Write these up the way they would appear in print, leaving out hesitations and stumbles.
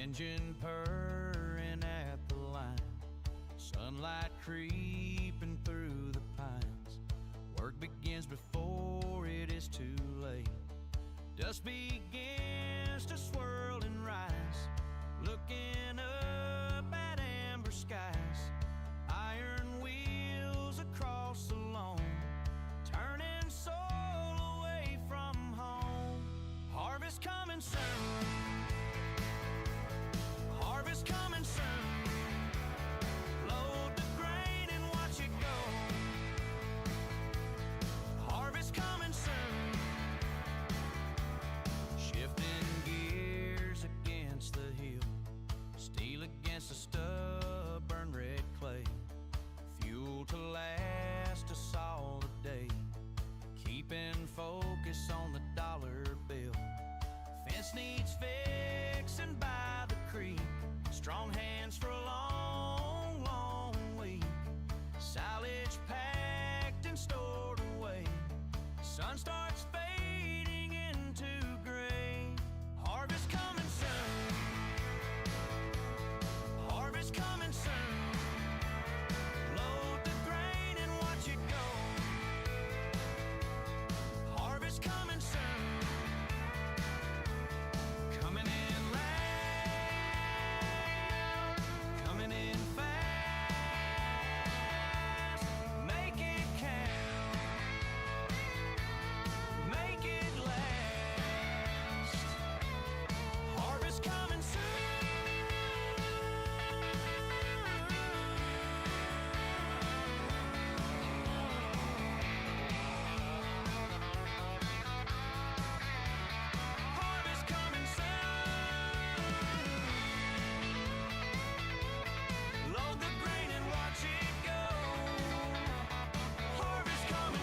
engine purring at the line, sunlight creeping through the pines. Work begins before it is too late. Dust begins to swirl and rise, looking up at amber skies. Iron wheels across the lawn, turning soul away from home. Harvest coming soon. Harvest coming soon. Load the grain and watch it go. Harvest coming soon. Shifting gears against the hill, steel against the stubborn red clay. Fuel to last us all the day, keeping focus on the dollar bill. Fence needs fixing by the creek, strong hands for a long, long week. Silage packed and stored away, sun starts fading into gray. Harvest coming soon. Harvest coming soon. Load the grain and watch it go. Harvest coming soon. Coming in loud, coming in fast. Make it count, make it last. Harvest coming soon. Harvest coming soon. Load the grain and watch it go. Harvest coming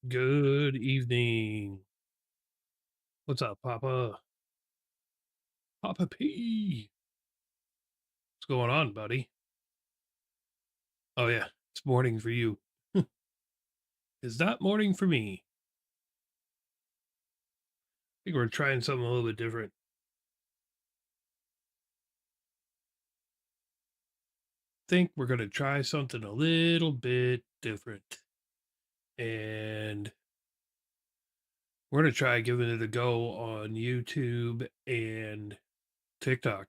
Good evening. What's up, Papa? Papa P. What's going on, buddy? Oh, yeah, it's morning for you. It's not morning for me. I think we're trying something a little bit different. Think we're going to try something a little bit different. And we're going to try giving it a go on YouTube and TikTok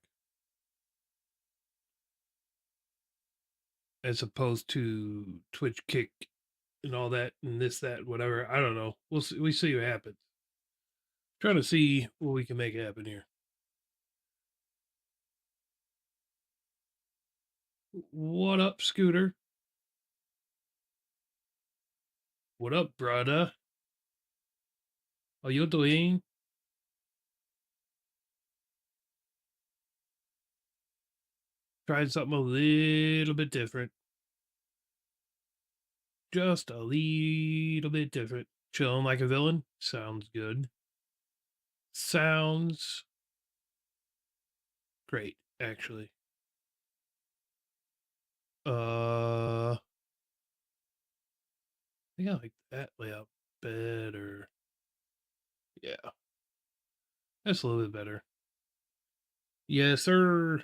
as opposed to Twitch Kick and all that and this, that, whatever. I don't know. We see what happens. Trying to see what we can make happen here. What up, Scooter? What up, brother? How you doing? Trying something a little bit different. Just a little bit different. Chilling like a villain? Sounds good. Sounds great, actually. I think I like that layout better. Yeah, that's a little bit better. Yes, sir.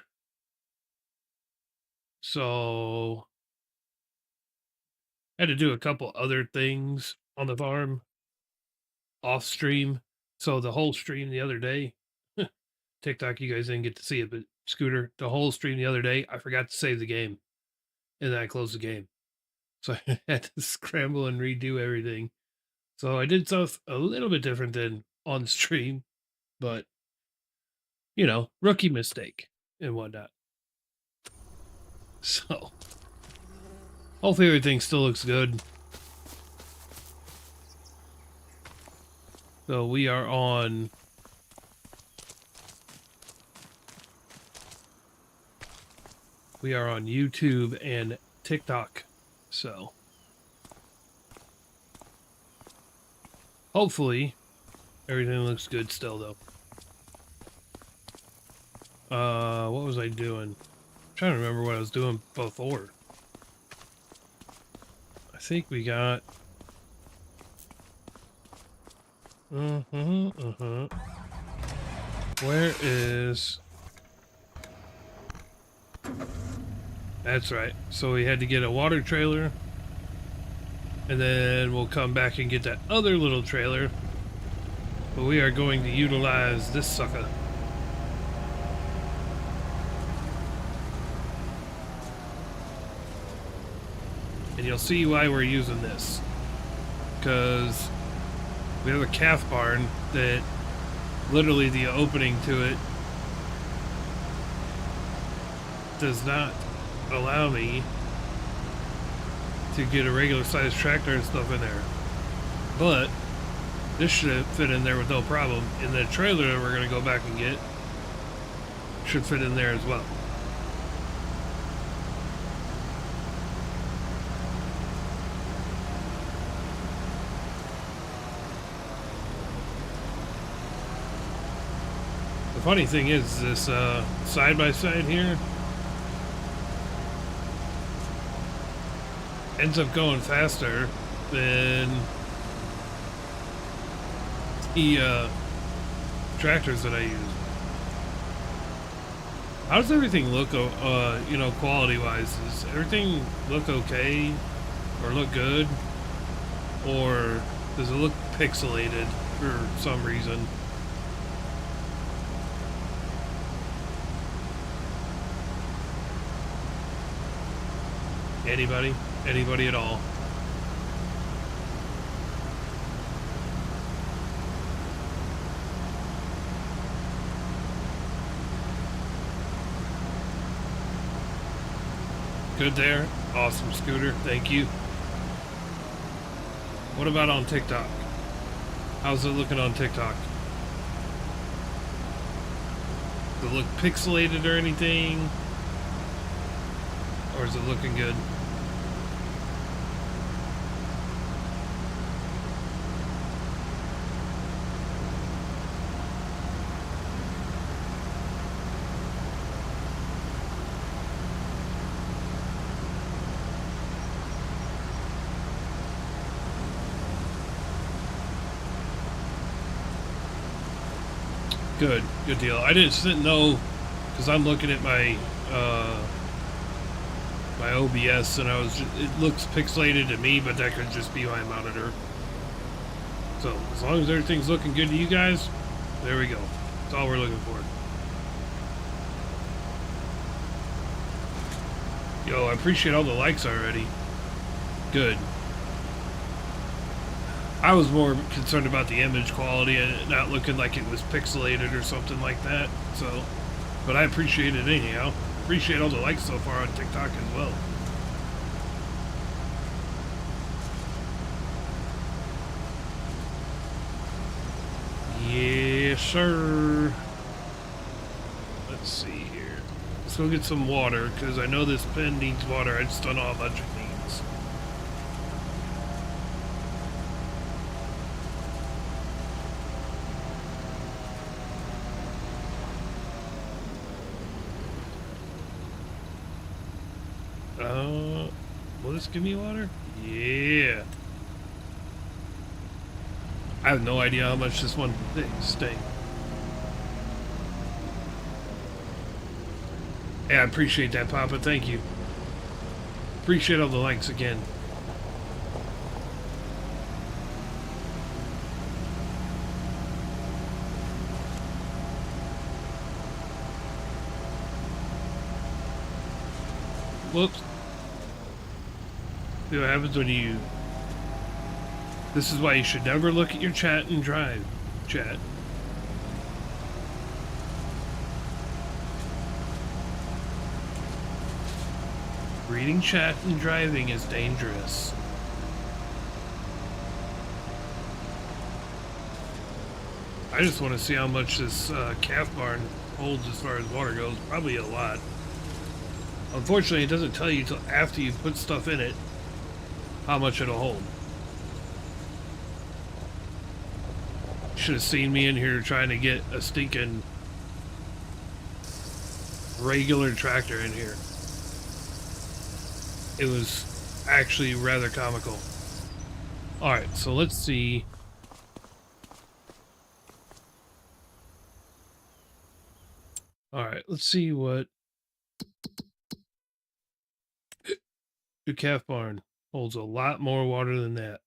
So I had to do a couple other things on the farm off stream. So the whole stream the other day, TikTok, you guys didn't get to see it, but Scooter, the whole stream the other day, I forgot to save the game, and then I closed the game, so I had to scramble and redo everything. So I did stuff a little bit different than on stream, but rookie mistake and whatnot. So hopefully everything still looks good. So we are on YouTube and TikTok. So hopefully everything looks good still though. What was I doing? I'm trying to remember what I was doing before. I think we got Where is... That's right. So we had to get a water trailer. And then we'll come back and get that other little trailer. But we are going to utilize this sucker. And you'll see why we're using this. Because we have a calf barn that literally the opening to it does not allow me to get a regular sized tractor and stuff in there. But this should fit in there with no problem. And the trailer that we're going to go back and get should fit in there as well. The funny thing is this side-by-side here ends up going faster than the tractors that I use. How does everything look, quality-wise? Does everything look okay or look good? Or does it look pixelated for some reason? Anybody? Anybody at all? Good there. Awesome, Scooter. Thank you. What about on TikTok? How's it looking on TikTok? Does it look pixelated or anything? Or is it looking good? Good, good deal. I didn't know because I'm looking at my my OBS and it looks pixelated to me, but that could just be my monitor. So as long as everything's looking good to you guys, there we go. That's all we're looking for. Yo, I appreciate all the likes already. Good. I was more concerned about the image quality and it not looking like it was pixelated or something like that. So, but I appreciate it anyhow. Appreciate all the likes so far on TikTok as well. Yes, sir. Let's see here. Let's go get some water, because I know this pen needs water. I just don't know how much it needs. Will this give me water? Yeah. I have no idea how much this one sting. Yeah, I appreciate that, Papa. Thank you. Appreciate all the likes again. Whoops. See what happens when you... This is why you should never look at your chat and drive, chat. Reading chat and driving is dangerous. I just want to see how much this calf barn holds as far as water goes. Probably a lot. Unfortunately, it doesn't tell you till after you put stuff in it how much it'll hold. Should have seen me in here trying to get a stinking regular tractor in here. It was actually rather comical. Alright, so let's see. Alright, let's see what the calf barn holds. A lot more water than that.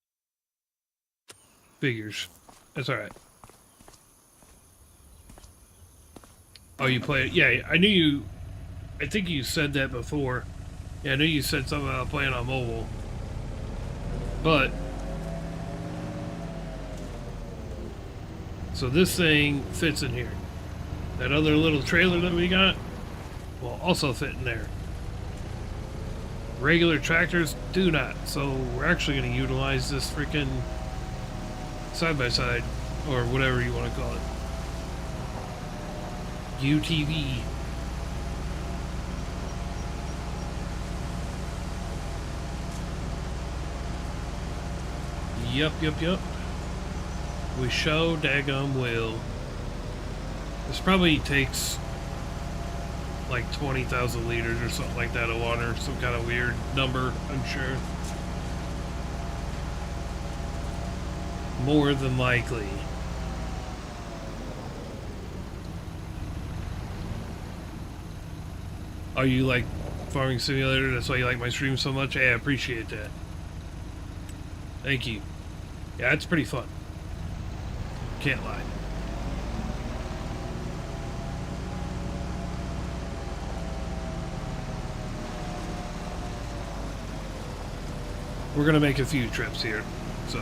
Figures. That's alright. Oh, you play it? Yeah, I knew you. I think you said that before. Yeah, I knew you said something about playing on mobile. But so this thing fits in here. That other little trailer that we got will also fit in there. Regular tractors do not. So we're actually going to utilize this freaking side-by-side, or whatever you want to call it. UTV. Yup. We show daggum will. This probably takes like 20,000 liters or something like that of water. Some kind of weird number, I'm sure. More than likely. Are you like Farming Simulator? That's why you like my stream so much? Hey, I appreciate that. Thank you. Yeah, it's pretty fun. Can't lie. We're gonna make a few trips here, so.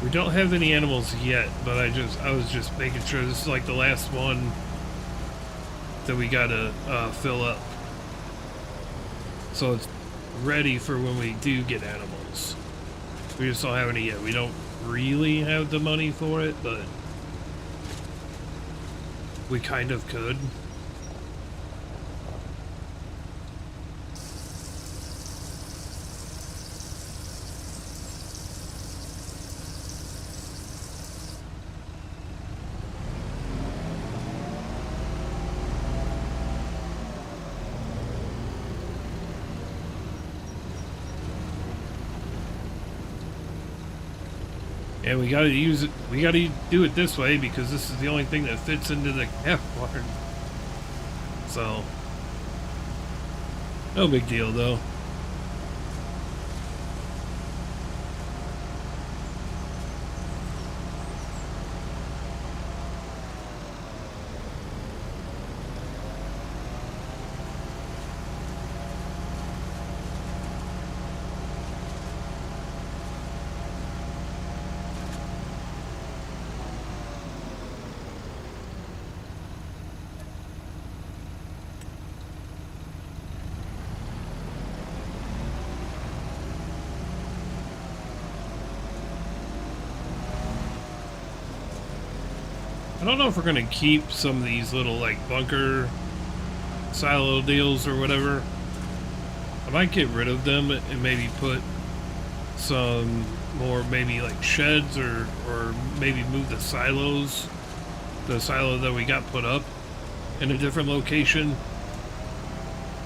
We don't have any animals yet, but I was just making sure this is like the last one that we gotta fill up, so it's ready for when we do get animals. We just don't have any yet. We don't really have the money for it, but we kind of could. And we gotta use it, we gotta do it this way because this is the only thing that fits into the calf barn. So, no big deal though. I don't know if we're gonna keep some of these little like bunker silo deals or whatever. I might get rid of them and maybe put some more, maybe like sheds, or maybe move the silo that we got put up in a different location,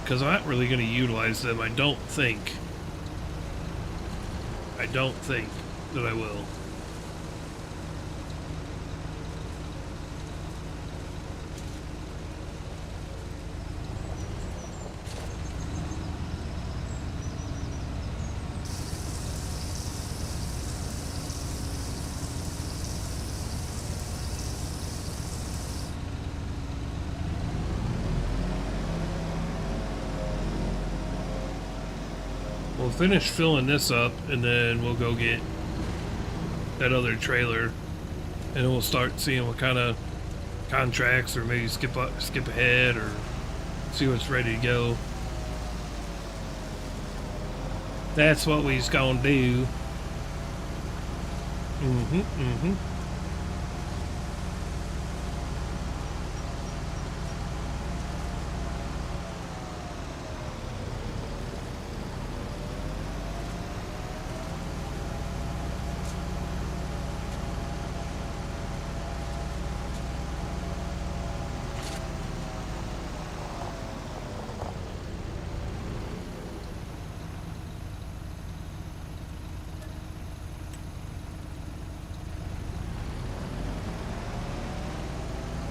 because I'm not really going to utilize them. I don't think that I will. We'll finish filling this up, and then we'll go get that other trailer, and then we'll start seeing what kind of contracts, or maybe skip ahead, or see what's ready to go. That's what we's gonna do.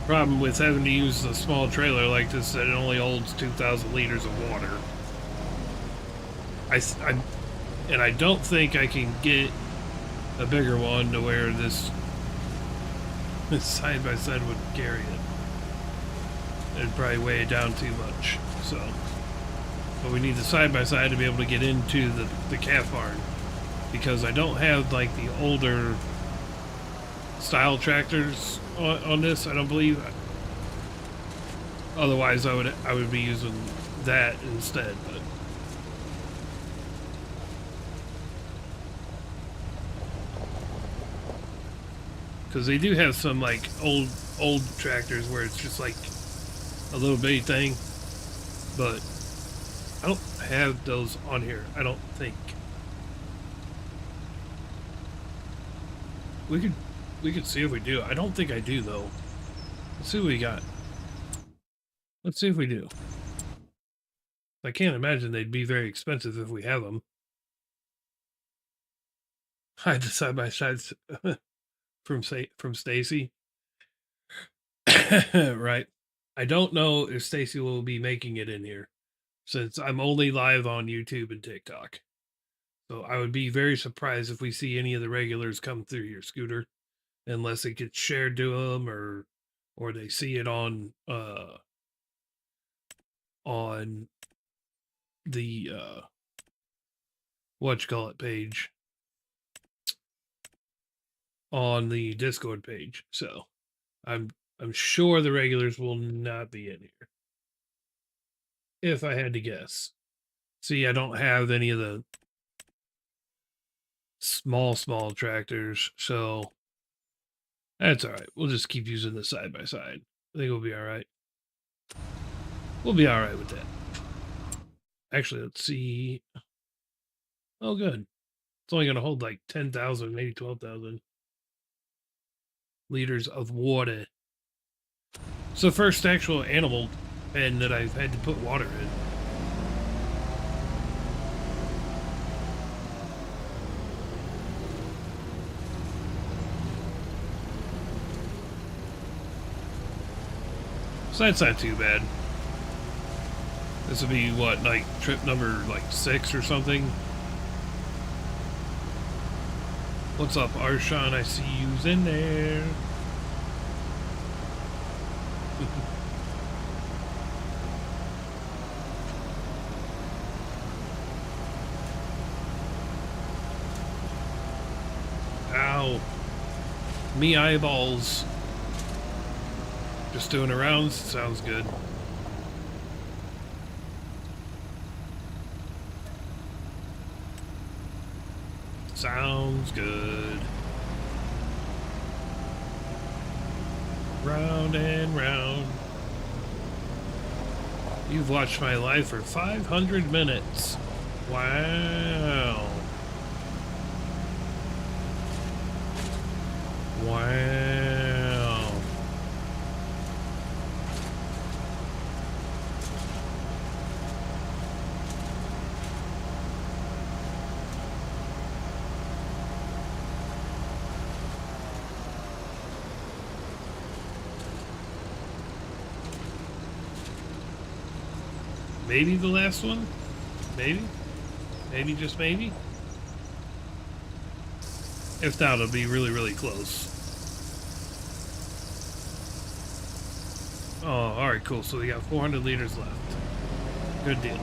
Problem with having to use a small trailer like this, that it only holds 2,000 liters of water. And I don't think I can get a bigger one to where this side by side would carry it. It'd probably weigh it down too much. So, but we need the side by side to be able to get into the calf barn, because I don't have like the older style tractors on this, I don't believe. Otherwise I would be using that instead, but because they do have some like old tractors where it's just like a little bitty thing, but I don't have those on here, I don't think. We could see if we do. I don't think I do, though. Let's see what we got. Let's see if we do. I can't imagine they'd be very expensive if we have them. Hide the side-by-sides from Stacy. Right. I don't know if Stacy will be making it in here, since I'm only live on YouTube and TikTok. So I would be very surprised if we see any of the regulars come through here, Scooter. Unless it gets shared to them, or they see it on the whatchamacallit page, on the Discord page. So I'm sure the regulars will not be in here, if I had to guess. See, I don't have any of the small tractors, so that's all right. We'll just keep using the side by side. I think we'll be all right. We'll be all right with that. Actually, let's see. Oh, good. It's only going to hold like 10,000, maybe 12,000 liters of water. It's the first actual animal pen that I've had to put water in. So that's not too bad. This will be what, like trip number like 6 or something. What's up, Arshawn? I see you's in there. Ow. Me eyeballs. Just doing the rounds? Sounds good. Sounds good. Round and round. You've watched my life for 500 minutes. Wow. Wow. Maybe the last one? Maybe? Maybe, just maybe? If not, it'll be really, really close. Oh, alright, cool. So we got 400 liters left. Good deal.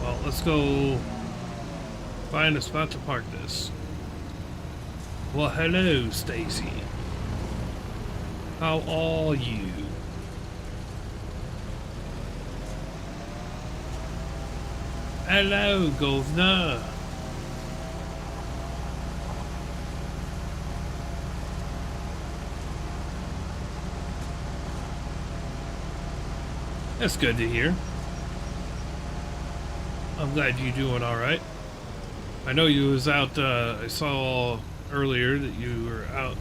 Well, let's go find a spot to park this. Well, hello, Stacy. How are you? Hello, governor. That's good to hear. I'm glad you're doing all right. I know you was out, I saw earlier that you were out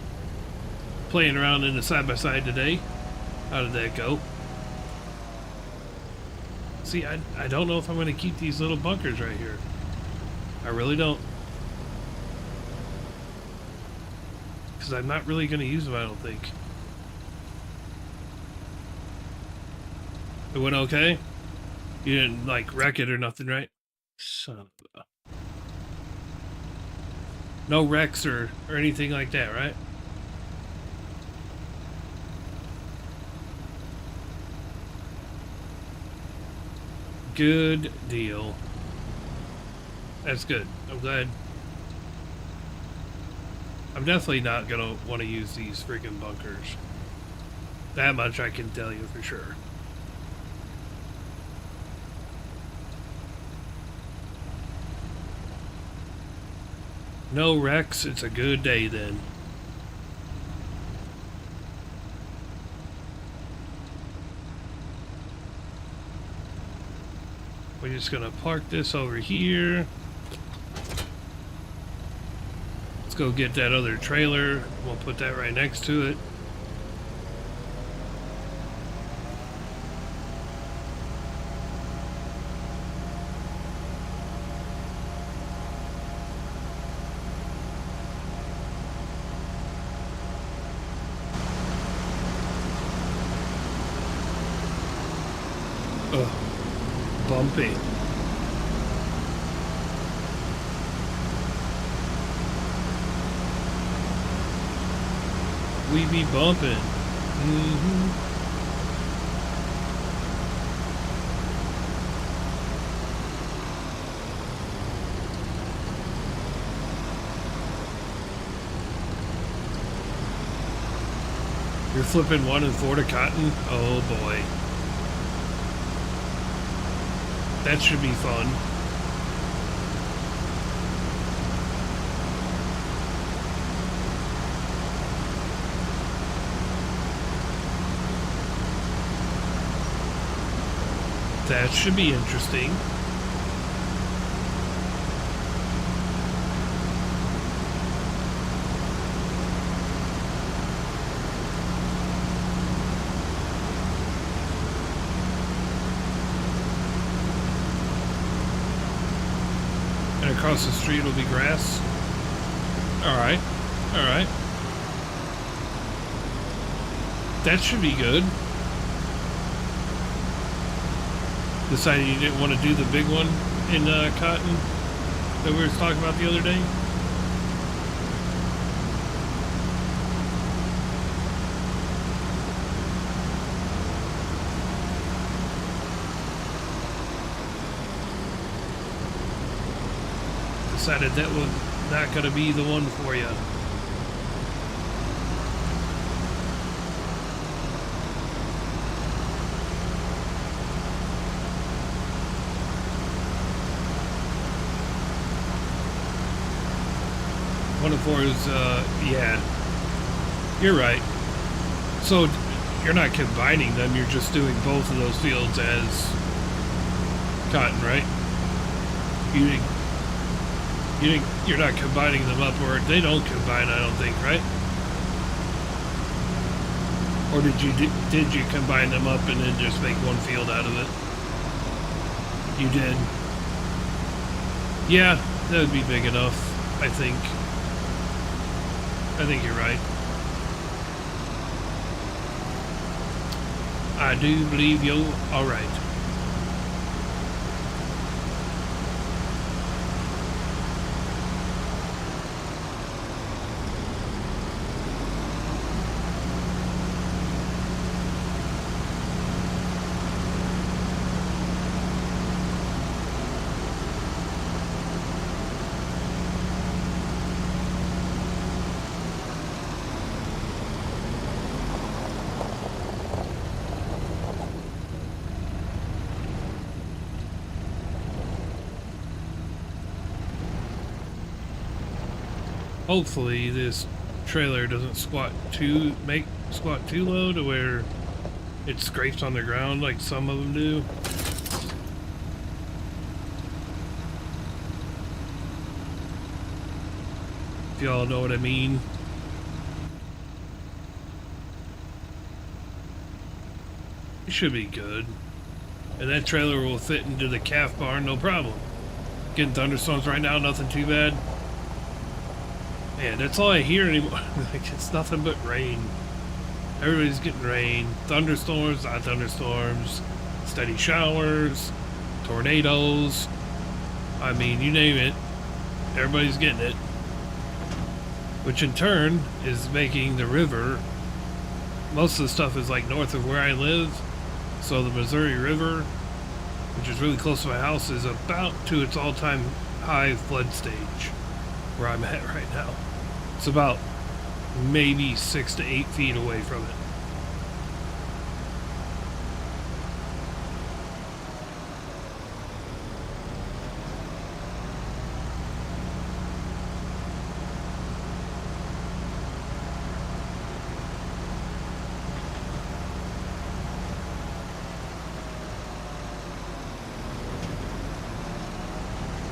playing around in the side-by-side today. How did that go? See, I don't know if I'm going to keep these little bunkers right here. I really don't. Because I'm not really going to use them, I don't think. It went okay? You didn't, like, wreck it or nothing, right? Son of a... No wrecks or anything like that, right? Good deal. That's good. I'm glad. I'm definitely not gonna want to use these freaking bunkers. That much I can tell you for sure. No wrecks, it's a good day then. We're just gonna park this over here. Let's go get that other trailer. We'll put that right next to it. Ugh, bumpy. We be bumping. You're flipping 1 and 4 to cotton? Oh boy. That should be fun. That should be interesting. And across the street will be grass. All right. All right. That should be good. Decided you didn't want to do the big one in cotton that we were talking about the other day. Decided that was not going to be the one for you. One of four is, yeah, you're right. So you're not combining them, you're just doing both of those fields as cotton, right? You're not combining them up, or they don't combine, I don't think, right? Or did you combine them up and then just make one field out of it? You did. Yeah, that would be big enough, I think. I think you're right. I do believe you're all right. Hopefully this trailer doesn't squat too low to where it scrapes on the ground like some of them do. If y'all know what I mean. It should be good. And that trailer will fit into the calf barn, no problem. Getting thunderstorms right now, nothing too bad. Man, that's all I hear anymore. Like, it's nothing but rain. Everybody's getting rain. Thunderstorms, not thunderstorms. Steady showers. Tornadoes. I mean, you name it. Everybody's getting it. Which in turn is making the river. Most of the stuff is like north of where I live. So the Missouri River, which is really close to my house, is about to its all-time high flood stage where I'm at right now. It's about maybe 6 to 8 feet away from it.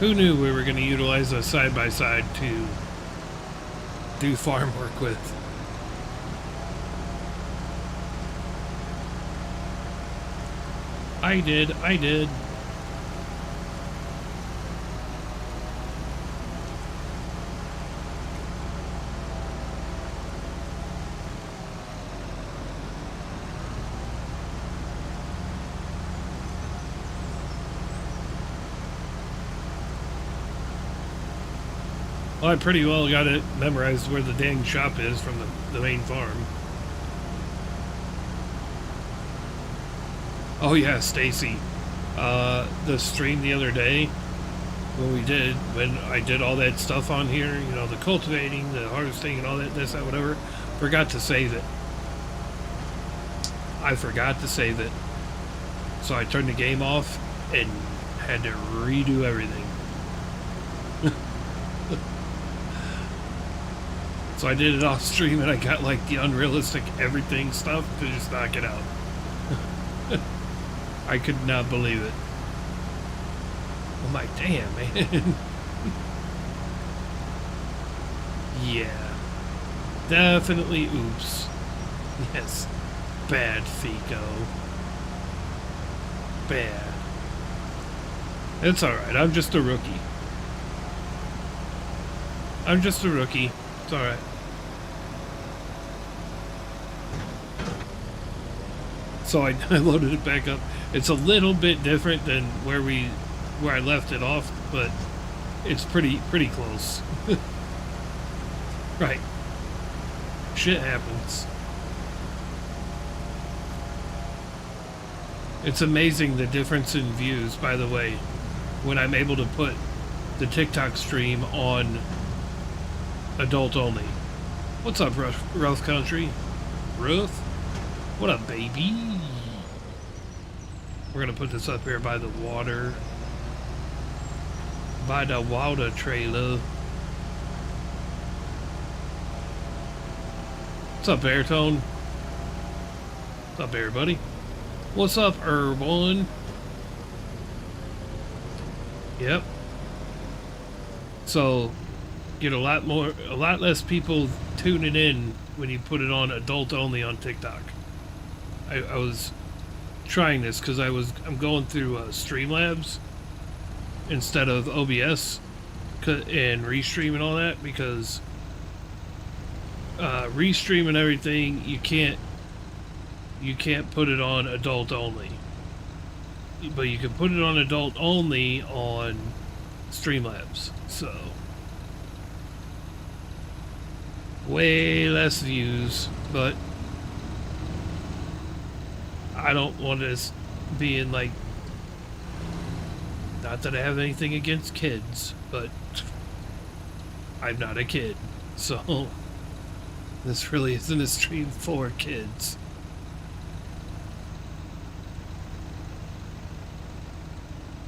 Who knew we were going to utilize a side-by-side to do farm work with? I did. Well, I pretty well got it memorized where the dang shop is from the main farm. Oh yeah, Stacy. The stream the other day when I did all that stuff on here, you know, the cultivating, the harvesting and all that, this, that, whatever, forgot to save it. I forgot to save it. So I turned the game off and had to redo everything. So I did it off stream and I got like the unrealistic everything stuff to just knock it out. I could not believe it. I'm like, damn, man. Yeah. Definitely oops. Yes. Bad Fico. Bad. It's alright. I'm just a rookie. It's alright. So I loaded it back up. It's a little bit different than where I left it off, but it's pretty close. Right. Shit happens. It's amazing the difference in views, by the way, when I'm able to put the TikTok stream on adult only. What's up, Rough Country? Ruth? What up, baby? We're gonna put this up here by the water. By the water trailer. What's up, Airtone? What's up, everybody? What's up, everyone? Yep. So, get a lot less people tuning in when you put it on adult only on TikTok. I was trying this because I'm going through Streamlabs instead of OBS and restream and all that, because restream and everything you can't put it on adult only, but you can put it on adult only on Streamlabs. So way less views, but I don't want this being like, not that I have anything against kids, but I'm not a kid, so this really isn't a stream for kids.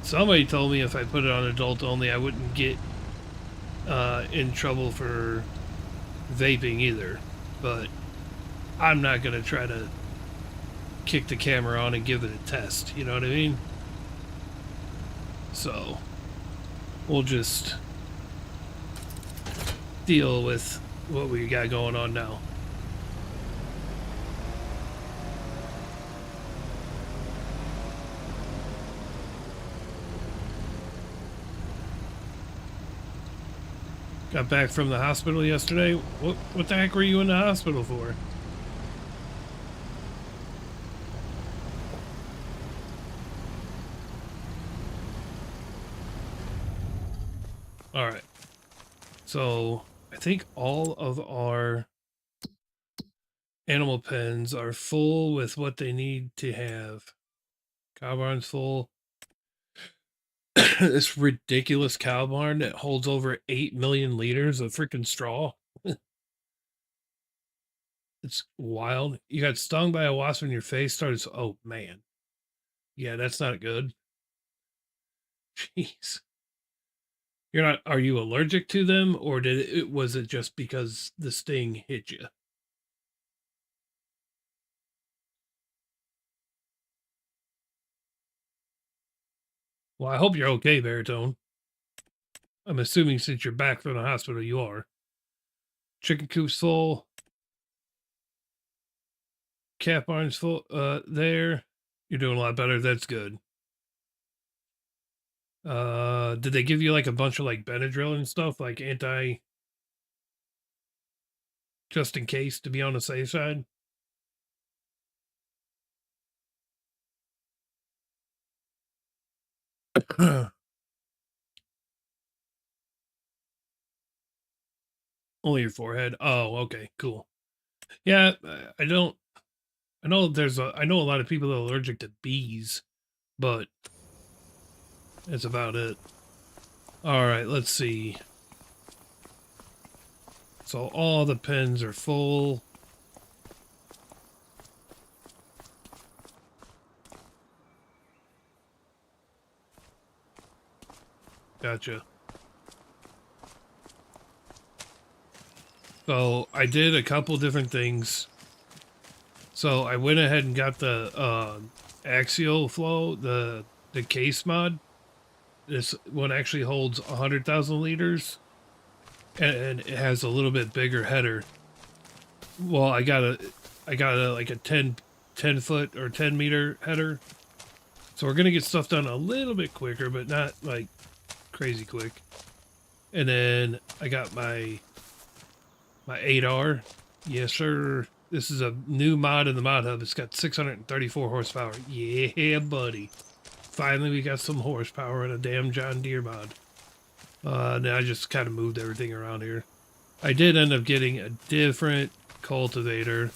Somebody told me if I put it on adult only, I wouldn't get in trouble for vaping either, but I'm not going to try to kick the camera on and give it a test, you know what I mean? So we'll just deal with what we got going on now. Got back from the hospital yesterday. What the heck were you in the hospital for? All right. So I think all of our animal pens are full with what they need to have. Cow barn's full. This ridiculous cow barn that holds over 8 million liters of freaking straw. It's wild. You got stung by a wasp in your face, started. Oh, man. Yeah, that's not good. Jeez. You're not, are you allergic to them, or was it just because the sting hit you? Well, I hope you're okay, Baritone. I'm assuming since you're back from the hospital, you are. Chicken coop's full. Cat barn's full. There. You're doing a lot better. That's good. Did they give you like a bunch of like Benadryl and stuff, like just in case, to be on the safe side? Only your forehead. Oh, okay, cool. Yeah, I don't. I know I know a lot of people that are allergic to bees, but that's about it. All right, let's see. So all the pens are full. Gotcha. So I did a couple different things. So I went ahead and got the axial flow, the case mod. This one actually holds 100,000 liters, and it has a little bit bigger header. Well, I got a like a 10 foot or 10 meter header. So we're gonna get stuff done a little bit quicker, but not like crazy quick. And then I got my 8R. Yes, sir. This is a new mod in the mod hub. It's got 634 horsepower. Yeah, buddy. Finally, we got some horsepower in a damn John Deere mod. Now I just kind of moved everything around here. I did end up getting a different cultivator.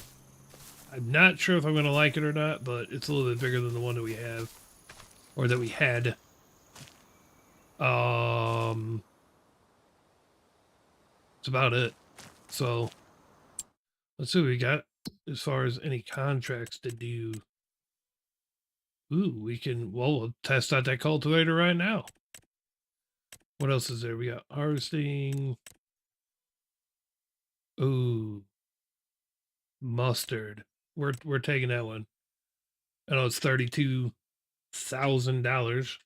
I'm not sure if I'm going to like it or not, but it's a little bit bigger than the one that we have. Or that we had. That's about it. So, let's see what we got as far as any contracts to do. Ooh, we'll test out that cultivator right now. What else is there? We got harvesting. Ooh, mustard. We're taking that one. I know it's $32,000.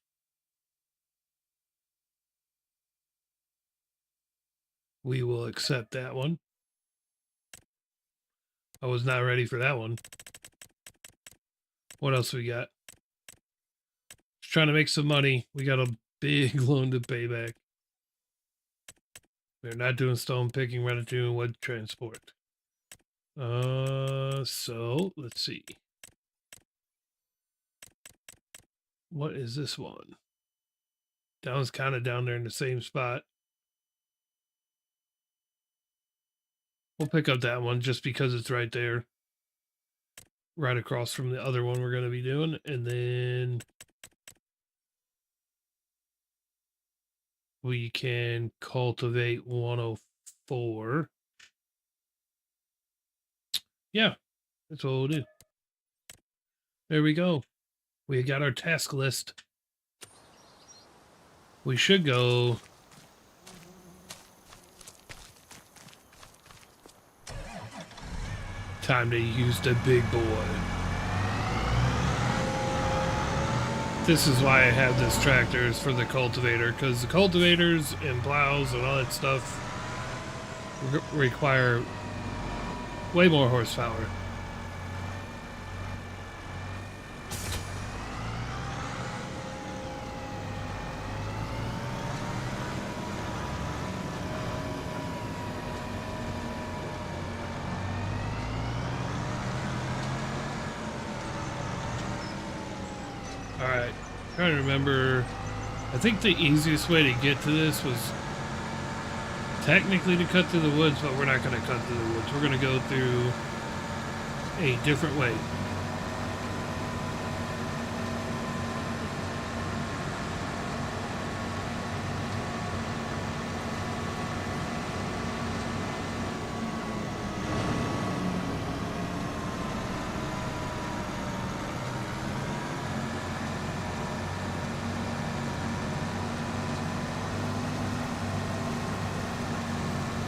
We will accept that one. I was not ready for that one. What else we got? Just trying to make some money. We got a big loan to pay back. We're not doing stone picking, we're not doing wood transport. So let's see. What is this one? That one's kind of down there in the same spot. We'll pick up that one just because it's right there. Right across from the other one we're going to be doing. And then we can cultivate 104. Yeah, that's what we'll do. There we go. We got our task list. We should go. Time to use the big boy. This is why I have this tractor, is for the cultivator, because the cultivators and plows and all that stuff require way more horsepower. Alright, trying to remember. I think the easiest way to get to this was technically to cut through the woods, but we're not going to cut through the woods. We're going to go through a different way.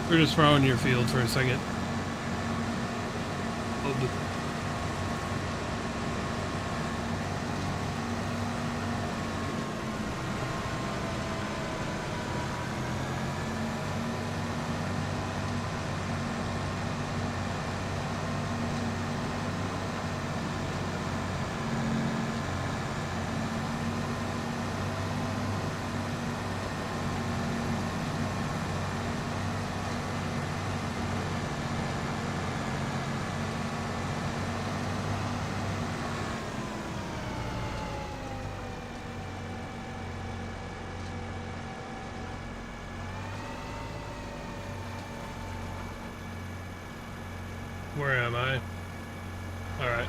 We're just throwing your field for a second. Where am I? Alright.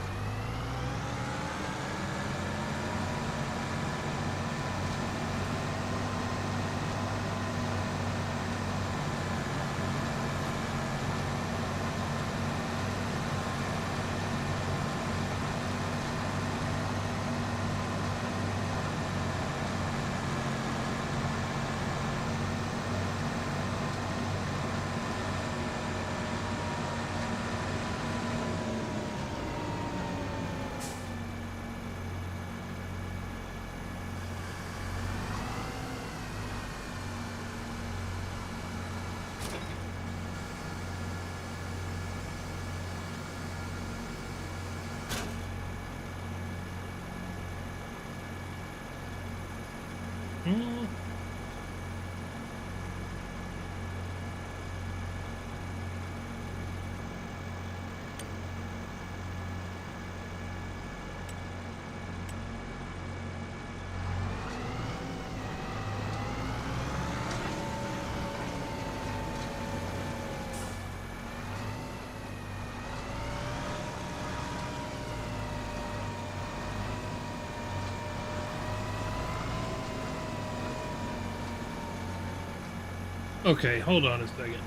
Okay, hold on a second.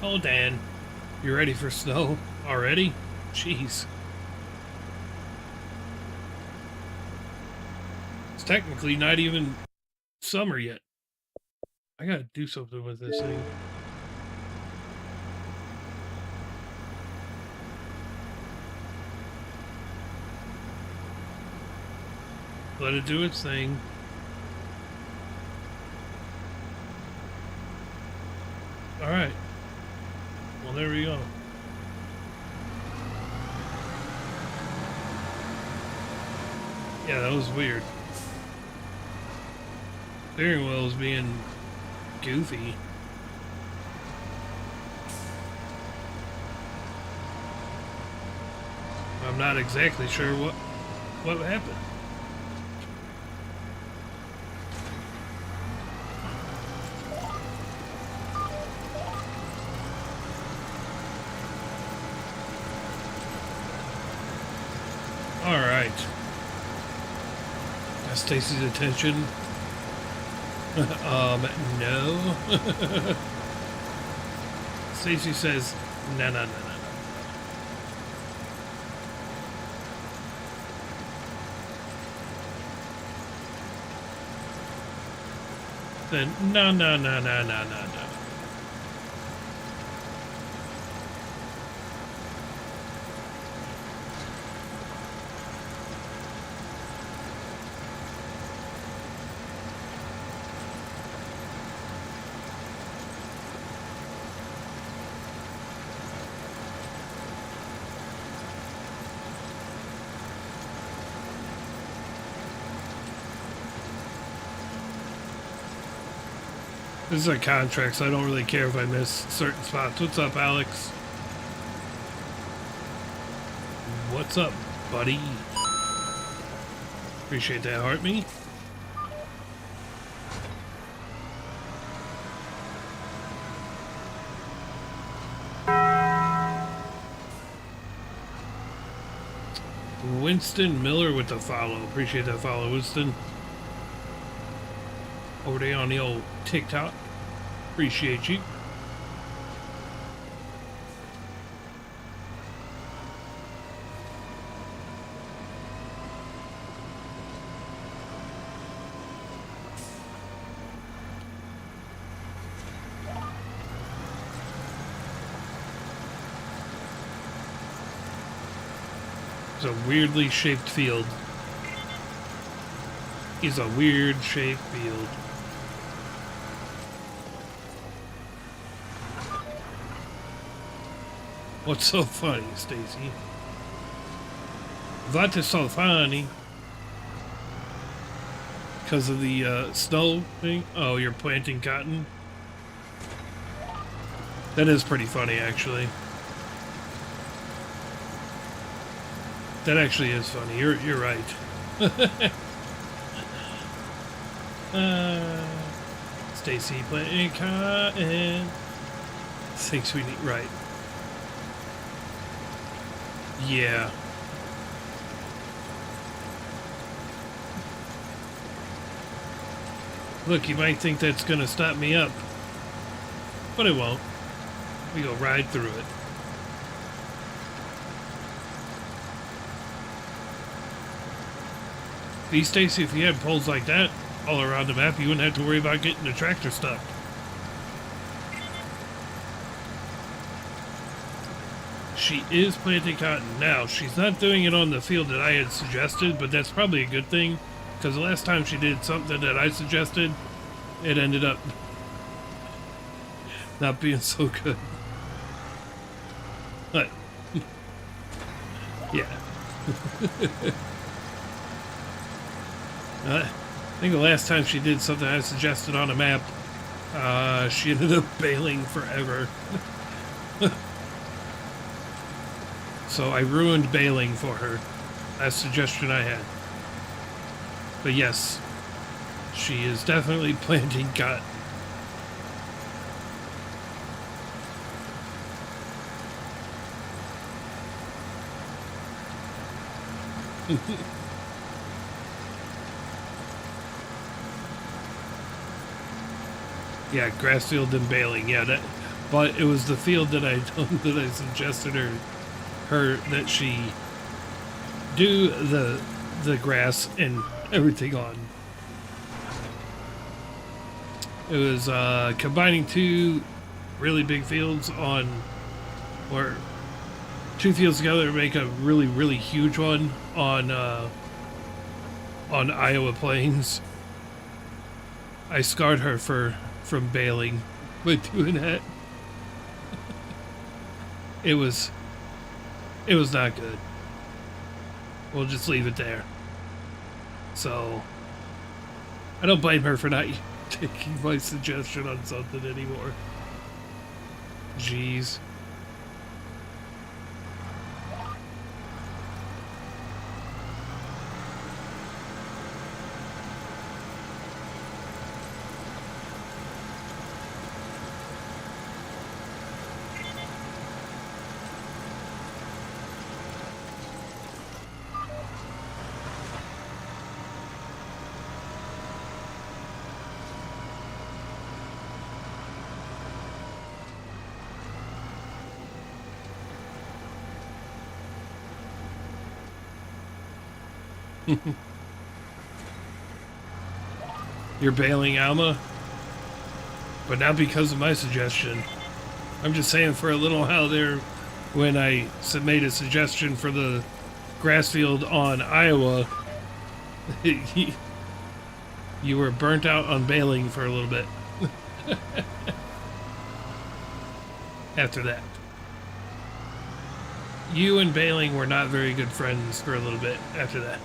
Oh, Dan, you ready for snow already? Jeez. It's technically not even summer yet. I gotta do something with this thing. Let it do its thing. All right. Well, there we go. Yeah, that was weird. Steering wheel is being goofy. I'm not exactly sure what happened. All right. Got Stacy's attention. No. Stacy says, no, no, no, no, no. Then, no, no, no, no, no, no, no. This is a contract, so I don't really care if I miss certain spots. What's up, Alex? What's up, buddy? Appreciate that, heart me. Winston Miller with the follow. Appreciate that follow, Winston. Over there on the old TikTok. Appreciate you. It's a weirdly shaped field. It's a weird shaped field. What's so funny, Stacy? That is so funny. Because of the snow thing? Oh, you're planting cotton? That is pretty funny, actually. That actually is funny. You're right. Stacy planting cotton. Thinks we need right. Yeah. Look, you might think that's gonna stop me up, but it won't. We go right through it. See, Stacy, if you had poles like that all around the map, you wouldn't have to worry about getting the tractor stuck. She is planting cotton. Now, she's not doing it on the field that I had suggested, but that's probably a good thing, because the last time she did something that I suggested, it ended up not being so good. But, yeah. I think the last time she did something I suggested on a map, she ended up bailing forever. So I ruined bailing for her. That's a suggestion I had. But yes, she is definitely planting cotton. Yeah, grass field and baling. Yeah, that. But it was the field that I suggested her that she do the grass and everything on. It was combining two really big fields on, or two fields together to make a really huge one on on Iowa plains. I scarred her from bailing by doing that. It was not good. We'll just leave it there. So I don't blame her for not taking my suggestion on something anymore. Jeez. You're bailing Alma, but not because of my suggestion. I'm just saying for a little while there, when I made a suggestion for the grass field on Iowa, you were burnt out on bailing for a little bit. After that, you and bailing were not very good friends for a little bit after that.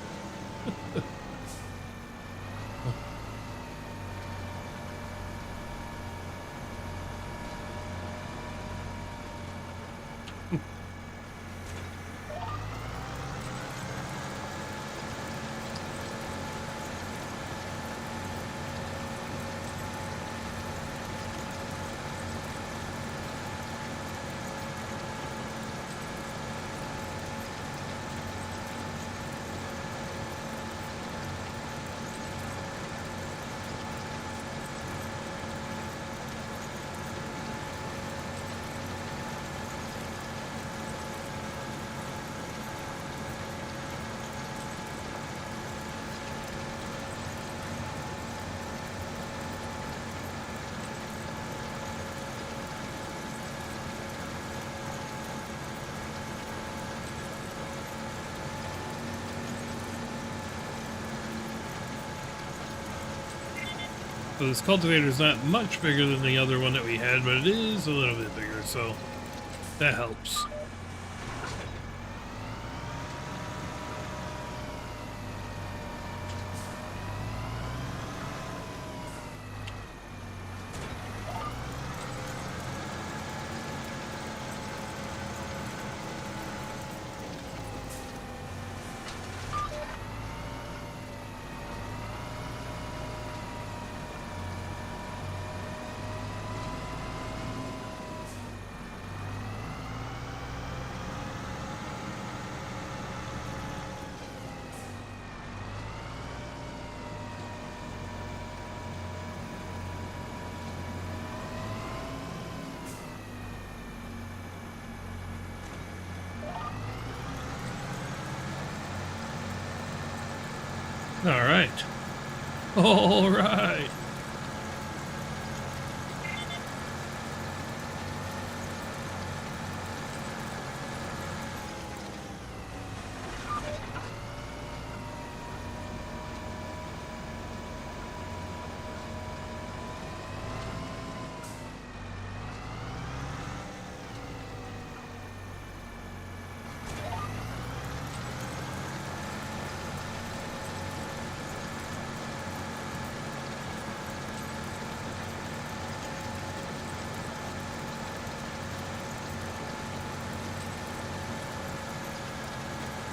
So this cultivator is not much bigger than the other one that we had, but it is a little bit bigger, so that helps. All right. All right.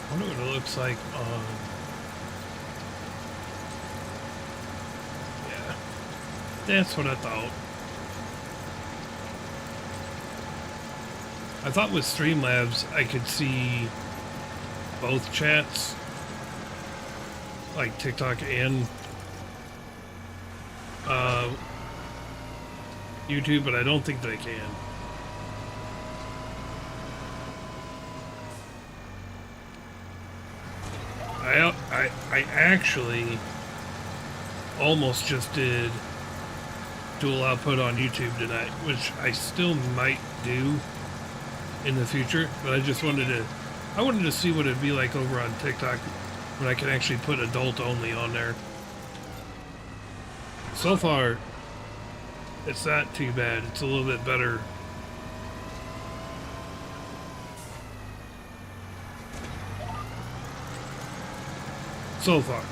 I wonder what it looks like on... Yeah, that's what I thought. I thought with Streamlabs I could see both chats, like TikTok and YouTube, but I don't think they can. I actually almost just did dual output on YouTube tonight, which I still might do in the future, but I wanted to see what it'd be like over on TikTok when I can actually put adult only on there. So far, it's not too bad. It's a little bit better. So far.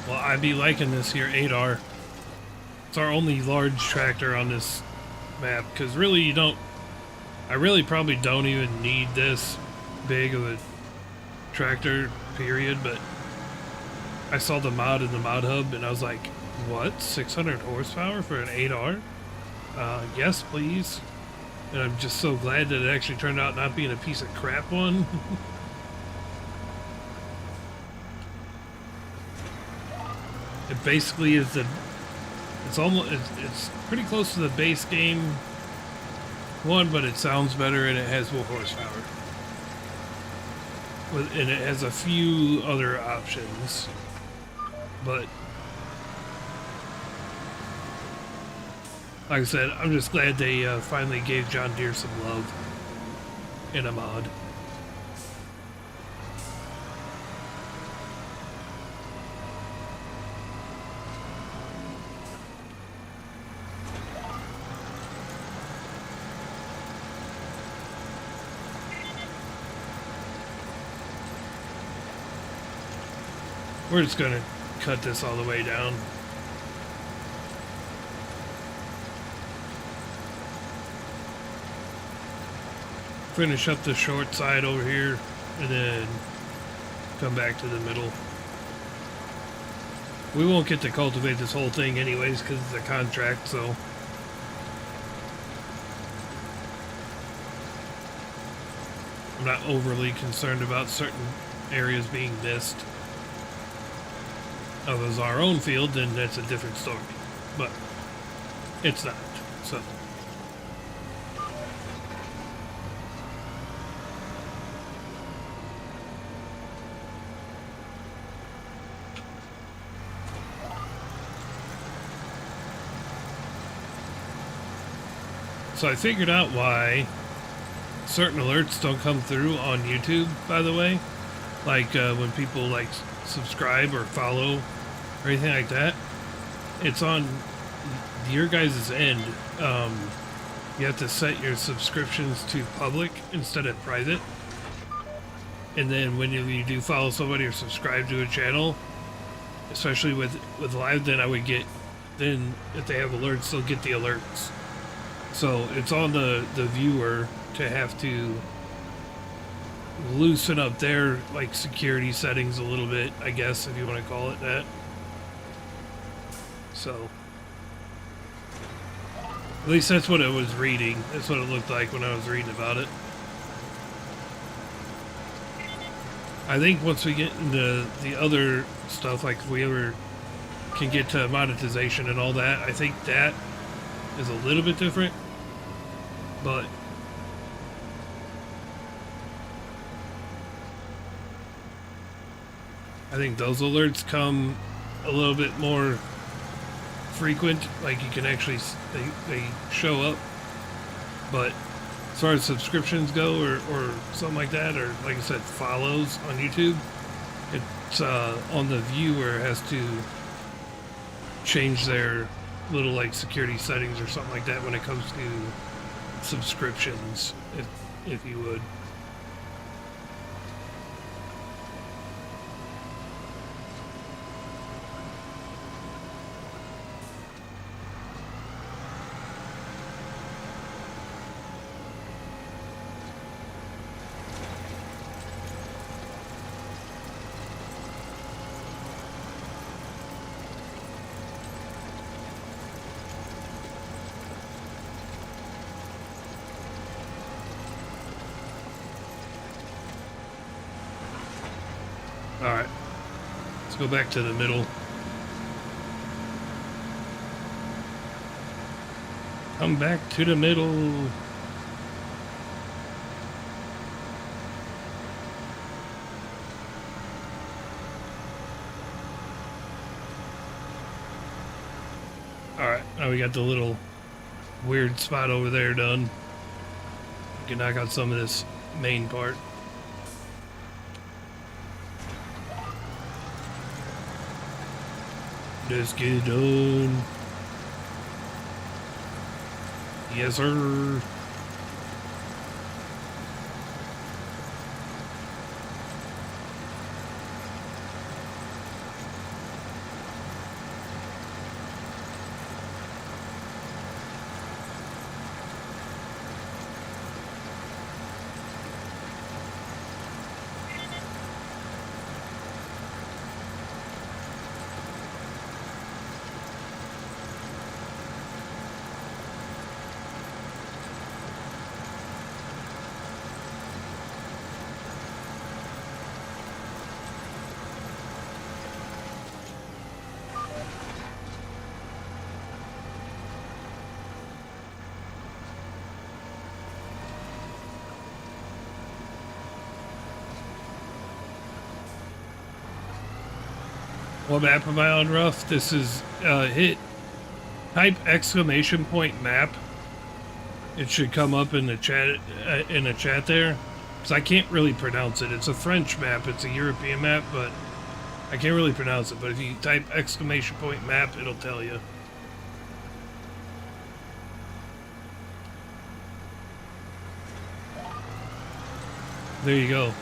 Well, I'd be liking this here 8R. It's our only large tractor on this map, because really you don't... I really probably don't even need this big of a tractor, period, but I saw the mod in the mod hub and I was like, what? 600 horsepower for an 8R? Yes, please. And I'm just so glad that it actually turned out not being a piece of crap one. It basically is it's pretty close to the base game one, but it sounds better and it has more horsepower. And it has a few other options, but like I said, I'm just glad they finally gave John Deere some love in a mod. We're just gonna cut this all the way down. Finish up the short side over here and then come back to the middle. We won't get to cultivate this whole thing anyways because it's a contract, so I'm not overly concerned about certain areas being missed. If it was our own field, then that's a different story. But it's not, so. So I figured out why certain alerts don't come through on YouTube, by the way. Like when people like subscribe or follow or anything like that. It's on your guys' end. You have to set your subscriptions to public instead of private. And then when you do follow somebody or subscribe to a channel, especially with live, then I would get, then if they have alerts, they'll get the alerts. So it's on the viewer to have to loosen up their like security settings a little bit, I guess, if you want to call it that. So at least that's what I was reading. That's what it looked like when I was reading about it. I think once we get into the other stuff, like if we ever can get to monetization and all that, I think that is a little bit different, but I think those alerts come a little bit more frequent, like you can actually, they show up, but as far as subscriptions go or something like that, or like I said, follows on YouTube, it's on the viewer has to change their little like security settings or something like that when it comes to subscriptions, if you would. All right, let's go back to the middle. Come back to the middle. All right, now we got the little weird spot over there done. We can knock out some of this main part. Let's get it done. Yes, sir. What map am I on, Rough? This is hit type exclamation point map. It should come up in the chat there, because I can't really pronounce it. It's a French map. It's a European map, but I can't really pronounce it. But if you type exclamation point map, it'll tell you. There you go.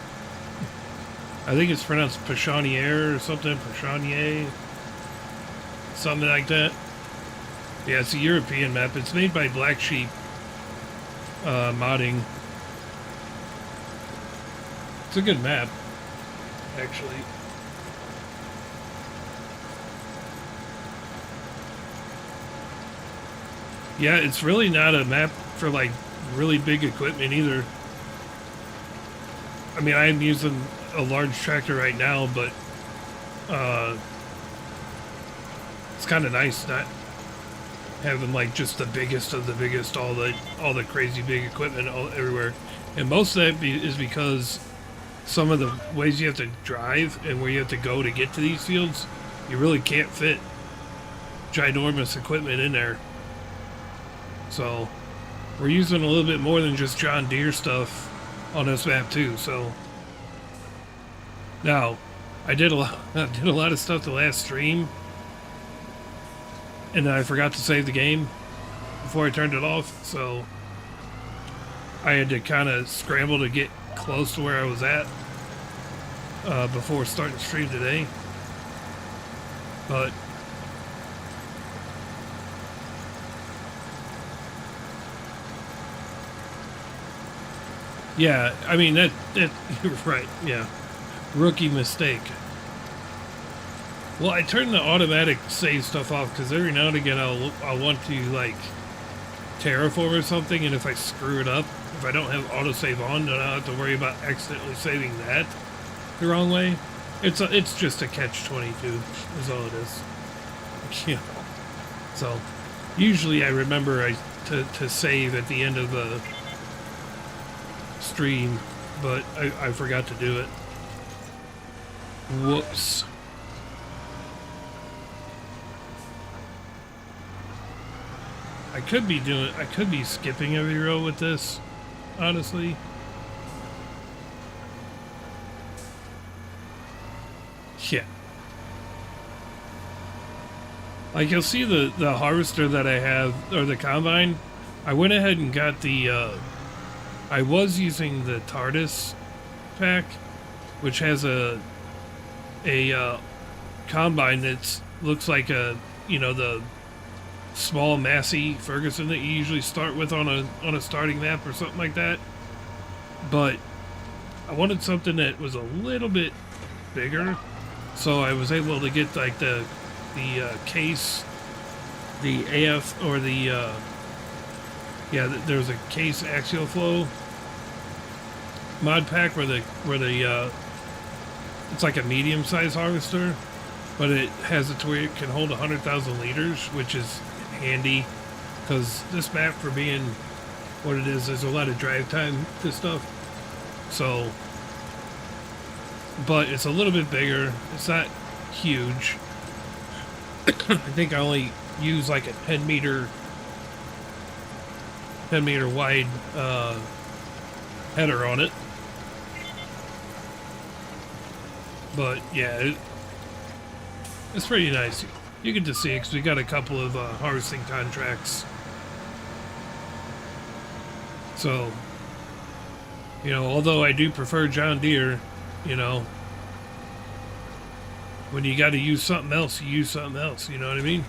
I think it's pronounced Pachonier or something, Pachonier, something like that. Yeah, it's a European map. It's made by Black Sheep modding. It's a good map, actually. Yeah, it's really not a map for like really big equipment either. I mean, I'm using a large tractor right now, but it's kind of nice not having like just the biggest of the biggest, all the crazy big equipment everywhere. And most of that is because some of the ways you have to drive and where you have to go to get to these fields, you really can't fit ginormous equipment in there. So we're using a little bit more than just John Deere stuff on this map too. So now I did a lot of stuff the last stream, and then I forgot to save the game before I turned it off, so I had to kind of scramble to get close to where I was at before starting the stream today. But yeah, I mean that you're right. Yeah, rookie mistake. Well, I turned the automatic save stuff off because every now and again I'll want to like terraform or something, and if I screw it up, if I don't have autosave on, then I'll have to worry about accidentally saving that the wrong way. It's just a catch-22 is all it is. You know. So usually I remember to save at the end of the stream, but I forgot to do it. Whoops. I could be skipping every row with this, honestly. Yeah. Like you'll see the harvester that I have, or the combine, I went ahead and got the, I was using the TARDIS pack, which has a combine that looks like the small Massey Ferguson that you usually start with on a starting map or something like that. But I wanted something that was a little bit bigger, so I was able to get like the case, the AF, or the there's a case axial flow mod pack where the it's like a medium-sized harvester, but it has it to where it can hold 100,000 liters, which is handy because this map, for being what it is, there's a lot of drive time to stuff. So, but it's a little bit bigger. It's not huge. I think I only use like a 10 meter wide header on it. But yeah, it's pretty nice. You get to see it because we got a couple of harvesting contracts. So, you know, although I do prefer John Deere, you know, when you got to use something else, you use something else. You know what I mean?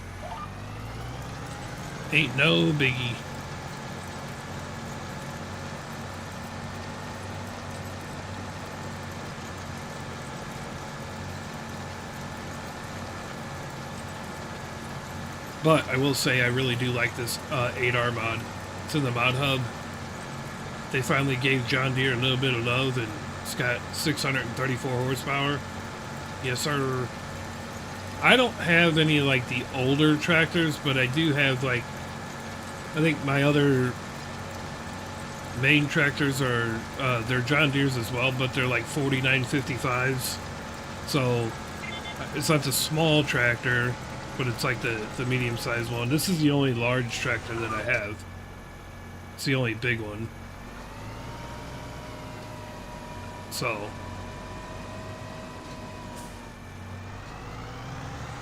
Ain't no biggie. But I will say I really do like this 8R mod. It's in the mod hub. They finally gave John Deere a little bit of love, and it's got 634 horsepower. Yes, sir. I don't have any like the older tractors, but I do have like, I think my other main tractors are they're John Deere's as well, but they're like 4955s. So it's not the small tractor, but it's like the medium-sized one. This is the only large tractor that I have. It's the only big one. So,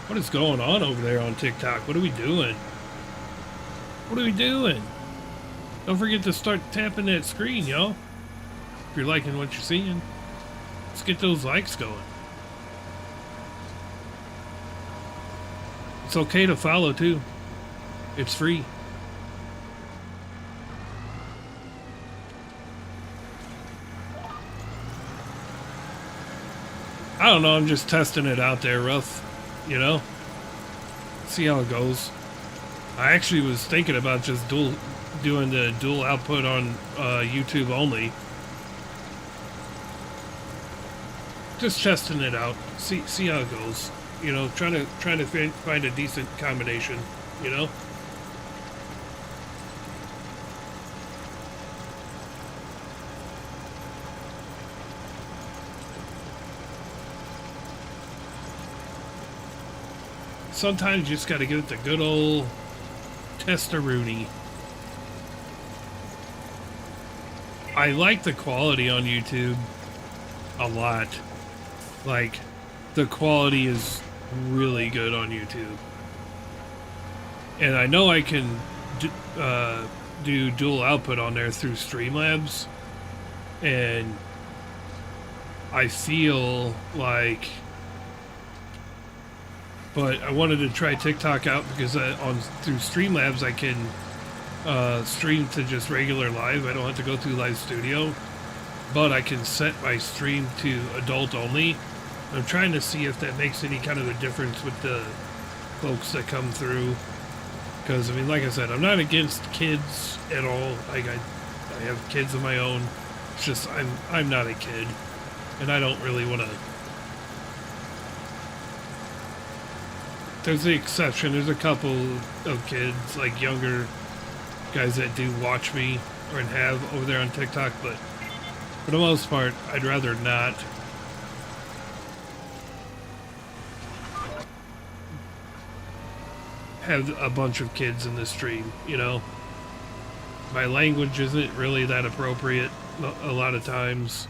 what is going on over there on TikTok? What are we doing? What are we doing? Don't forget to start tapping that screen, y'all. If you're liking what you're seeing, let's get those likes going. It's okay to follow too. It's free. I don't know, I'm just testing it out there rough, you know? See how it goes. I actually was thinking about just doing the dual output on YouTube only. Just testing it out. See how it goes. You know, trying to find a decent combination, you know? Sometimes you just got to give it the good old test-a-rooney. I like the quality on YouTube a lot. Like, the quality is really good on YouTube. And I know I can do dual output on there through Streamlabs. And I feel like... But I wanted to try TikTok out because through Streamlabs I can stream to just regular live. I don't have to go through Live Studio, but I can set my stream to adult only. I'm trying to see if that makes any kind of a difference with the folks that come through. Because I mean, like I said, I'm not against kids at all. Like I have kids of my own. It's just I'm not a kid, and I don't really want to. There's the exception. There's a couple of kids, like younger guys that do watch me or have over there on TikTok, but for the most part, I'd rather not. Have a bunch of kids in the stream, you know? My language isn't really that appropriate a lot of times.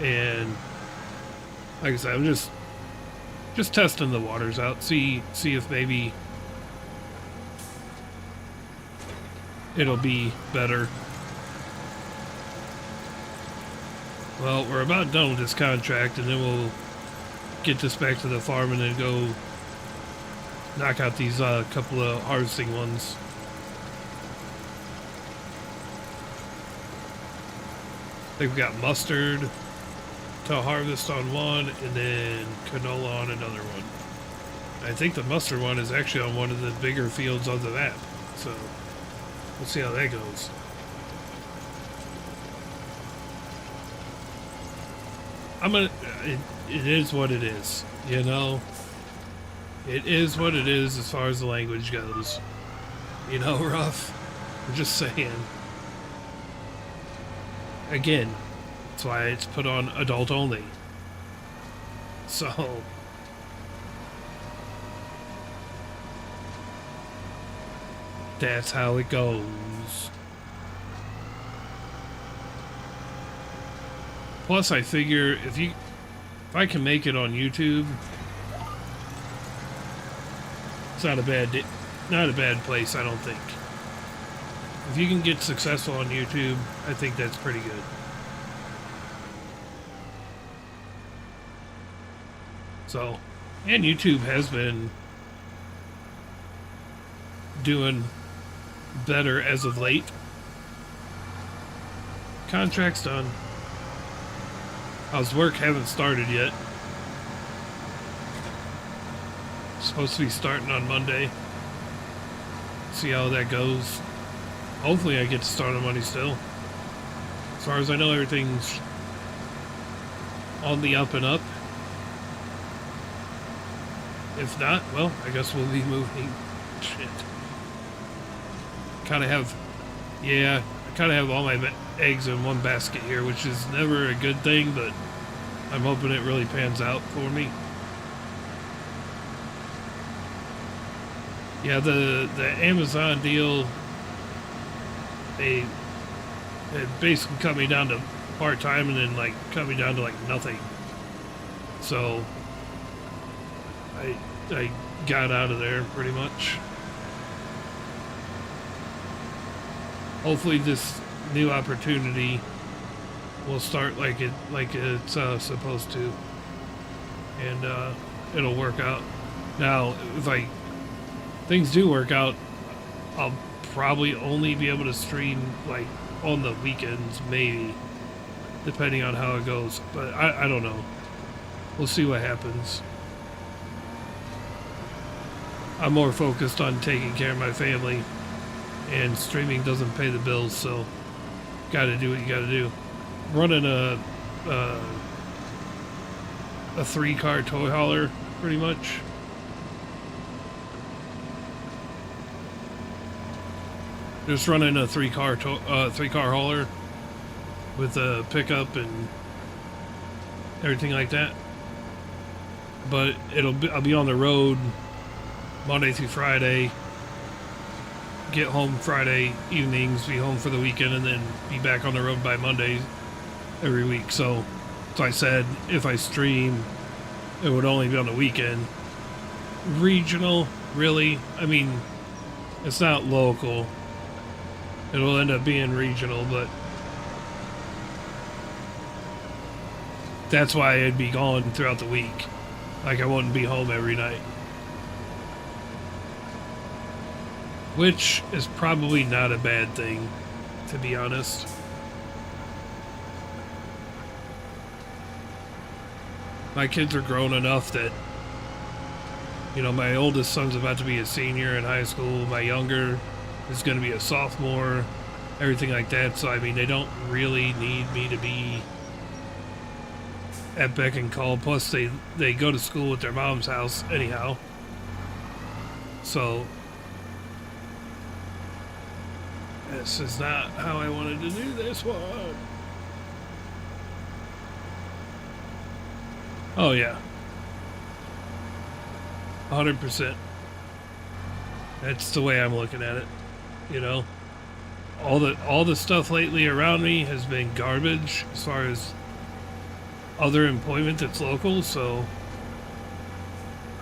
And like I said, I'm just testing the waters out, see if maybe it'll be better. Well, we're about done with this contract, and then we'll get this back to the farm and then go knock out these couple of harvesting ones. I think we got mustard to harvest on one, and then canola on another one. I think the mustard one is actually on one of the bigger fields on the map, so we'll see how that goes. I'm gonna. It is what it is. You know, it is what it is as far as the language goes. You know, rough. I'm just saying. Again, that's why it's put on adult only. So that's how it goes. Plus, I figure if I can make it on YouTube, it's not a bad place, I don't think. If you can get successful on YouTube, I think that's pretty good. So, and YouTube has been doing better as of late. Contract's done. How's work? Haven't started yet. Supposed to be starting on Monday. See how that goes. Hopefully I get to start on Monday still. As far as I know, everything's on the up and up. If not, well, I guess we'll be moving. Shit. I kind of have all my eggs in one basket here, which is never a good thing, but I'm hoping it really pans out for me. Yeah, the Amazon deal, it basically cut me down to part-time and then like cut me down to like nothing. So I got out of there pretty much. Hopefully this new opportunity will start like it's supposed to, and it'll work out. Now, if things do work out, I'll probably only be able to stream like on the weekends, maybe, depending on how it goes. But I don't know. We'll see what happens. I'm more focused on taking care of my family, and streaming doesn't pay the bills, so gotta do what you gotta do. Running a 3-car toy hauler, pretty much. Just running a 3-car hauler with a pickup and everything like that. But I'll be on the road Monday through Friday. Get home Friday evenings, be home for the weekend, and then be back on the road by Monday every week. So I said if I stream, it would only be on the weekend. Regional, really? I mean, it's not local. It'll end up being regional, but that's why I'd be gone throughout the week. Like, I wouldn't be home every night. Which is probably not a bad thing, to be honest. My kids are grown enough that, you know, my oldest son's about to be a senior in high school. My younger is going to be a sophomore, everything like that. So, I mean, they don't really need me to be at beck and call. Plus, they go to school at their mom's house anyhow. So, this is not how I wanted to do this one. Oh, yeah. 100%. That's the way I'm looking at it. You know? All the stuff lately around me has been garbage as far as other employment that's local, so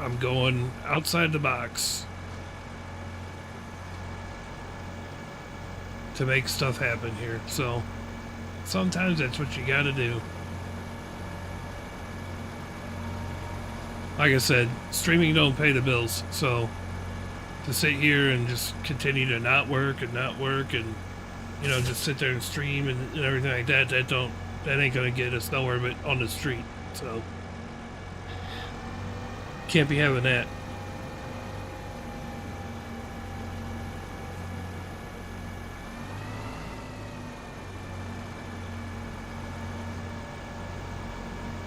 I'm going outside the box to make stuff happen here. So sometimes that's what you gotta do. Like I said, streaming don't pay the bills, so to sit here and just continue to not work and you know, just sit there and stream and everything like that, that ain't gonna get us nowhere but on the street. So can't be having that.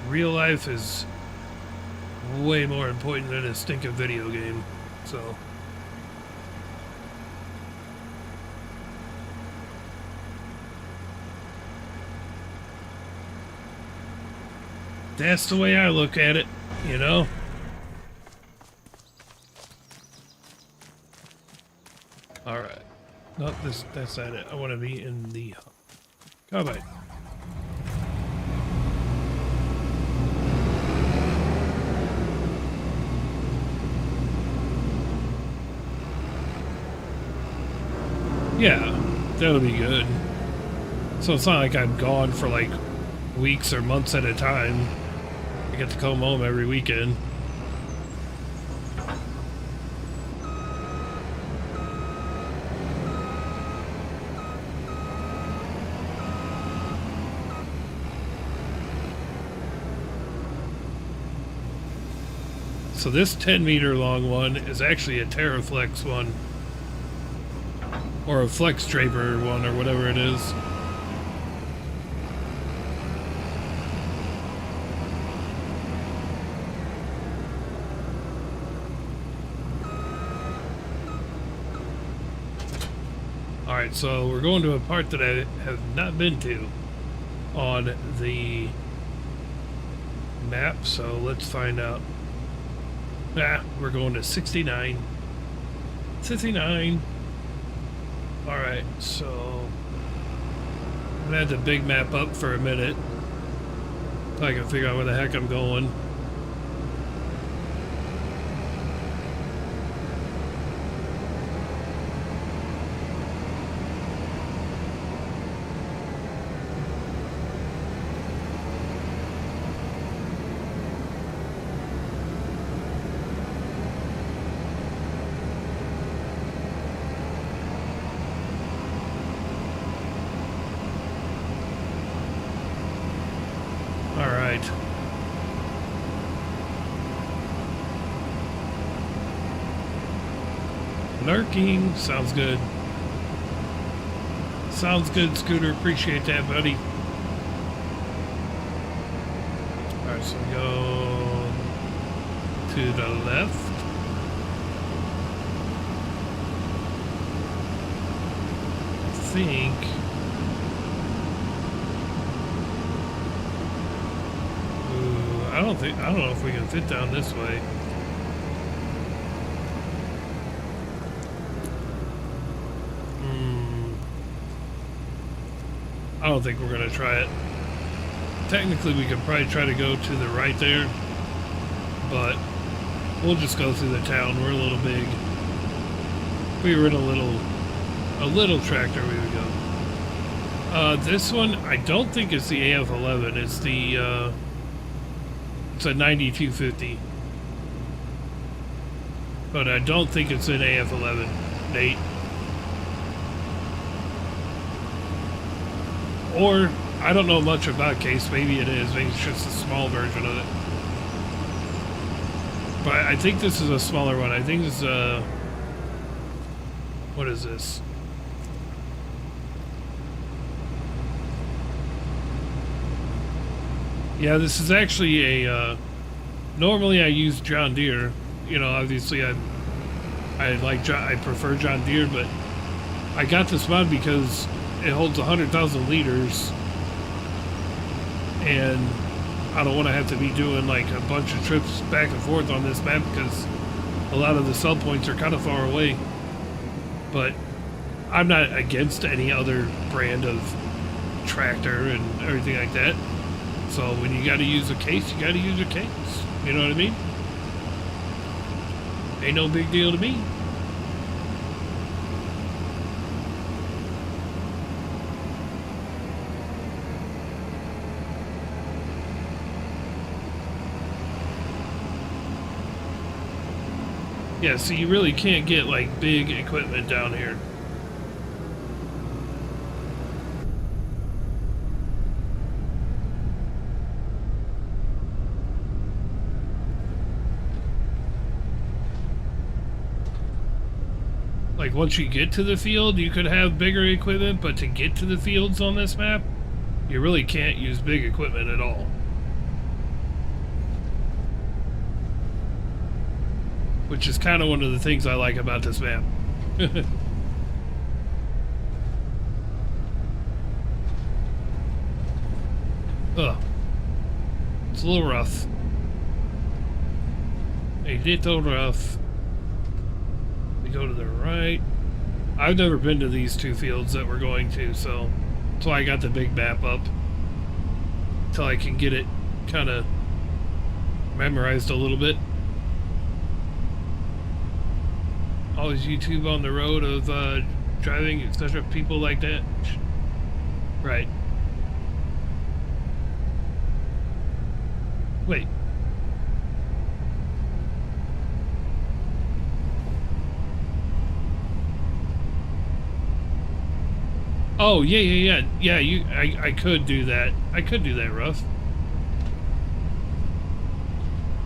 real life is way more important than a stinking video game. So that's the way I look at it, you know? Alright. Nope, that's not it. I want to be in the carbide. Yeah, that would be good. So it's not like I'm gone for like weeks or months at a time. I get to come home every weekend. So this 10-meter long one is actually a Terraflex one. Or a Flex Draper one, or whatever it is. Alright, so we're going to a part that I have not been to on the map, so let's find out. We're going to 69. 69. Alright, so I'm gonna have the big map up for a minute so I can figure out where the heck I'm going. Alright. Lurking. Sounds good. Sounds good, Scooter. Appreciate that, buddy. Alright, so we go to the left. I think. I don't know if we can fit down this way. I don't think we're gonna try it. Technically we could probably try to go to the right there, but we'll just go through the town. We're a little big. If we were in a little tractor, we would go. This one I don't think it's the AF11. It's the it's a 9250, but I don't think it's an AF11, Nate. Or I don't know much about Case. Maybe it is. Maybe it's just a small version of it. But I think this is a smaller one. I think this is what is this? Yeah, this is actually a, normally I use John Deere, you know, obviously I prefer John Deere, but I got this mod because it holds 100,000 liters, and I don't want to have to be doing like a bunch of trips back and forth on this map because a lot of the sell points are kind of far away. But I'm not against any other brand of tractor and everything like that. So when you gotta use a Case, you gotta use a Case. You know what I mean? Ain't no big deal to me. Yeah, so you really can't get like big equipment down here. Like once you get to the field, you could have bigger equipment, but to get to the fields on this map, you really can't use big equipment at all. which is kind of one of the things I like about this map. Ugh. It's a little rough. A little rough. We go to the right. I've never been to these two fields that we're going to, so that's why I got the big map up. Until I can get it kind of memorized a little bit. Always YouTube on the road of driving, etc. People like that. Right. Wait. Oh, yeah. Yeah, I could do that. I could do that, Ruff.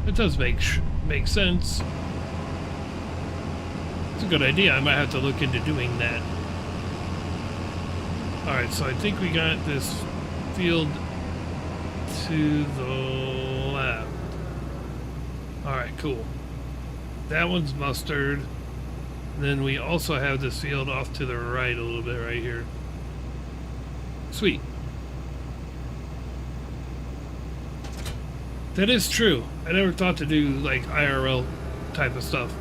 It does make sense. It's a good idea. I might have to look into doing that. Alright, so I think we got this field to the left. Alright, cool. That one's mustard. And then we also have this field off to the right a little bit right here. Sweet. That is true. I never thought to do like IRL type of stuff.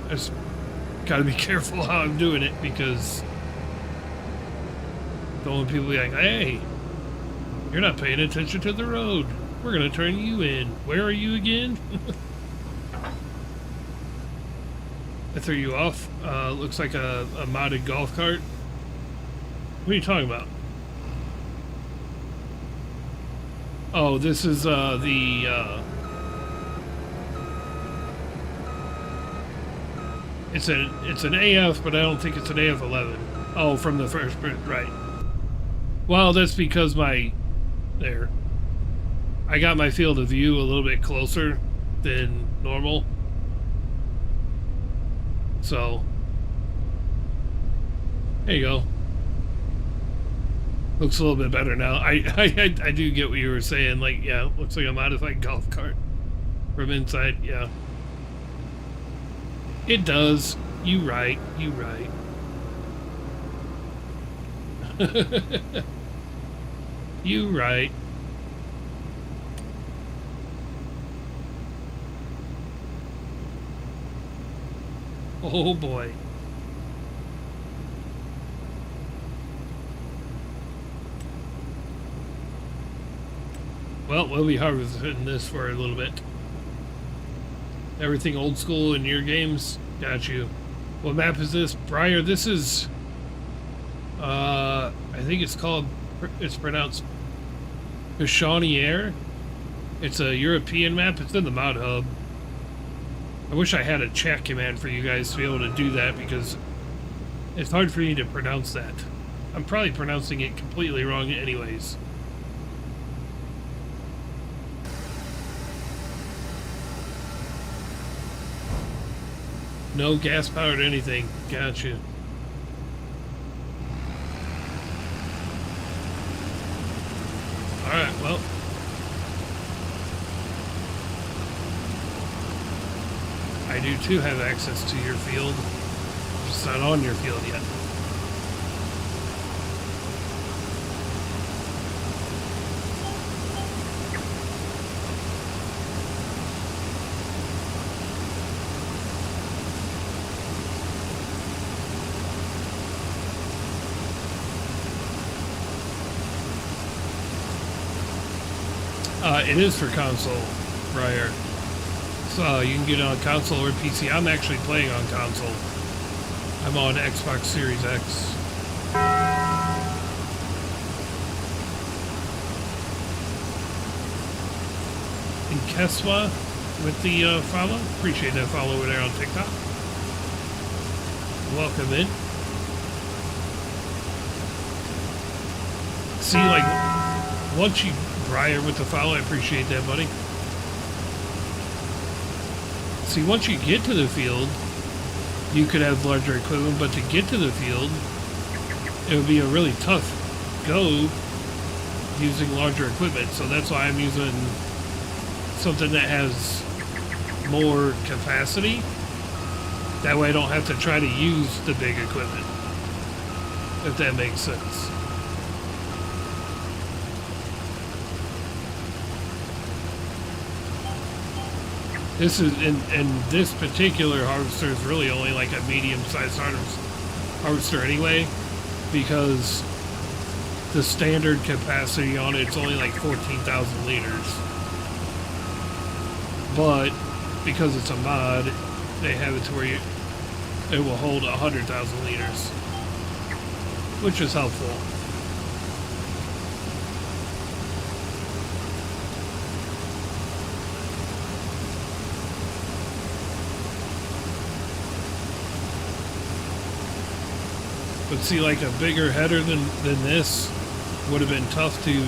I just gotta be careful how I'm doing it because don't want people be like, hey, you're not paying attention to the road. We're gonna turn you in. Where are you again? I threw you off. Looks like a modded golf cart. What are you talking about? Oh, this is it's an AF, but I don't think it's an AF11. Oh, from the first print, right. Well, that's because I got my field of view a little bit closer than normal. So, there you go. Looks a little bit better now. I do get what you were saying. Like, yeah, looks like a modified golf cart from inside. Yeah, it does. You right. You right. You right. Oh boy. Well, we'll be harvesting this for a little bit. Everything old school in your games? Got you. What map is this? Briar, this is... I think it's pronounced Pishonier. It's a European map. It's in the mod hub. I wish I had a chat command for you guys to be able to do that because it's hard for me to pronounce that. I'm probably pronouncing it completely wrong anyways. No gas powered anything. Gotcha. Alright, well. I do too have access to your field. Just not on your field yet. It is for console, Briar. So you can get it on console or PC. I'm actually playing on console. I'm on Xbox Series X. And Keswa with the follow. Appreciate that follow over there on TikTok. Welcome in. See, like, once you... Briar with the follow, I appreciate that, buddy. See, once you get to the field, you could have larger equipment, but to get to the field, it would be a really tough go using larger equipment. So that's why I'm using something that has more capacity. That way I don't have to try to use the big equipment, if that makes sense. This is, and this particular harvester is really only like a medium-sized harvester anyway, because the standard capacity on it's only like 14,000 liters. But because it's a mod, they have it to where it will hold 100,000 liters, which is helpful. But see, like a bigger header than this would have been tough to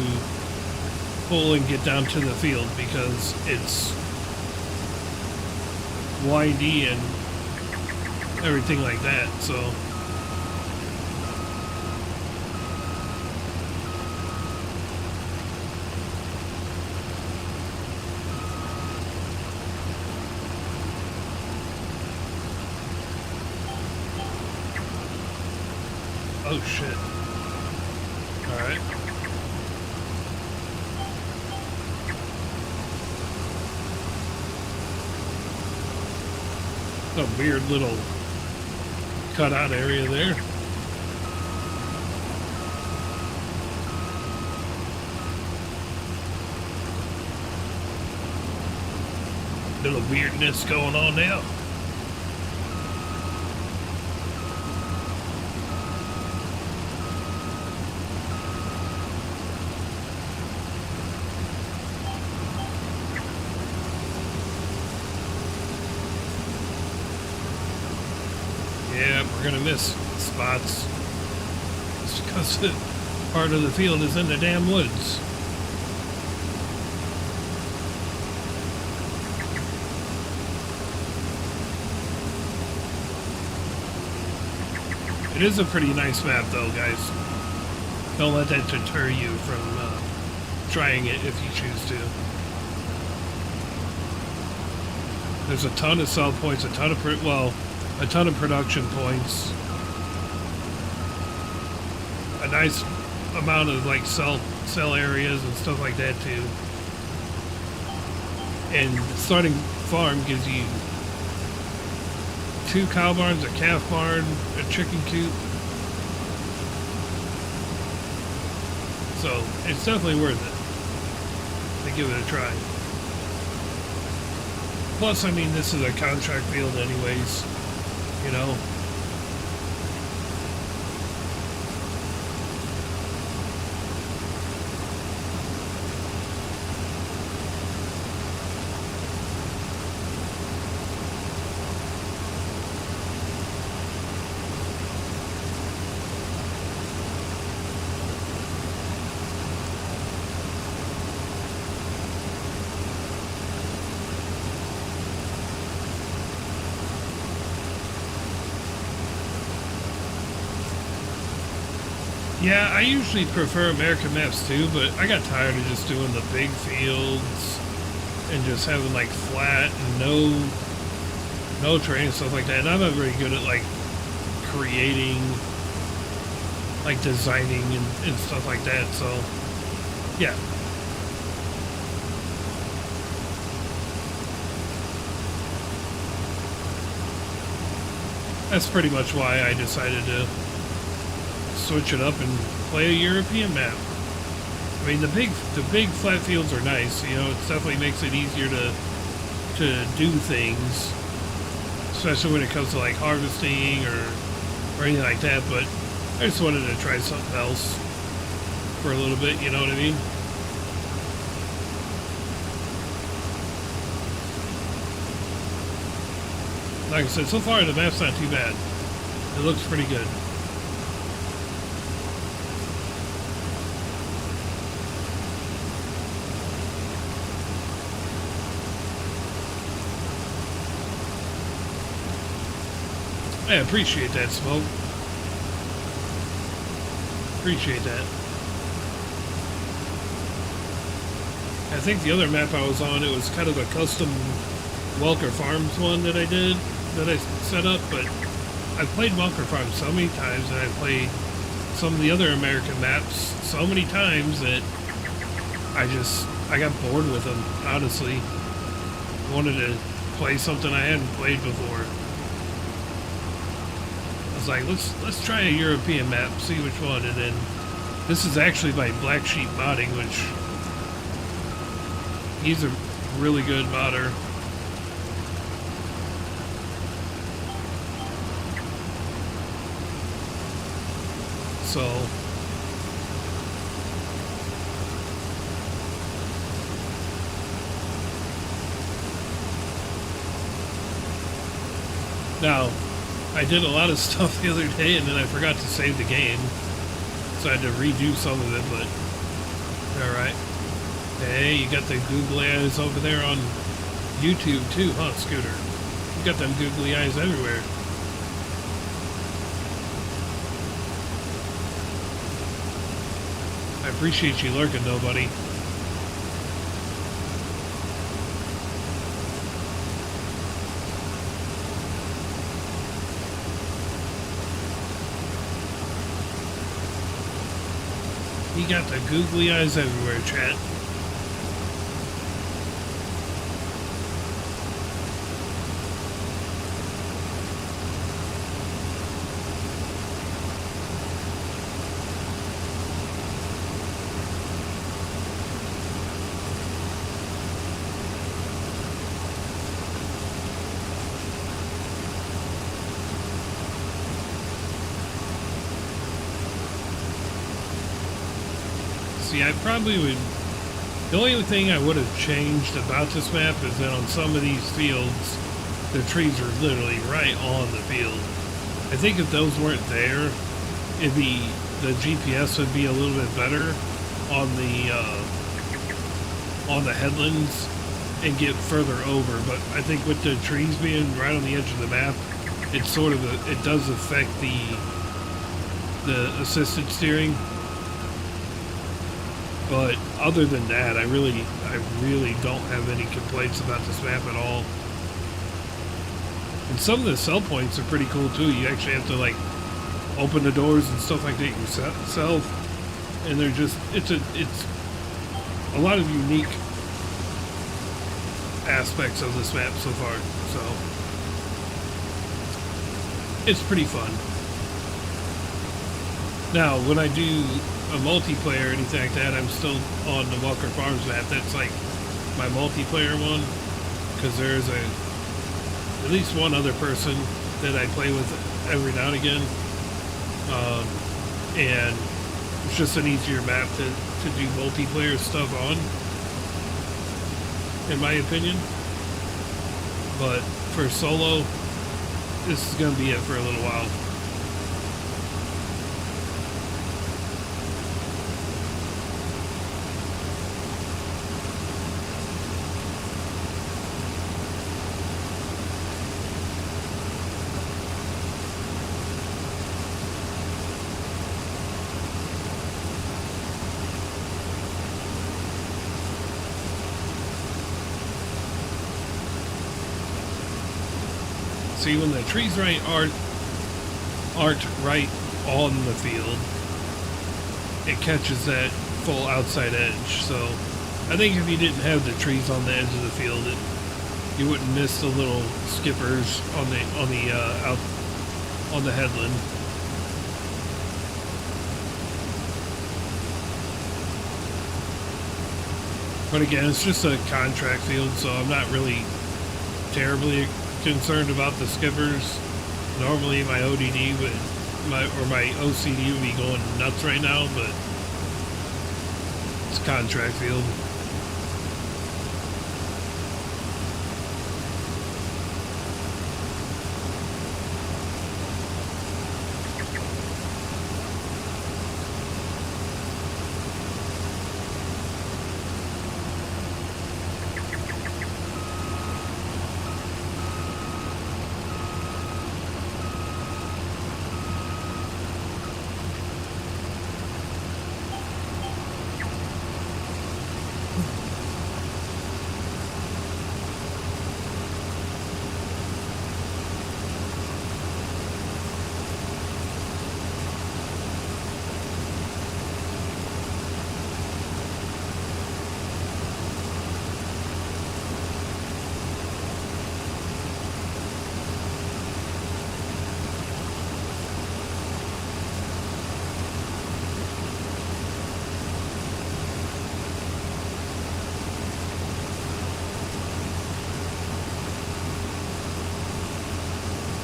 pull and get down to the field because it's windy and everything like that, so oh shit. All right. A weird little cutout area there. Little weirdness going on now. Yeah, we're gonna miss spots. It's because part of the field is in the damn woods. It is a pretty nice map though, guys. Don't let that deter you from trying it if you choose to. There's a ton of sell points, a ton of production points, a nice amount of like sell areas and stuff like that too. And starting farm gives you 2 cow barns, a calf barn, a chicken coop. So it's definitely worth it to give it a try. Plus, I mean, this is a contract field anyways, you know. Yeah, I usually prefer American maps too, but I got tired of just doing the big fields and just having like flat and no terrain and stuff like that. And I'm not very good at like creating, like designing and stuff like that. So yeah. That's pretty much why I decided to switch it up and play a European map. I mean, the big flat fields are nice, you know. It definitely makes it easier to do things, especially when it comes to like harvesting or anything like that. But I just wanted to try something else for a little bit, you know what I mean? Like I said, so far the map's not too bad. It looks pretty good. I appreciate that, Smoke. Appreciate that. I think the other map I was on, it was kind of a custom Welker Farms one that I set up, but I've played Welker Farms so many times, and I've played some of the other American maps so many times that I got bored with them, honestly. Wanted to play something I hadn't played before. I was like, let's try a European map, see which one, and then this is actually by Black Sheep Modding, which he's a really good modder. So now, I did a lot of stuff the other day, and then I forgot to save the game, so I had to redo some of it, but alright. Hey, you got the googly eyes over there on YouTube too, huh, Scooter? You got them googly eyes everywhere. I appreciate you lurking, though, buddy. You got the googly eyes everywhere, chat. See, I probably would... The only thing I would have changed about this map is that on some of these fields, the trees are literally right on the field. I think if those weren't there, the GPS would be a little bit better on the headlands and get further over. But I think with the trees being right on the edge of the map, it's sort of it does affect the assisted steering. But other than that, I really don't have any complaints about this map at all. And some of the sell points are pretty cool too. You actually have to like open the doors and stuff like that yourself. And they're just it's a lot of unique aspects of this map so far. So it's pretty fun. Now, when I do a multiplayer or anything like that, I'm still on the Welker Farms map. That's like my multiplayer one, because there's at least one other person that I play with every now and again, and it's just an easier map to do multiplayer stuff on, in my opinion. But for solo, this is going to be it for a little while. See, when the trees aren't right on the field, it catches that full outside edge. So I think if you didn't have the trees on the edge of the field, you wouldn't miss the little skippers on the headland. But again, it's just a contract field, so I'm not really terribly concerned about the skippers. Normally my ODD would my OCD would be going nuts right now, but it's a contract field.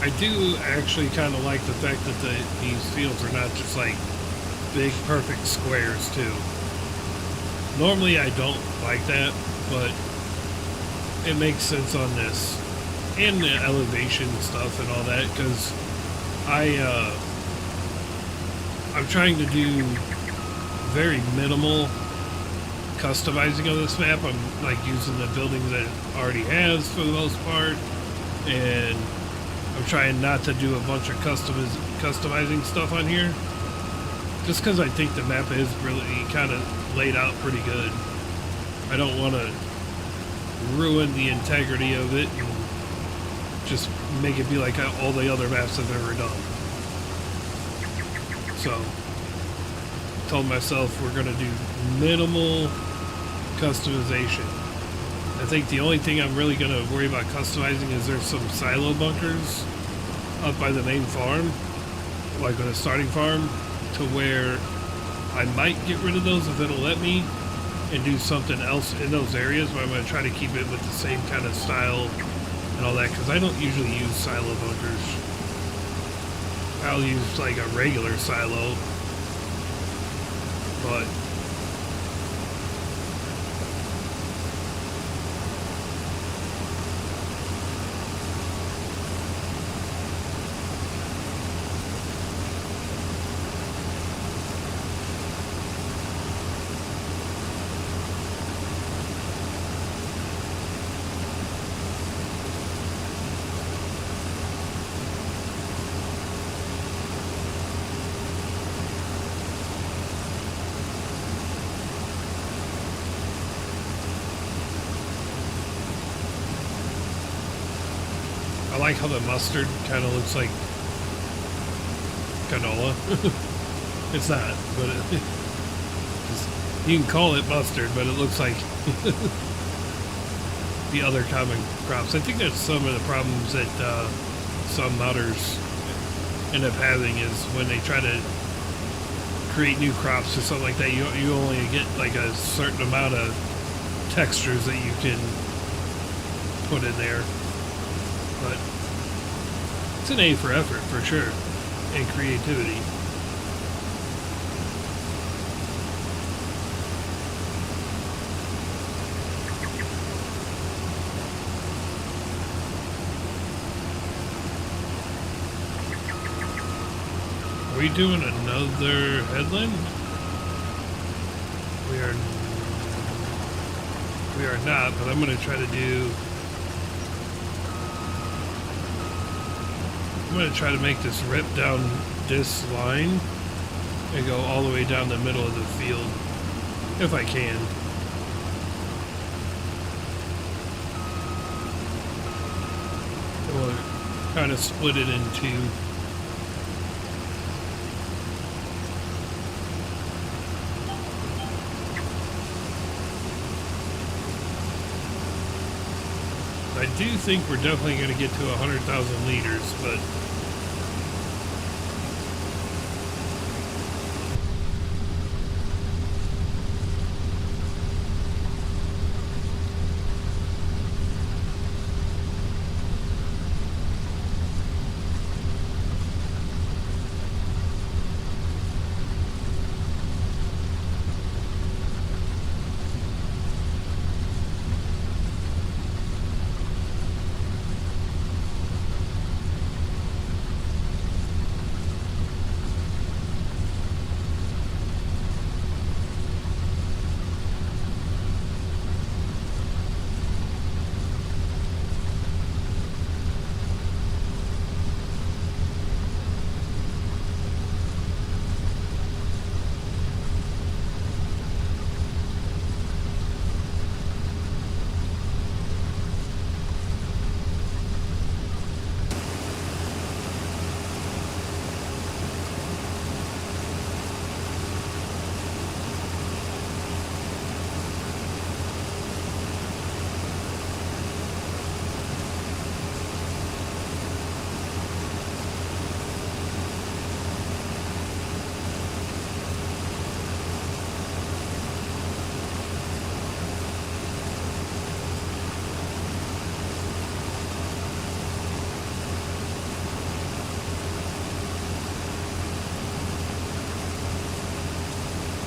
I do actually kind of like the fact that these fields are not just like big perfect squares too. Normally I don't like that, but it makes sense on this and the elevation stuff and all that because I I'm trying to do very minimal customizing of this map. I'm like using the buildings that it already has for the most part, and I'm trying not to do a bunch of customizing stuff on here, just because I think the map is really kind of laid out pretty good. I don't want to ruin the integrity of it and just make it be like all the other maps I've ever done. So, I told myself we're going to do minimal customization. I think the only thing I'm really going to worry about customizing is there's some silo bunkers up by the main farm, like on a starting farm, to where I might get rid of those if it'll let me and do something else in those areas, but I'm going to try to keep it with the same kind of style and all that, because I don't usually use silo bunkers. I'll use like a regular silo, but I like how the mustard kind of looks like canola. It's not, but you can call it mustard, but it looks like the other common crops. I think that's some of the problems that some modders end up having is when they try to create new crops or something like that, you only get like a certain amount of textures that you can put in there. But it's an A for effort for sure, and creativity. Are we doing another headland? We are not, but I'm going to try to do. I'm going to try to make this rip down this line and go all the way down the middle of the field, if I can. And we'll kind of split it in two. I do think we're definitely going to get to 100,000 liters, but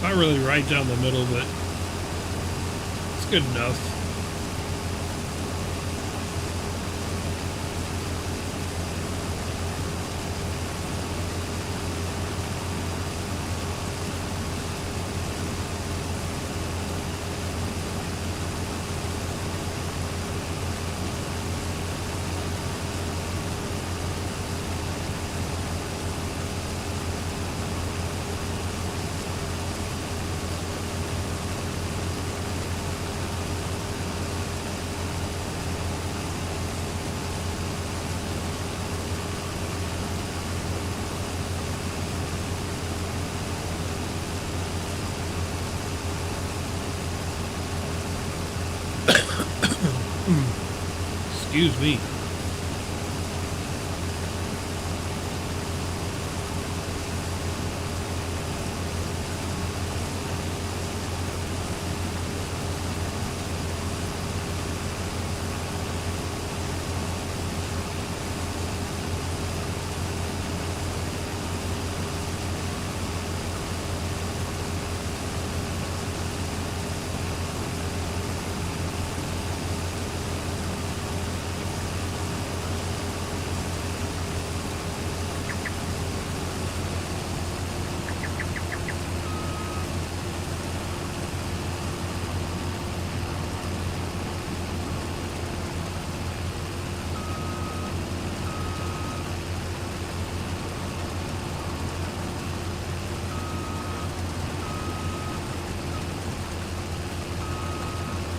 Not really right down the middle, but it's good enough. Excuse me.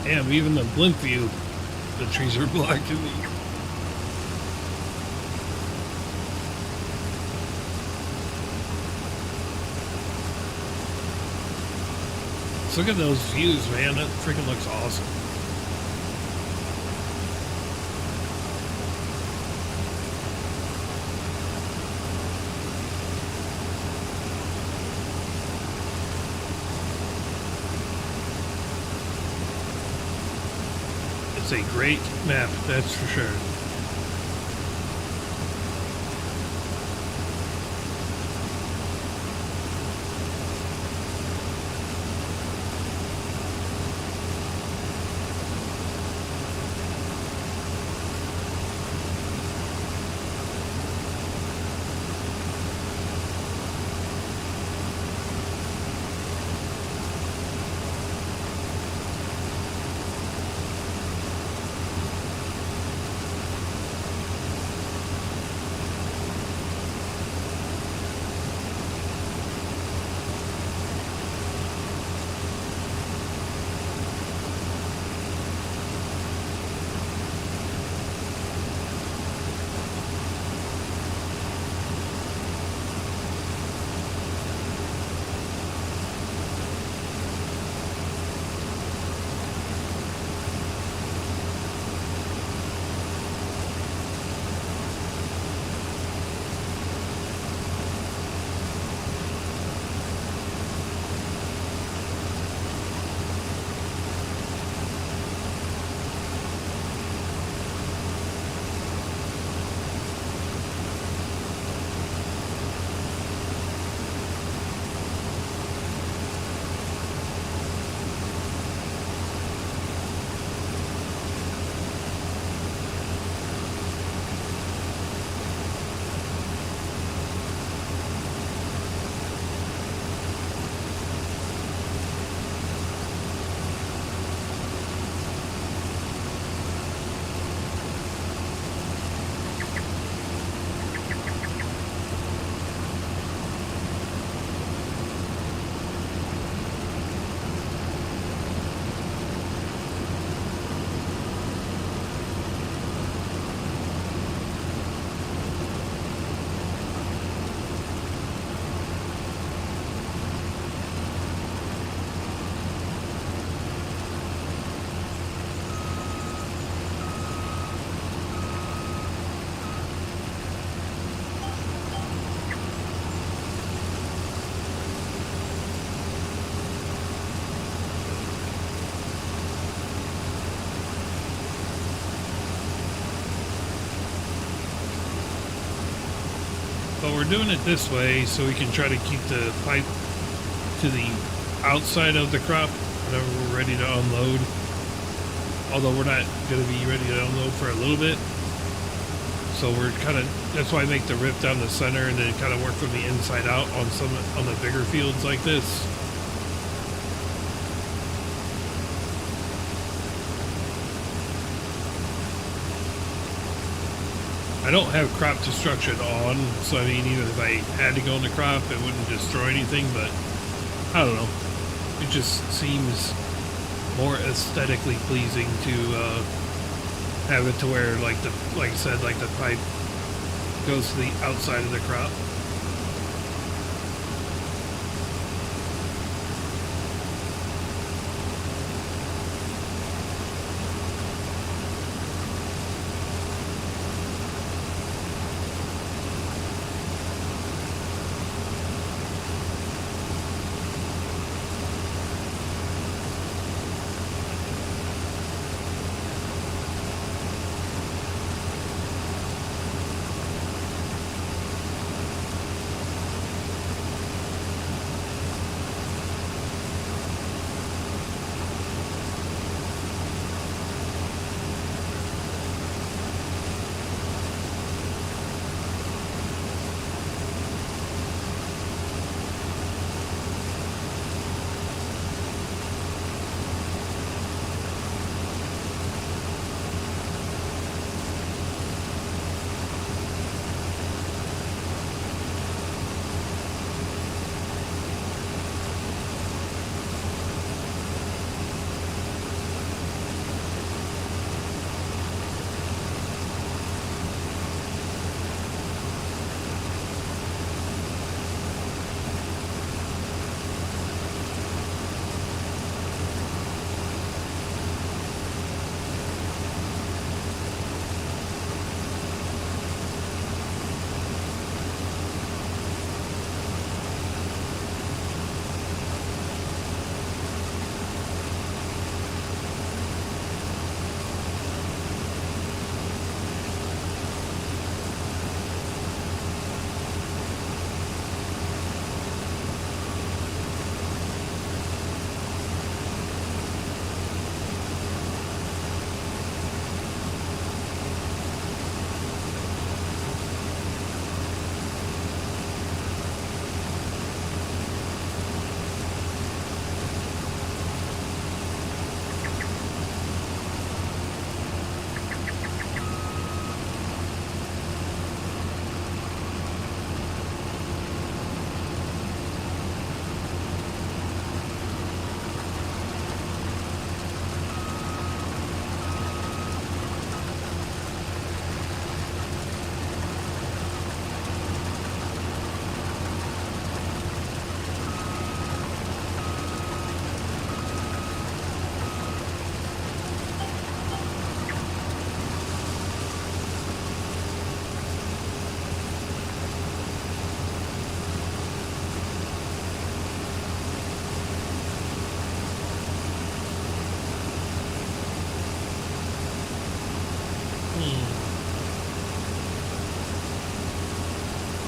Damn, even the blimp view, the trees are blocking me. Let's look at those views, man. That freaking looks awesome. It's a great map, that's for sure. But we're doing it this way so we can try to keep the pipe to the outside of the crop whenever we're ready to unload. Although we're not going to be ready to unload for a little bit. So we're kind of, that's why I make the rip down the center and then kind of work from the inside out on on the bigger fields like this. I don't have crop destruction on, so I mean, even if I had to go in the crop, it wouldn't destroy anything, but I don't know. It just seems more aesthetically pleasing to have it to where, like I said, like the pipe goes to the outside of the crop.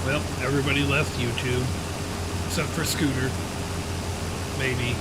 Well, everybody left YouTube, except for Scooter, maybe.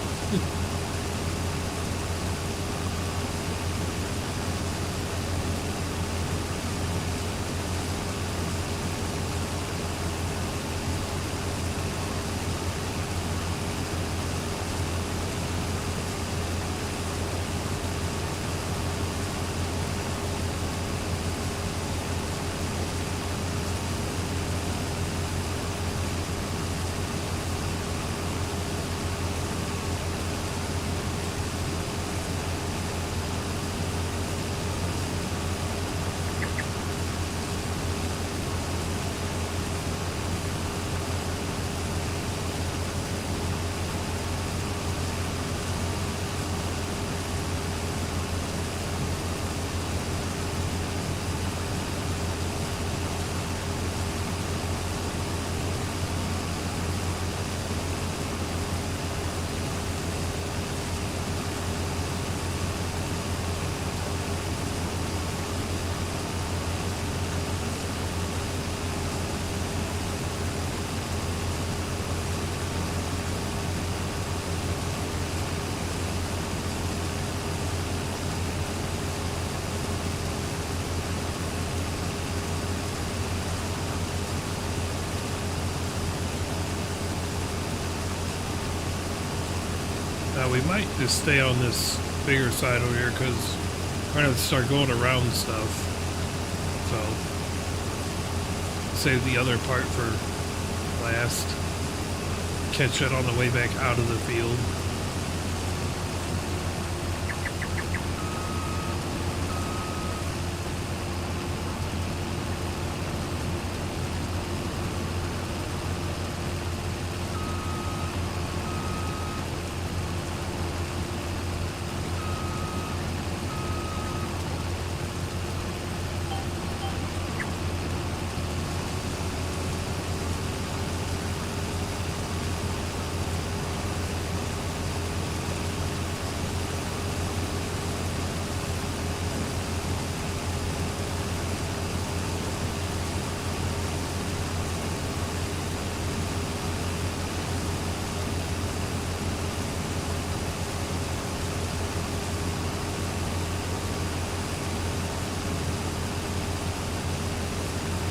Now we might just stay on this bigger side over here because we're gonna start going around stuff. So save the other part for last. Catch it on the way back out of the field.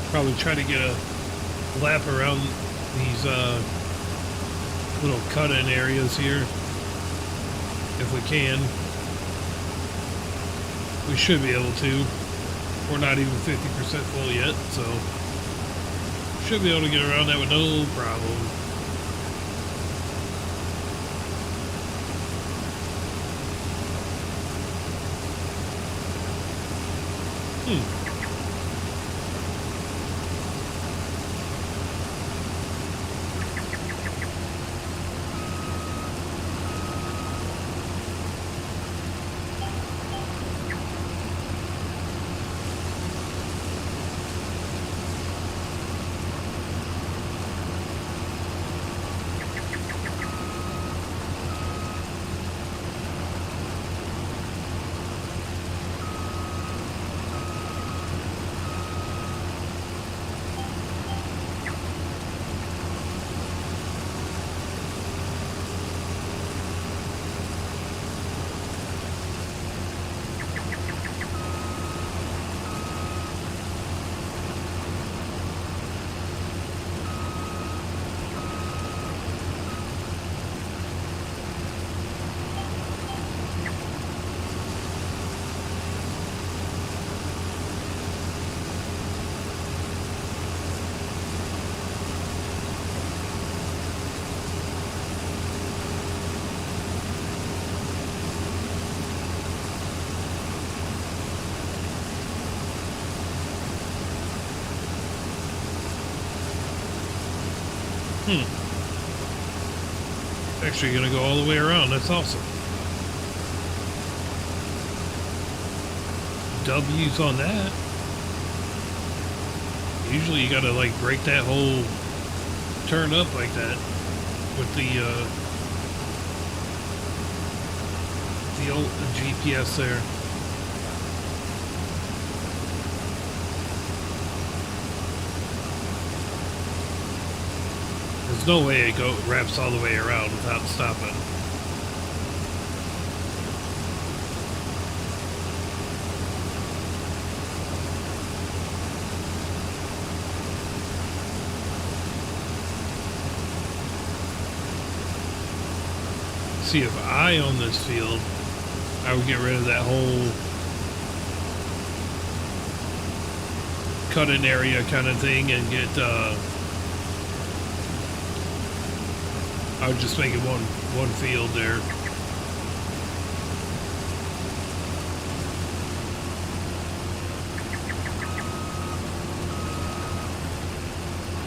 Probably try to get a lap around these little cut-in areas here if we can. We should be able to. We're not even 50% full yet, so should be able to get around that with no problem. Actually gonna go all the way around. That's awesome. W's on that. Usually you gotta like break that whole turn up like that with the old GPS there. There's no way it wraps all the way around without stopping. See, if I own this field, I would get rid of that whole cut-in area kind of thing and get I would just make it one field there.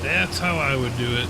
That's how I would do it.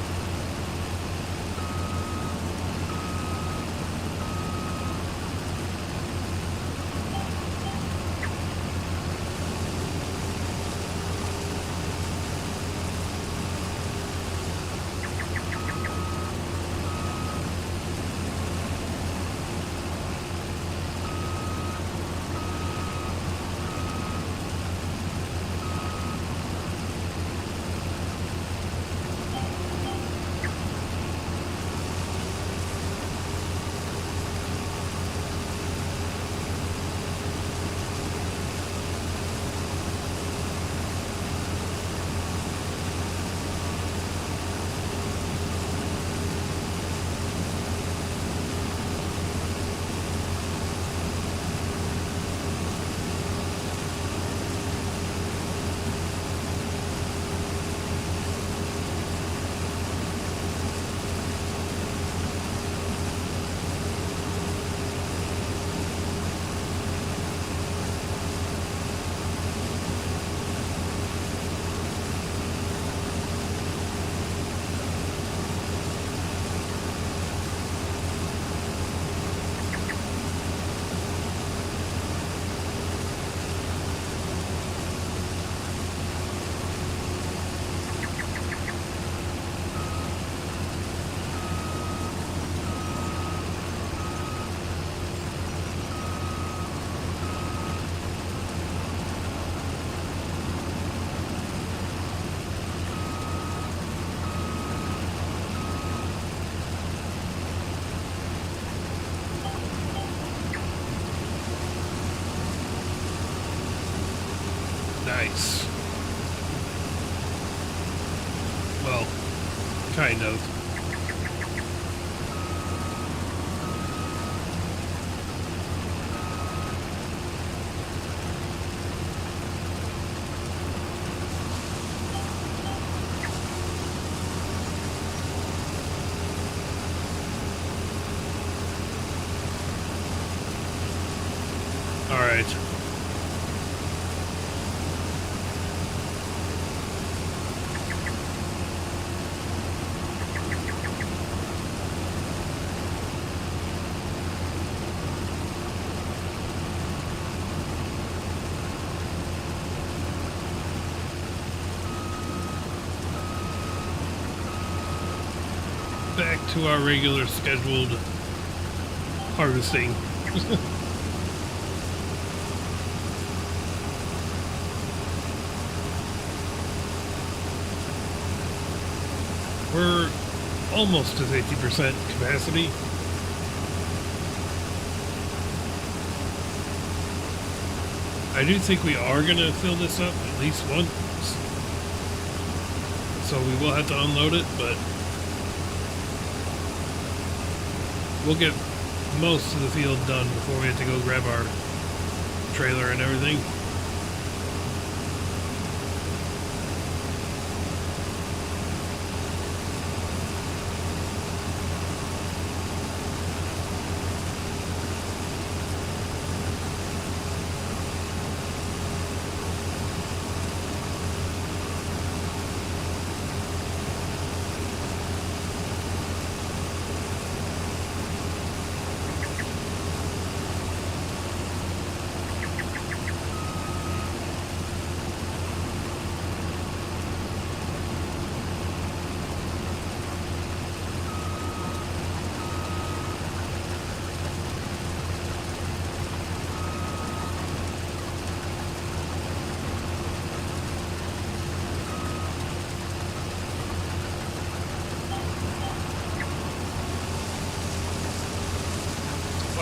Nice. Well, kind of. All right. Back to our regular scheduled harvesting. We're almost to 50% capacity. I do think we are going to fill this up at least once. So we will have to unload it, but we'll get most of the field done before we have to go grab our trailer and everything.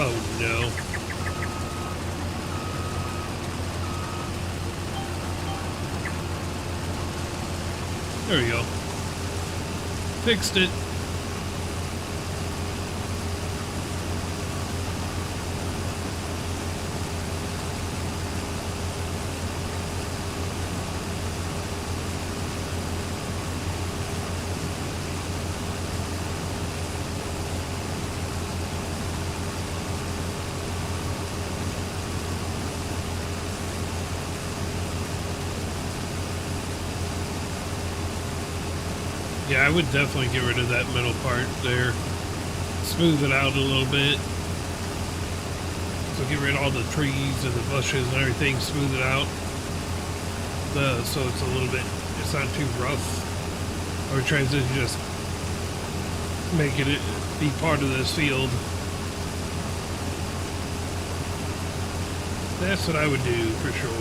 Oh no. There we go. Fixed it. Yeah, I would definitely get rid of that middle part there. Smooth it out a little bit. So get rid of all the trees and the bushes and everything, smooth it out. So it's a little bit, it's not too rough. Or transition, just make it be part of this field. That's what I would do for sure.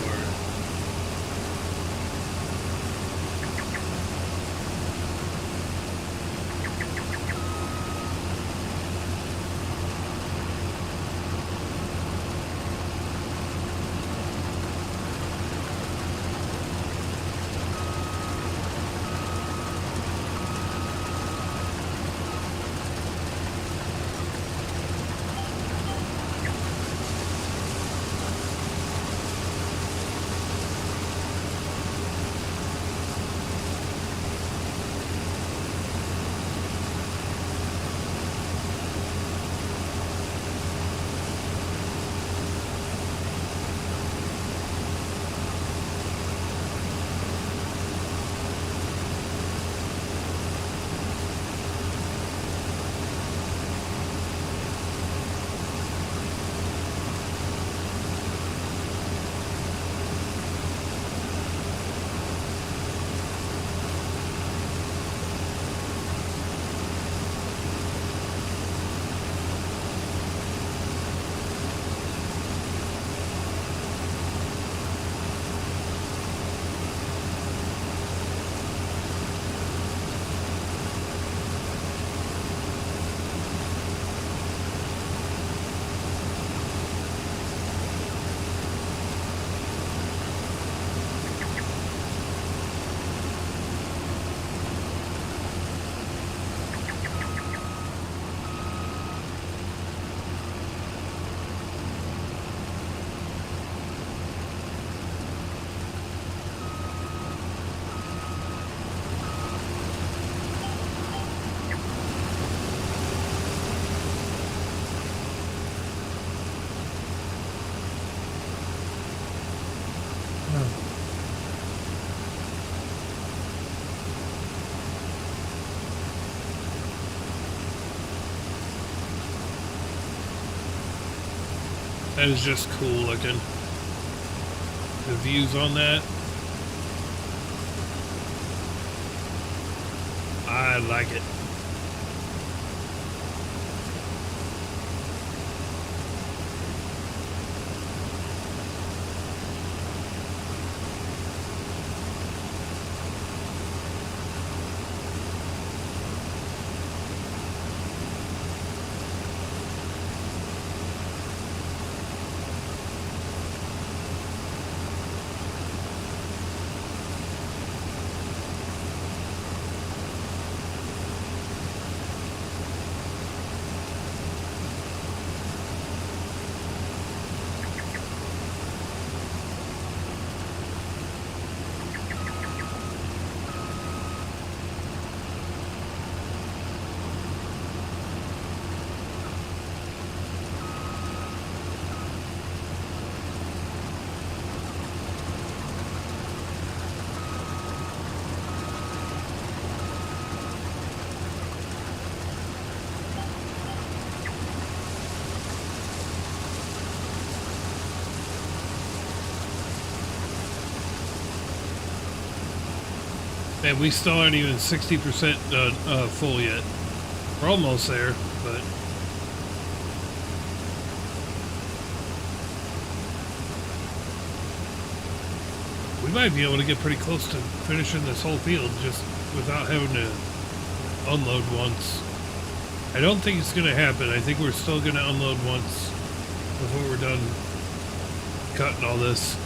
That is just cool looking. The views on that, I like it. And we still aren't even 60% full yet. We're almost there, but we might be able to get pretty close to finishing this whole field just without having to unload once. I don't think it's going to happen. I think we're still going to unload once before we're done cutting all this.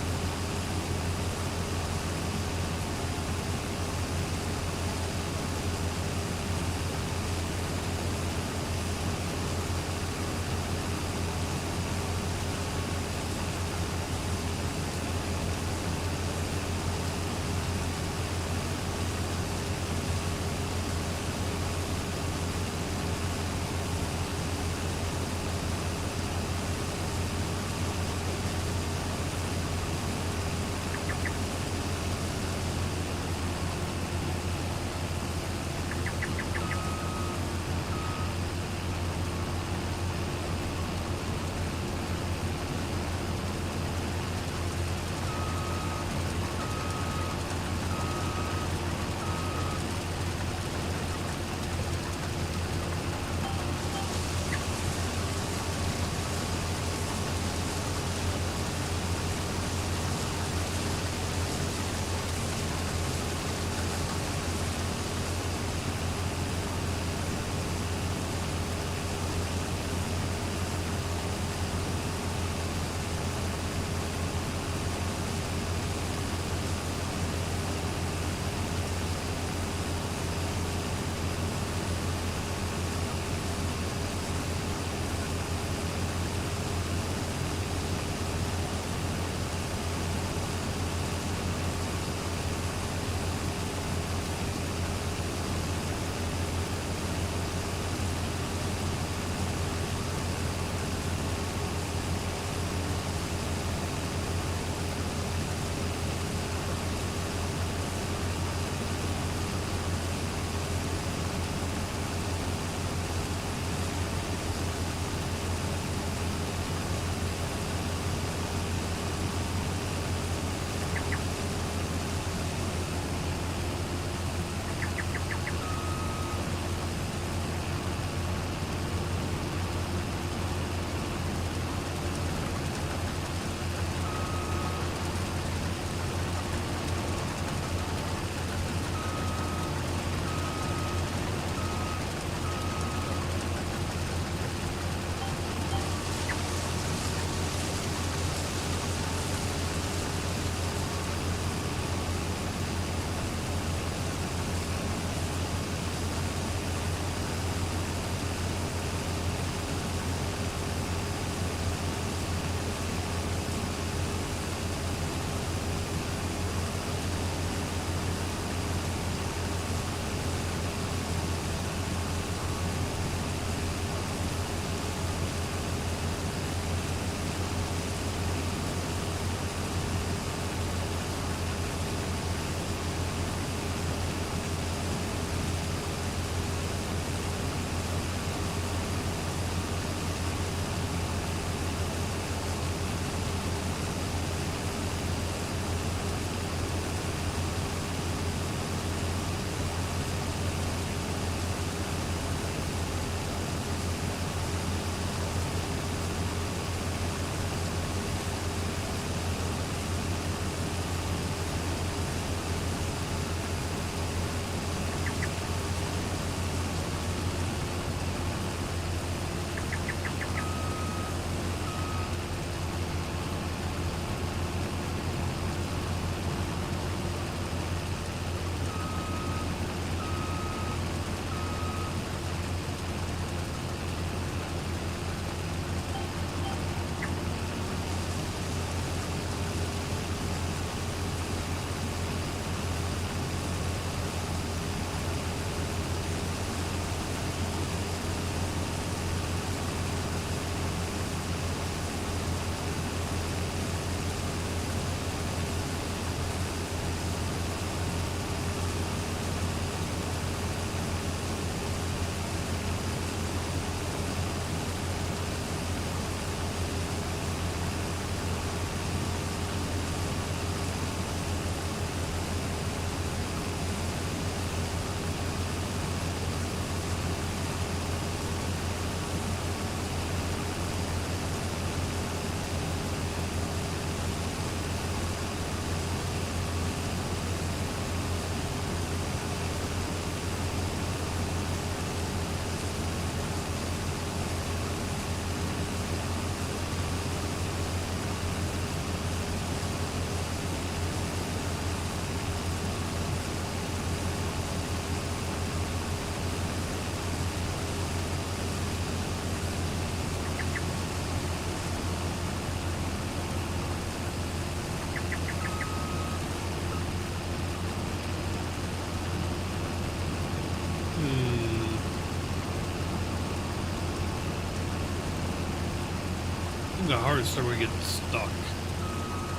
The hardest are we getting stuck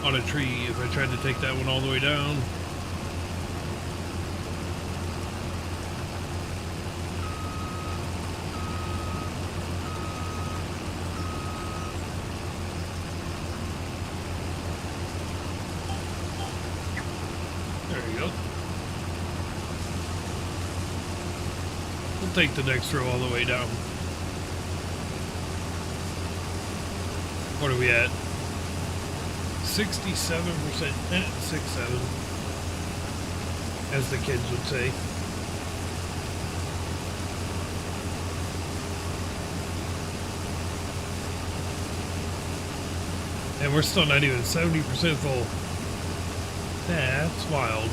on a tree if I tried to take that one all the way down. There you go. We'll take the next row all the way down. What are we at? 67%, 67, as the kids would say. And we're still not even 70% full. That's wild.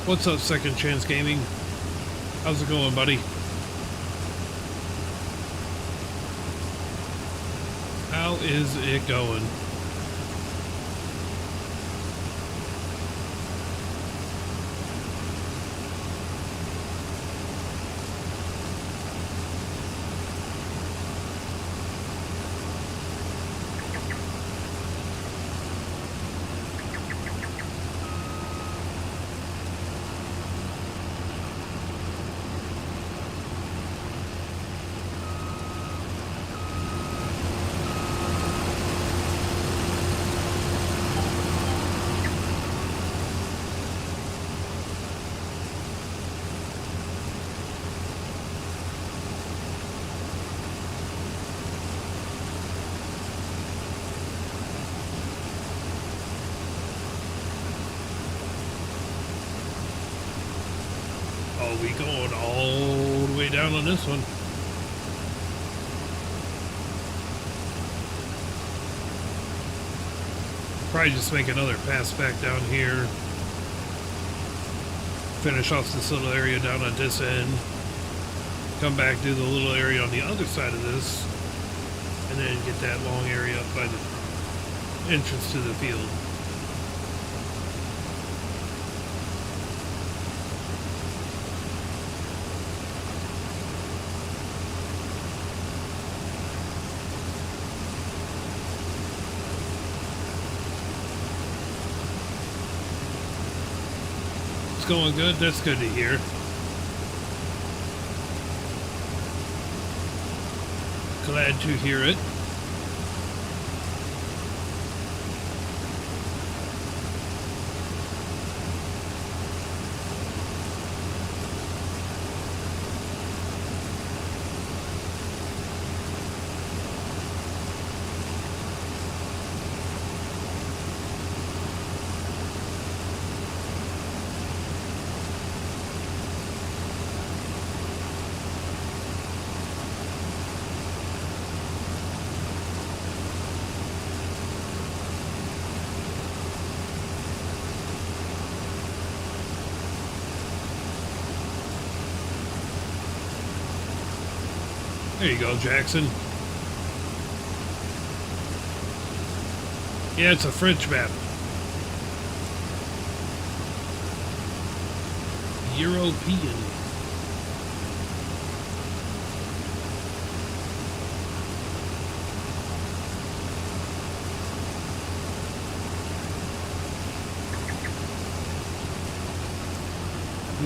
What's up, Second Chance Gaming? How's it going, buddy? How is it going? Oh, we going all the way down on this one. Probably just make another pass back down here. Finish off this little area down on this end. Come back, do the little area on the other side of this. And then get that long area up by the entrance to the field. It's going good. That's good to hear. Glad to hear it. There you go, Jackson. Yeah, it's a French map. European.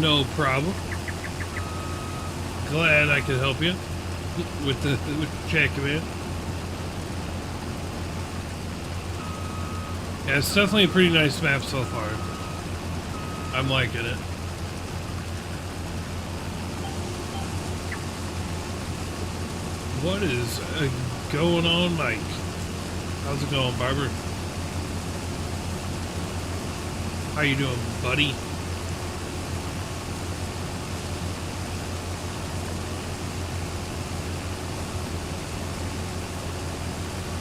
No problem. Glad I could help you with the chat command. Yeah, it's definitely a pretty nice map so far. I'm liking it. What is going on, Mike? How's it going, Barber? How you doing, buddy?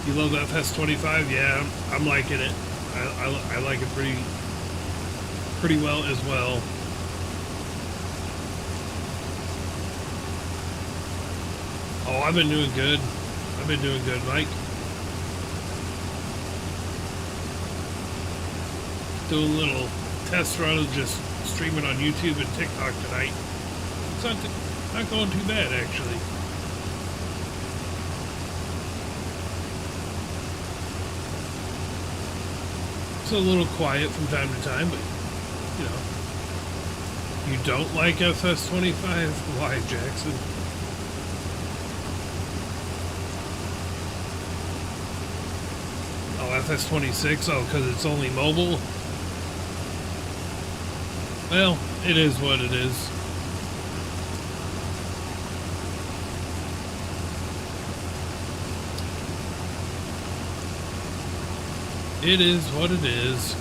You love FS25? Yeah, I'm liking it. I like it pretty well as well. Oh, I've been doing good. I've been doing good, Mike. Doing a little test run of just streaming on YouTube and TikTok tonight. It's not going too bad, actually. It's a little quiet from time to time, but, you know. You don't like FS25? Why, Jackson? Oh, FS26? Oh, because it's only mobile? Well, it is what it is. It is what it is.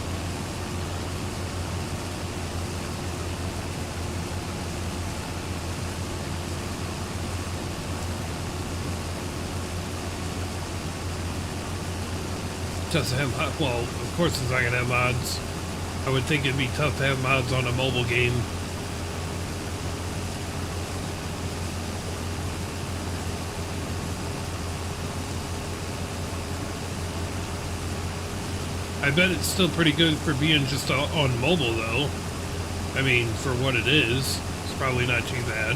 Doesn't have, well, of course it's not gonna have mods. I would think it'd be tough to have mods on a mobile game. I bet it's still pretty good for being just on mobile, though. I mean, for what it is, it's probably not too bad.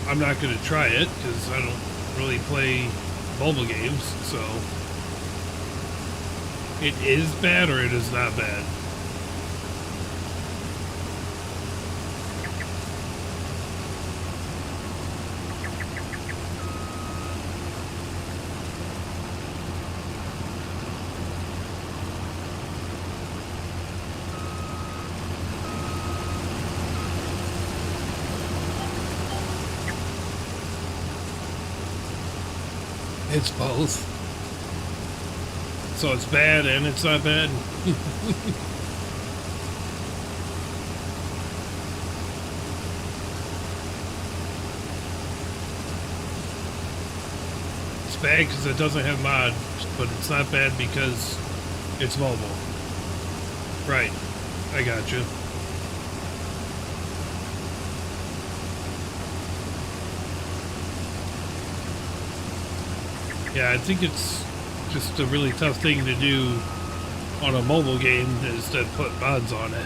I'm not going to try it, because I don't really play mobile games, so... It is bad, or it is not bad? It's both. So it's bad and it's not bad. It's bad because it doesn't have mods, but it's not bad because it's mobile. Right. I got you. Yeah, I think it's just a really tough thing to do on a mobile game is to put mods on it.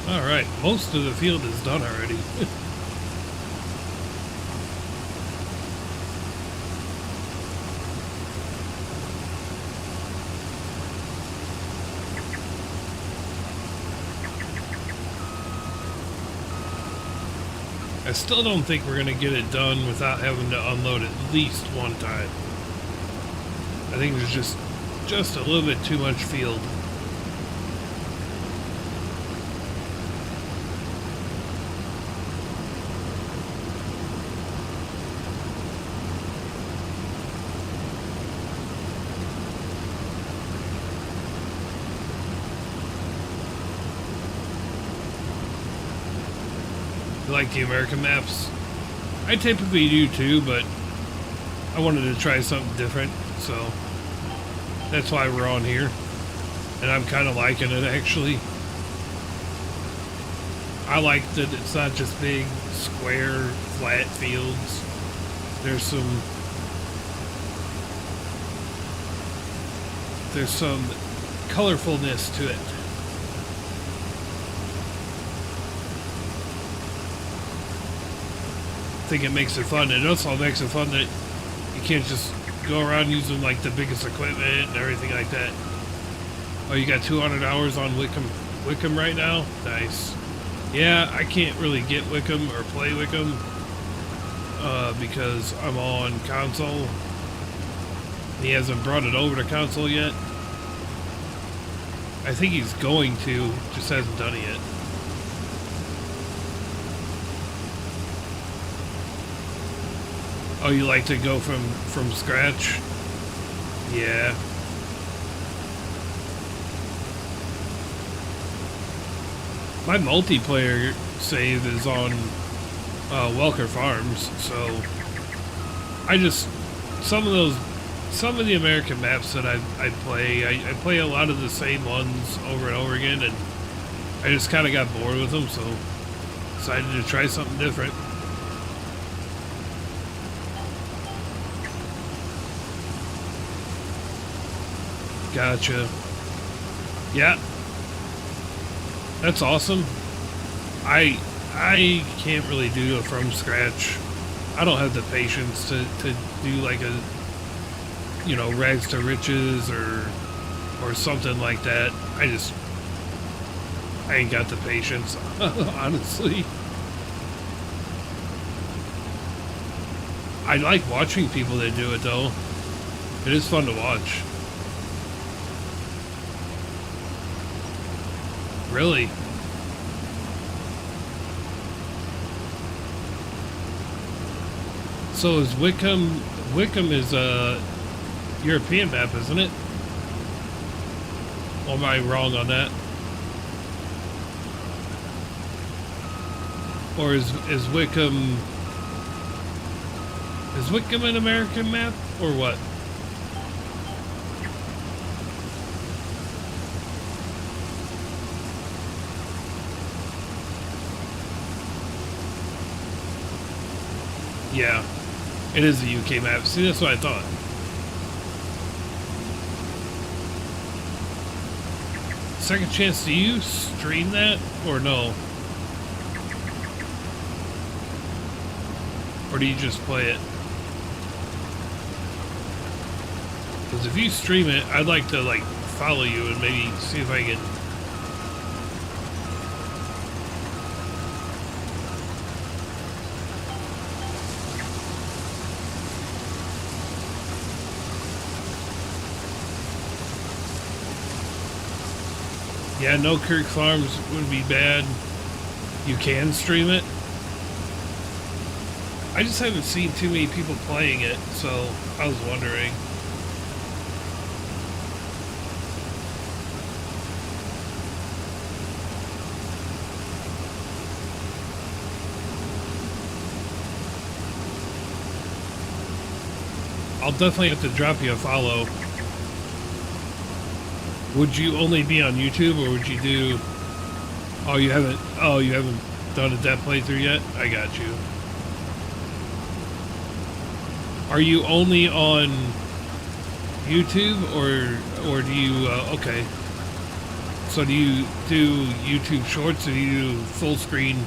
All right, most of the field is done already. I still don't think we're going to get it done without having to unload at least one time. I think there's just a little bit too much field. Like the American maps. I typically do too, but I wanted to try something different, so that's why we're on here. And I'm kind of liking it, actually. I like that it's not just big, square, flat fields. There's some colorfulness to it. I think it makes it fun. It also makes it fun that you can't just go around using like the biggest equipment and everything like that. Oh, you got 200 hours on Wickham right now? Nice. Yeah, I can't really get Wickham or play Wickham because I'm on console. He hasn't brought it over to console yet. I think he's going to, just hasn't done it yet. Oh, you like to go from scratch? Yeah. My multiplayer save is on Welker Farms, so I just some of the American maps that I play, I play a lot of the same ones over and over again, and I just kind of got bored with them, so decided to try something different. Gotcha. Yeah. That's awesome. I can't really do it from scratch. I don't have the patience to do like a, you know, rags to riches or something like that. I ain't got the patience, honestly. I like watching people that do it though. It is fun to watch. Really? So is Wickham is a European map, isn't it? Or am I wrong on that? Or is Wickham an American map or what? Yeah, it is a UK map. See, that's what I thought. Second Chance, do you stream that or no? Or do you just play it? Because if you stream it, I'd like to like follow you and maybe see if I can. Yeah, no Kirk Farms would be bad. You can stream it. I just haven't seen too many people playing it, so I was wondering. I'll definitely have to drop you a follow. Would you only be on YouTube, or would you do... Oh, you haven't done a dev playthrough yet? I got you. Are you only on YouTube, or do you... okay. So do you do YouTube Shorts, or do you do full screen?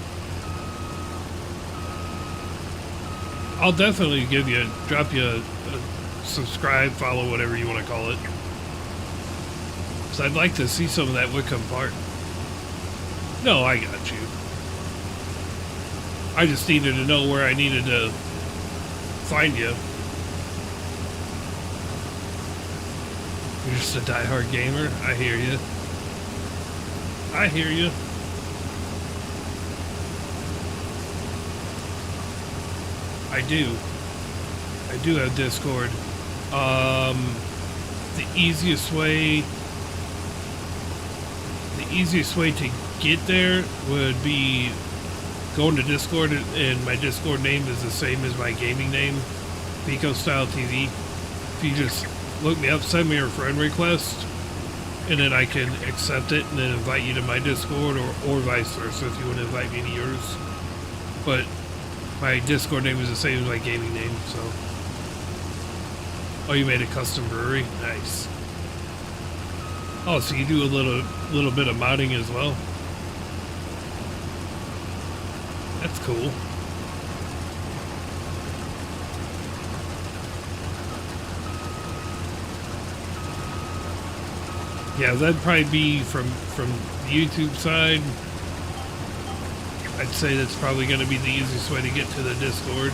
I'll definitely drop you a subscribe, follow, whatever you want to call it. So I'd like to see some of that Wickham part. No, I got you. I just needed to know where I needed to find you. You're just a diehard gamer. I hear you. I hear you. I do. I do have Discord. The easiest way to get there would be going to Discord, and my Discord name is the same as my gaming name, Pico Style TV. If you just look me up, send me a friend request, and then I can accept it and then invite you to my Discord, or vice versa if you want to invite me to yours. But my Discord name is the same as my gaming name, so. Oh, you made a custom brewery? Nice. Oh, so you do a little bit of modding as well? That's cool. Yeah, that'd probably be from the YouTube side. I'd say that's probably going to be the easiest way to get to the Discord.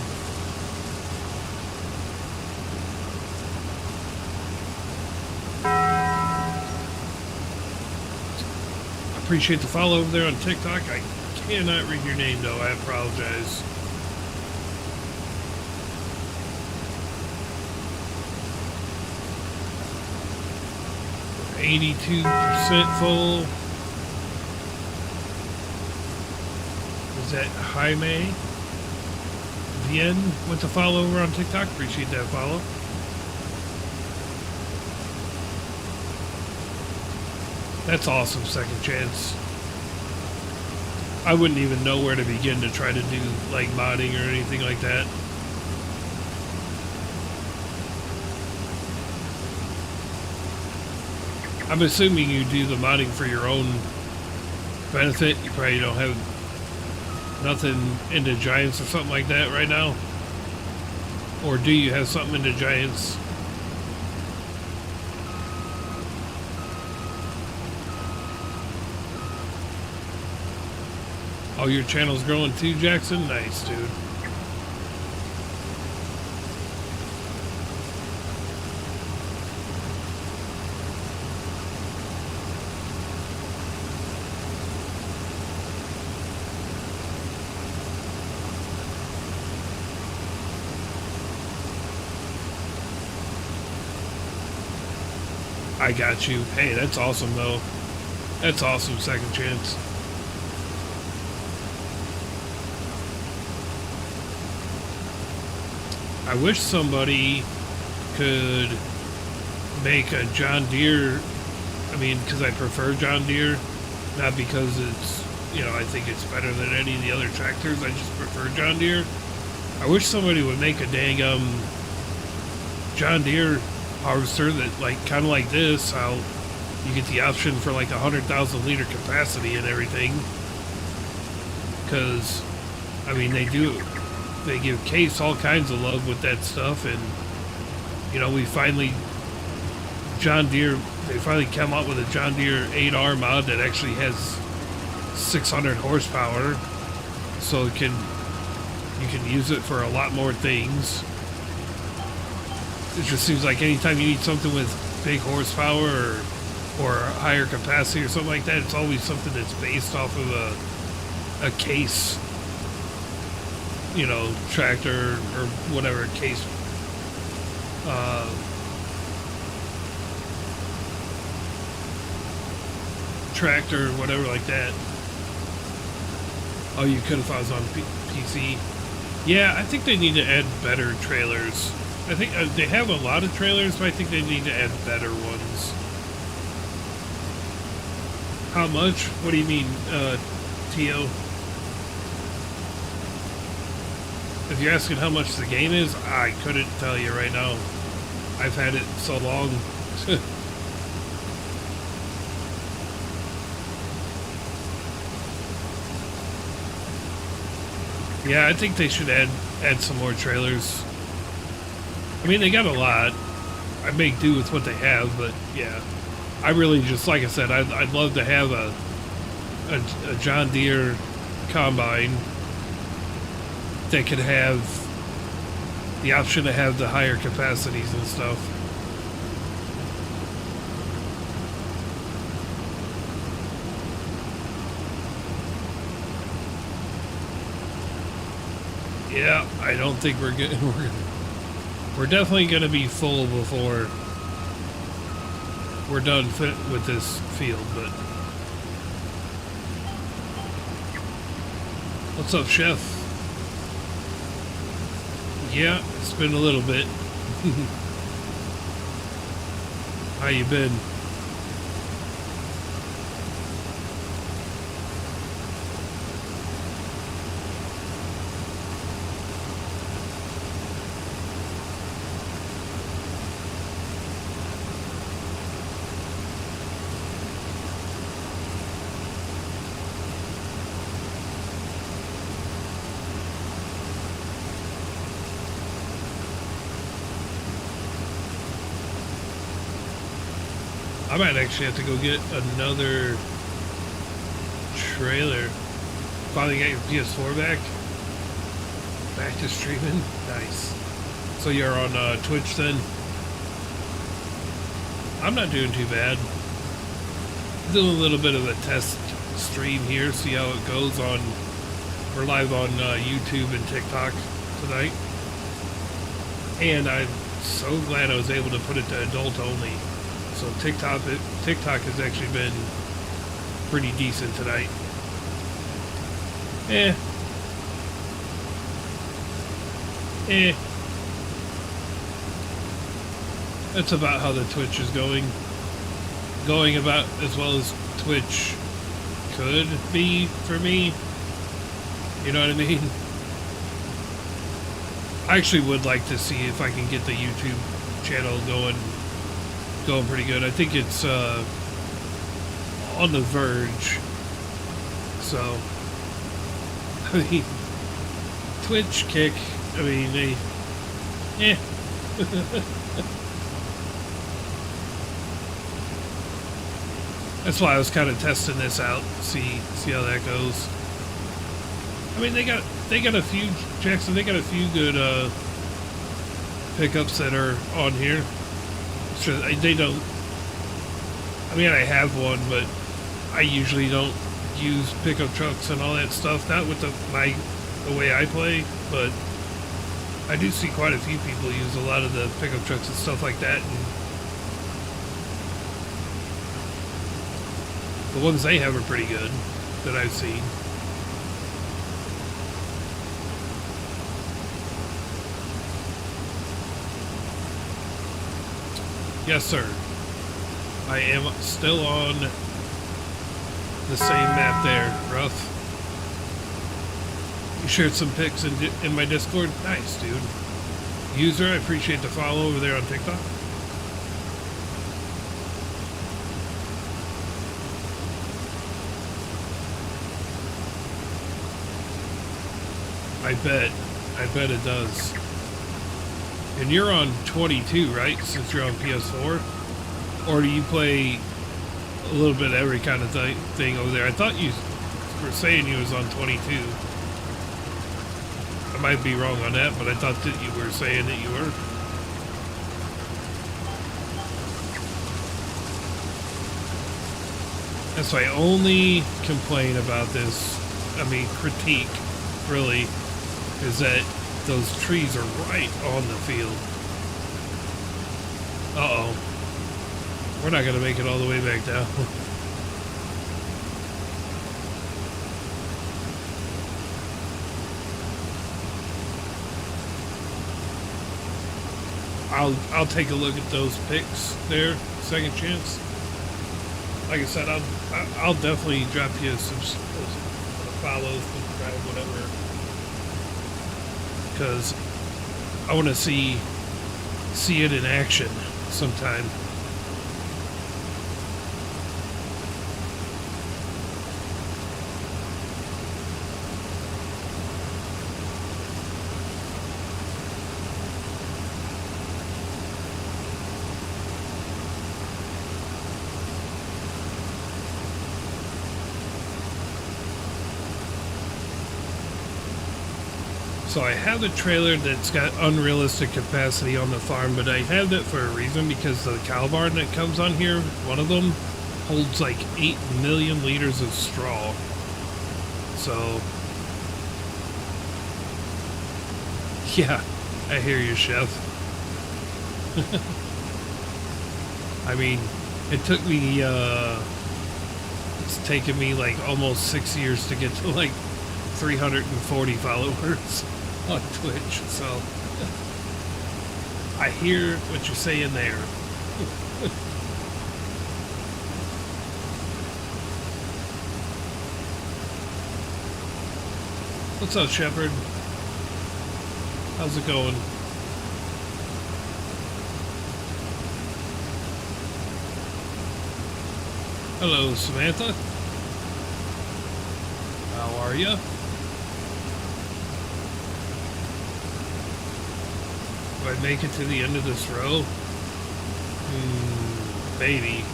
Appreciate the follow over there on TikTok. I cannot read your name though. I apologize. We're 82% full. Is that Jaime Vien with the follow over on TikTok? Appreciate that follow. That's awesome, Second Chance. I wouldn't even know where to begin to try to do like modding or anything like that. I'm assuming you do the modding for your own benefit. You probably don't have nothing into Giants or something like that right now. Or do you have something into Giants? Oh, your channel's growing too, Jackson? Nice, dude. I got you. Hey, that's awesome, though. That's awesome, Second Chance. I wish somebody could make a John Deere. I mean, because I prefer John Deere, not because it's, you know, I think it's better than any of the other tractors. I just prefer John Deere. I wish somebody would make a dang John Deere harvester that, like, kind of like this, how you get the option for like 100,000 liter capacity and everything. Because, I mean, they give Case all kinds of love with that stuff, and you know, they finally come out with a John Deere 8R mod that actually has 600 horsepower, so you can use it for a lot more things. It just seems like anytime you need something with big horsepower or higher capacity or something like that, it's always something that's based off of a Case, you know, tractor or whatever Case tractor, whatever like that. Oh, you could if I was on PC. Yeah, I think they need to add better trailers. I think they have a lot of trailers, but I think they need to add better ones. How much? What do you mean, Tio? If you're asking how much the game is, I couldn't tell you right now. I've had it so long. Yeah, I think they should add some more trailers. I mean, they got a lot. I make do with what they have, but yeah. I really just, like I said, I'd love to have a John Deere combine that could have the option to have the higher capacities and stuff. Yeah, I don't think we're good. We're definitely going to be full before we're done with this field, but what's up, Chef? Yeah, it's been a little bit. How you been? I might actually have to go get another trailer. Finally got your PS4 back? Back to streaming? Nice. So you're on Twitch then? I'm not doing too bad. Doing a little bit of a test stream here, see how it goes on. We're live on YouTube and TikTok tonight. And I'm so glad I was able to put it to adult only. So TikTok has actually been pretty decent tonight. Eh, that's about how the Twitch is going about as well as Twitch could be for me. You know what I mean? I actually would like to see if I can get the YouTube channel going pretty good. I think it's on the verge. So I mean, Twitch, Kick, I mean, eh. That's why I was kind of testing this out, see how that goes. I mean, they got a few, Jackson, they got a few good pickups that are on here. Sure, they don't, I mean, I have one, but I usually don't use pickup trucks and all that stuff, not with the way I play, but I do see quite a few people use a lot of the pickup trucks and stuff like that, and the ones they have are pretty good that I've seen. Yes, sir. I am still on the same map there, Rough. You shared some pics in my Discord? Nice, dude. User, I appreciate the follow over there on TikTok. I bet it does. And you're on 22, right? Since you're on PS4? Or do you play a little bit of every kind of thing over there? I thought you were saying you was on 22. I might be wrong on that, but I thought that you were saying that you were. That's my only complaint about this, I mean critique, really, is that those trees are right on the field. Uh-oh. We're not gonna make it all the way back down. I'll take a look at those pics there, second chance. Like I said, I'll definitely drop you some follows, subscribe, whatever, because I want to see it in action sometime. So I have a trailer that's got unrealistic capacity on the farm, but I have it for a reason, because the cow barn that comes on here, one of them holds like 8 million liters of straw. So yeah, I hear you, Chef. I mean, it took me it's taken me like almost 6 years to get to like 340 followers on Twitch, so I hear what you're saying there. What's up, Shepard? How's it going? Hello, Samantha. How are you? Do I make it to the end of this row? Maybe.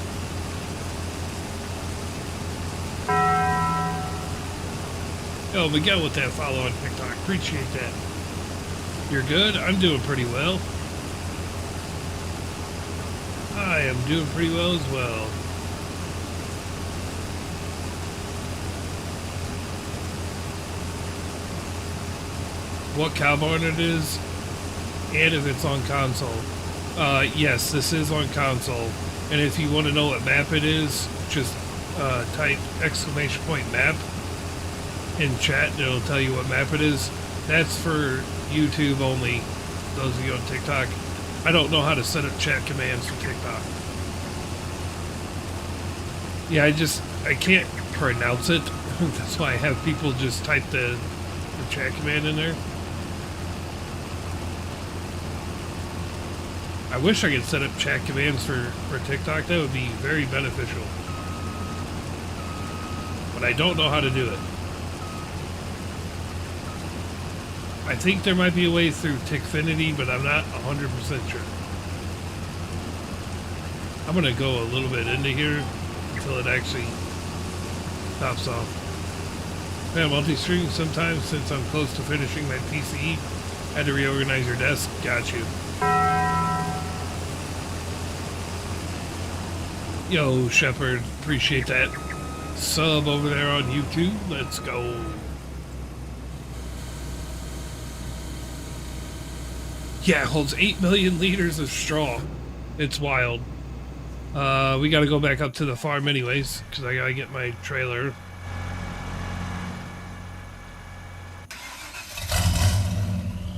Oh, Miguel with that follow on TikTok. Appreciate that. You're good? I'm doing pretty well. I am doing pretty well as well. What cow barn it is? And if it's on console. Yes, this is on console. And if you want to know what map it is, just type !map in chat and it'll tell you what map it is. That's for YouTube only. Those of you on TikTok, I don't know how to set up chat commands for TikTok. Yeah, I can't pronounce it. That's why I have people just type the chat command in there. I wish I could set up chat commands for TikTok. That would be very beneficial. But I don't know how to do it. I think there might be a way through Tickfinity, but I'm not 100% sure. I'm going to go a little bit into here until it actually pops off. Man, multi-streaming sometimes since I'm close to finishing my PC. Had to reorganize your desk. Got you. Yo, Shepard, appreciate that sub over there on YouTube. Let's go. Yeah, it holds 8 million liters of straw. It's wild. We gotta go back up to the farm anyways, because I gotta get my trailer.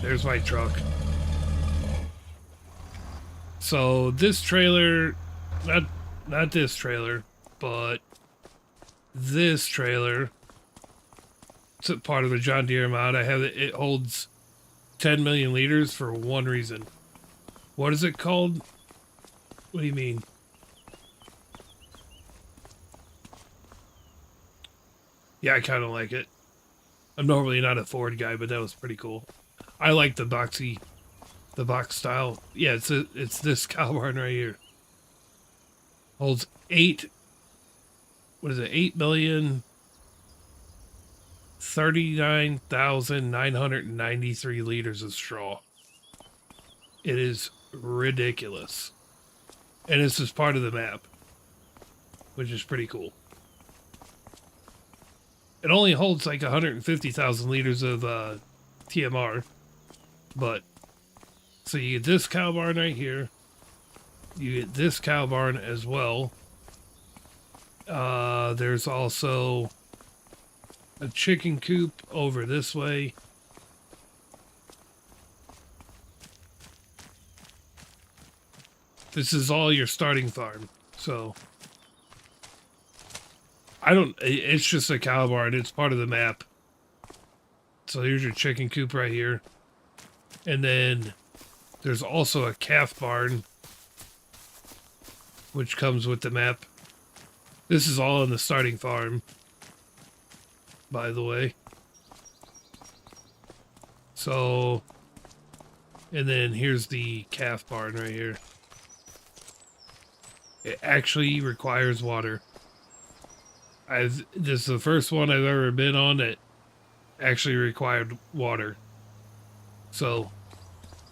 There's my truck. So this trailer, not this trailer, but this trailer, it's a part of a John Deere mod. I have it. It holds 10 million liters for one reason. What is it called? What do you mean? Yeah, I kind of like it. I'm normally not a Ford guy, but that was pretty cool. I like the box style. Yeah, it's this cow barn right here. Holds 8,039,993 liters of straw. It is ridiculous. And this is part of the map, which is pretty cool. It only holds like 150,000 liters of TMR, but so you get this cow barn right here. You get this cow barn as well. There's also a chicken coop over this way. This is all your starting farm. So it's just a cow barn. It's part of the map. So here's your chicken coop right here. And then there's also a calf barn, which comes with the map. This is all in the starting farm, by the way. So, and then here's the calf barn right here. It actually requires water. This is the first one I've ever been on that actually required water. So,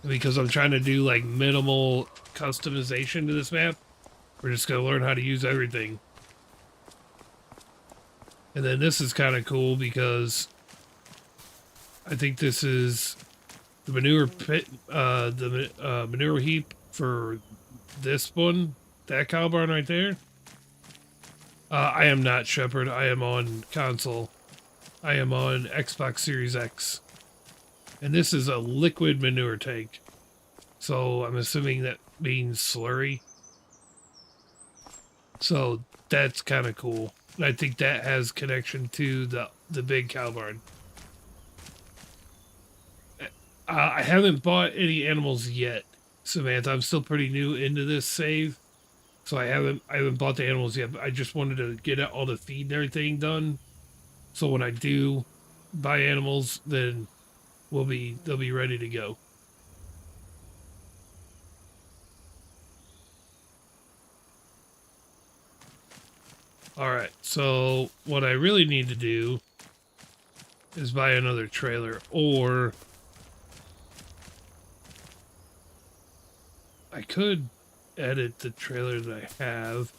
because I'm trying to do like minimal customization to this map, we're just going to learn how to use everything. And then this is kind of cool because I think this is the manure pit, manure heap for this one, that cow barn right there. I am not Shepherd. I am on console. I am on Xbox Series X. And this is a liquid manure tank. So I'm assuming that means slurry. So that's kind of cool. And I think that has connection to the big cow barn. I haven't bought any animals yet, Samantha. I'm still pretty new into this save. So I haven't bought the animals yet. But I just wanted to get all the feed and everything done. So when I do buy animals, then they'll be ready to go. All right. So what I really need to do is buy another trailer, or I could edit the trailer that I have,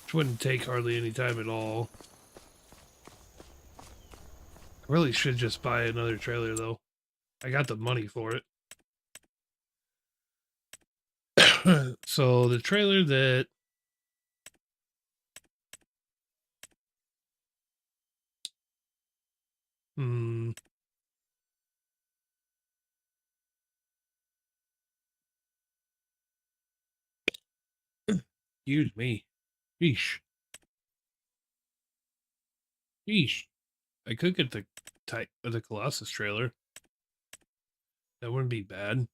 which wouldn't take hardly any time at all. I really should just buy another trailer though. I got the money for it. So the trailer that Excuse me. Yeesh. Yeesh. I could get the type of the Colossus trailer. That wouldn't be bad.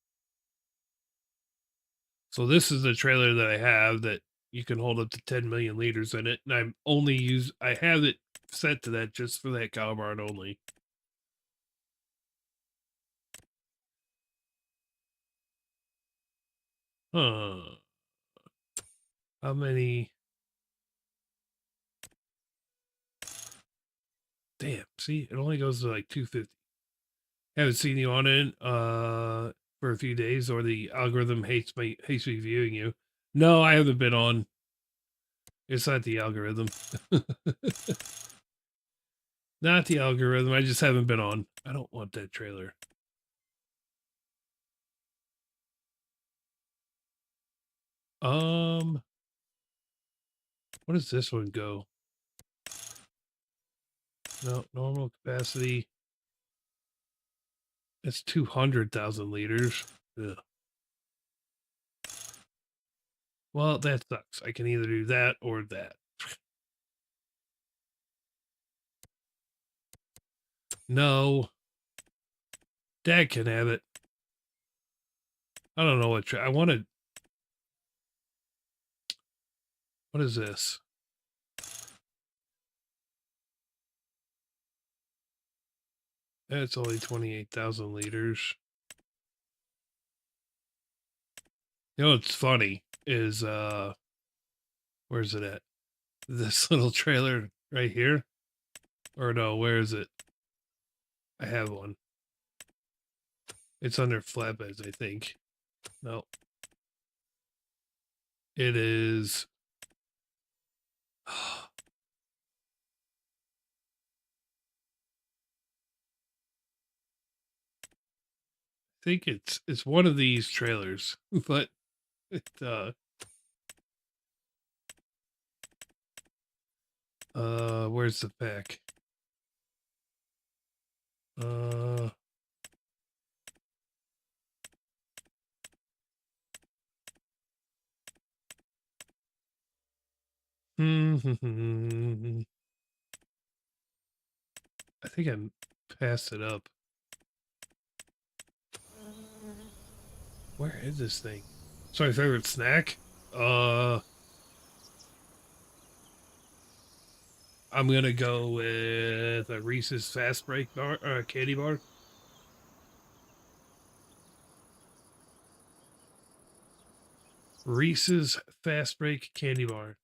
So this is the trailer that I have that you can hold up to 10 million liters in it, and I have it set to that just for that cow barn only. Huh. How many? Damn. See, it only goes to like 250. Haven't seen you on it for a few days, or the algorithm hates me viewing you. No, I haven't been on. It's not the algorithm. Not the algorithm. I just haven't been on. I don't want that trailer. What does this one go? No, normal capacity. It's 200,000 liters. Ugh. Well, that sucks. I can either do that or that. No. Dad can have it. I don't know what I want to. What is this? It's only 28,000 liters. You know what's funny is where's it at? This little trailer right here? Or no, where is it? I have one. It's under flatbeds, I think. No. It is. I think it's one of these trailers, but it where's the pack? Uh I think I passed it up. Where is this thing? It's my favorite snack. Uh I'm gonna go with a Reese's Fast Break bar, candy bar. Reese's Fast Break candy bar.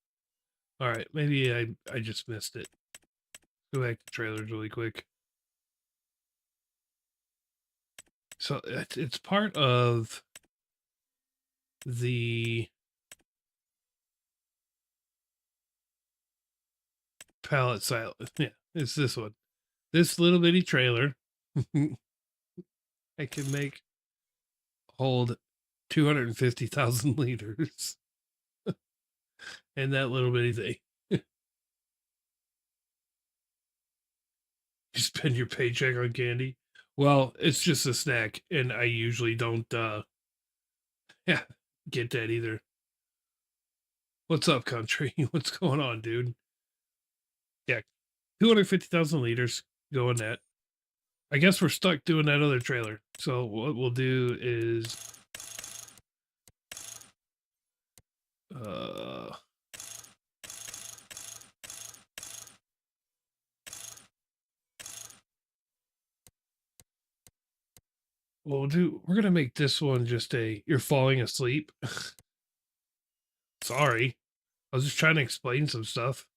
All right, maybe I just missed it. Go back to trailers really quick. So it's part of the pallet silo. Yeah, it's this one. This little bitty trailer I can make hold 250,000 liters. And that little bitty thing. You spend your paycheck on candy. Well, it's just a snack, and I usually don't yeah, get that either. What's up, country? What's going on, dude? Yeah, 250,000 liters going that. I guess we're stuck doing that other trailer. So what we'll do is uh we're gonna make this one just a you're falling asleep. Sorry. I was just trying to explain some stuff.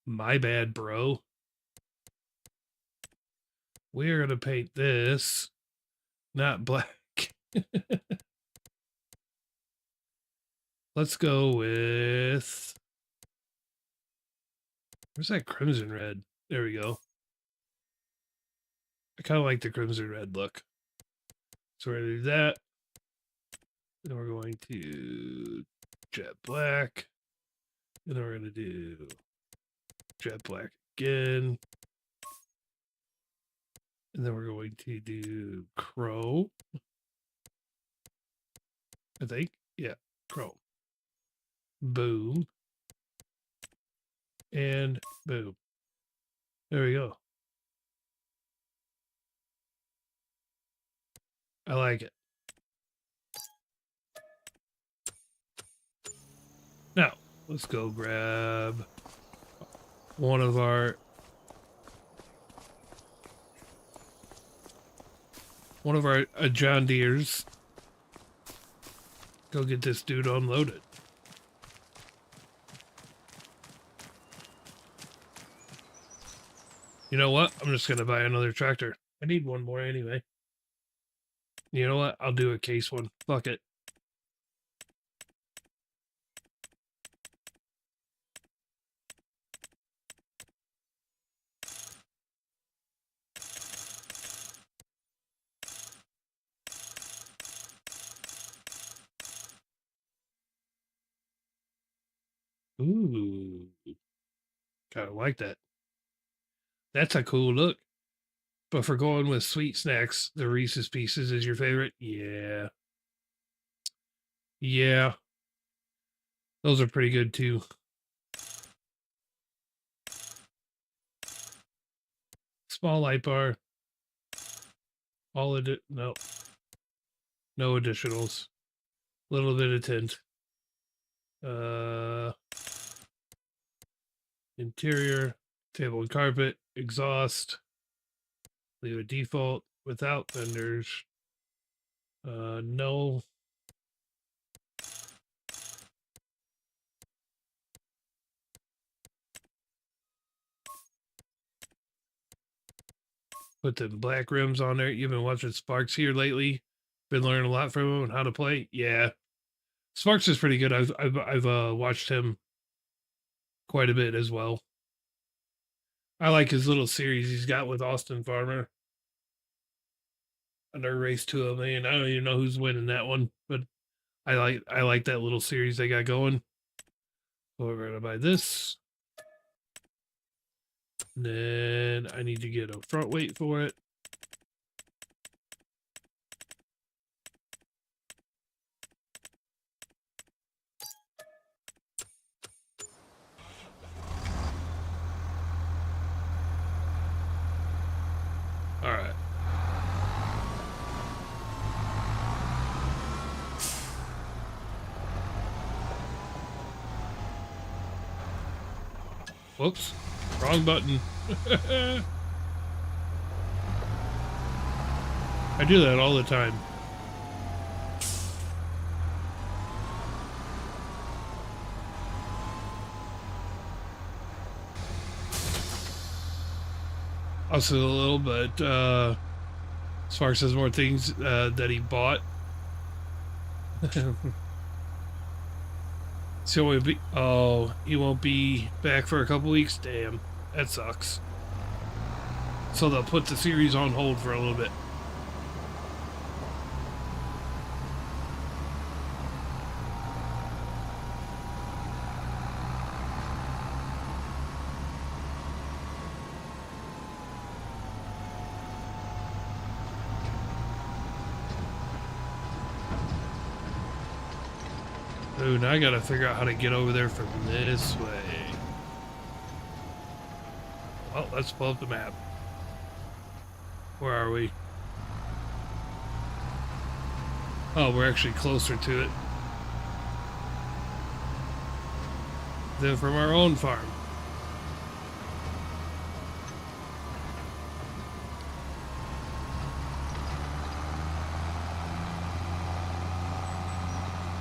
My bad, bro. We're gonna paint this not black. Let's go with where's that crimson red? There we go. I kind of like the crimson red look. So we're gonna do that. Then we're going to jet black. And then we're gonna do jet black again. And then we're going to do chrome. I think. Yeah, chrome. Boom. And boom. There we go. I like it. Now, let's go grab one of our John Deere's. Go get this dude unloaded. You know what? I'm just gonna buy another tractor. I need one more anyway. You know what? I'll do a case one. Fuck it. Ooh, kind of like that. That's a cool look. But for going with sweet snacks, the Reese's Pieces is your favorite? Yeah. Yeah. Those are pretty good too. Small light bar. No. No additionals. Little bit of tint. Interior, table and carpet, exhaust. Leave a default without vendors. No. Put the black rims on there. You've been watching Sparks here lately. Been learning a lot from him on how to play. Yeah, Sparks is pretty good. I've watched him quite a bit as well. I like his little series he's got with Austin Farmer. Under race 2 million. I don't even know who's winning that one, but I like that little series they got going. So we're gonna buy this. And then I need to get a front weight for it. All right. Whoops. Wrong button. I do that all the time. Also a little, but Sparks has more things that he bought. So he won't be back for a couple weeks. Damn, that sucks. So they'll put the series on hold for a little bit. Ooh, now I gotta figure out how to get over there from this way. Well, let's pull up the map. Where are we? Oh, we're actually closer to it than from our own farm.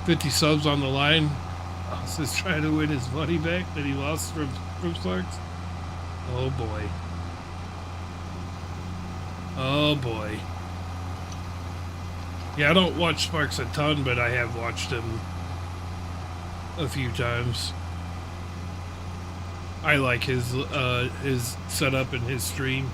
$50 subs on the line. Us is trying to win his money back that he lost from Sparks. Oh boy. Oh boy. Yeah, I don't watch Sparks a ton, but I have watched him a few times. I like his setup and his stream.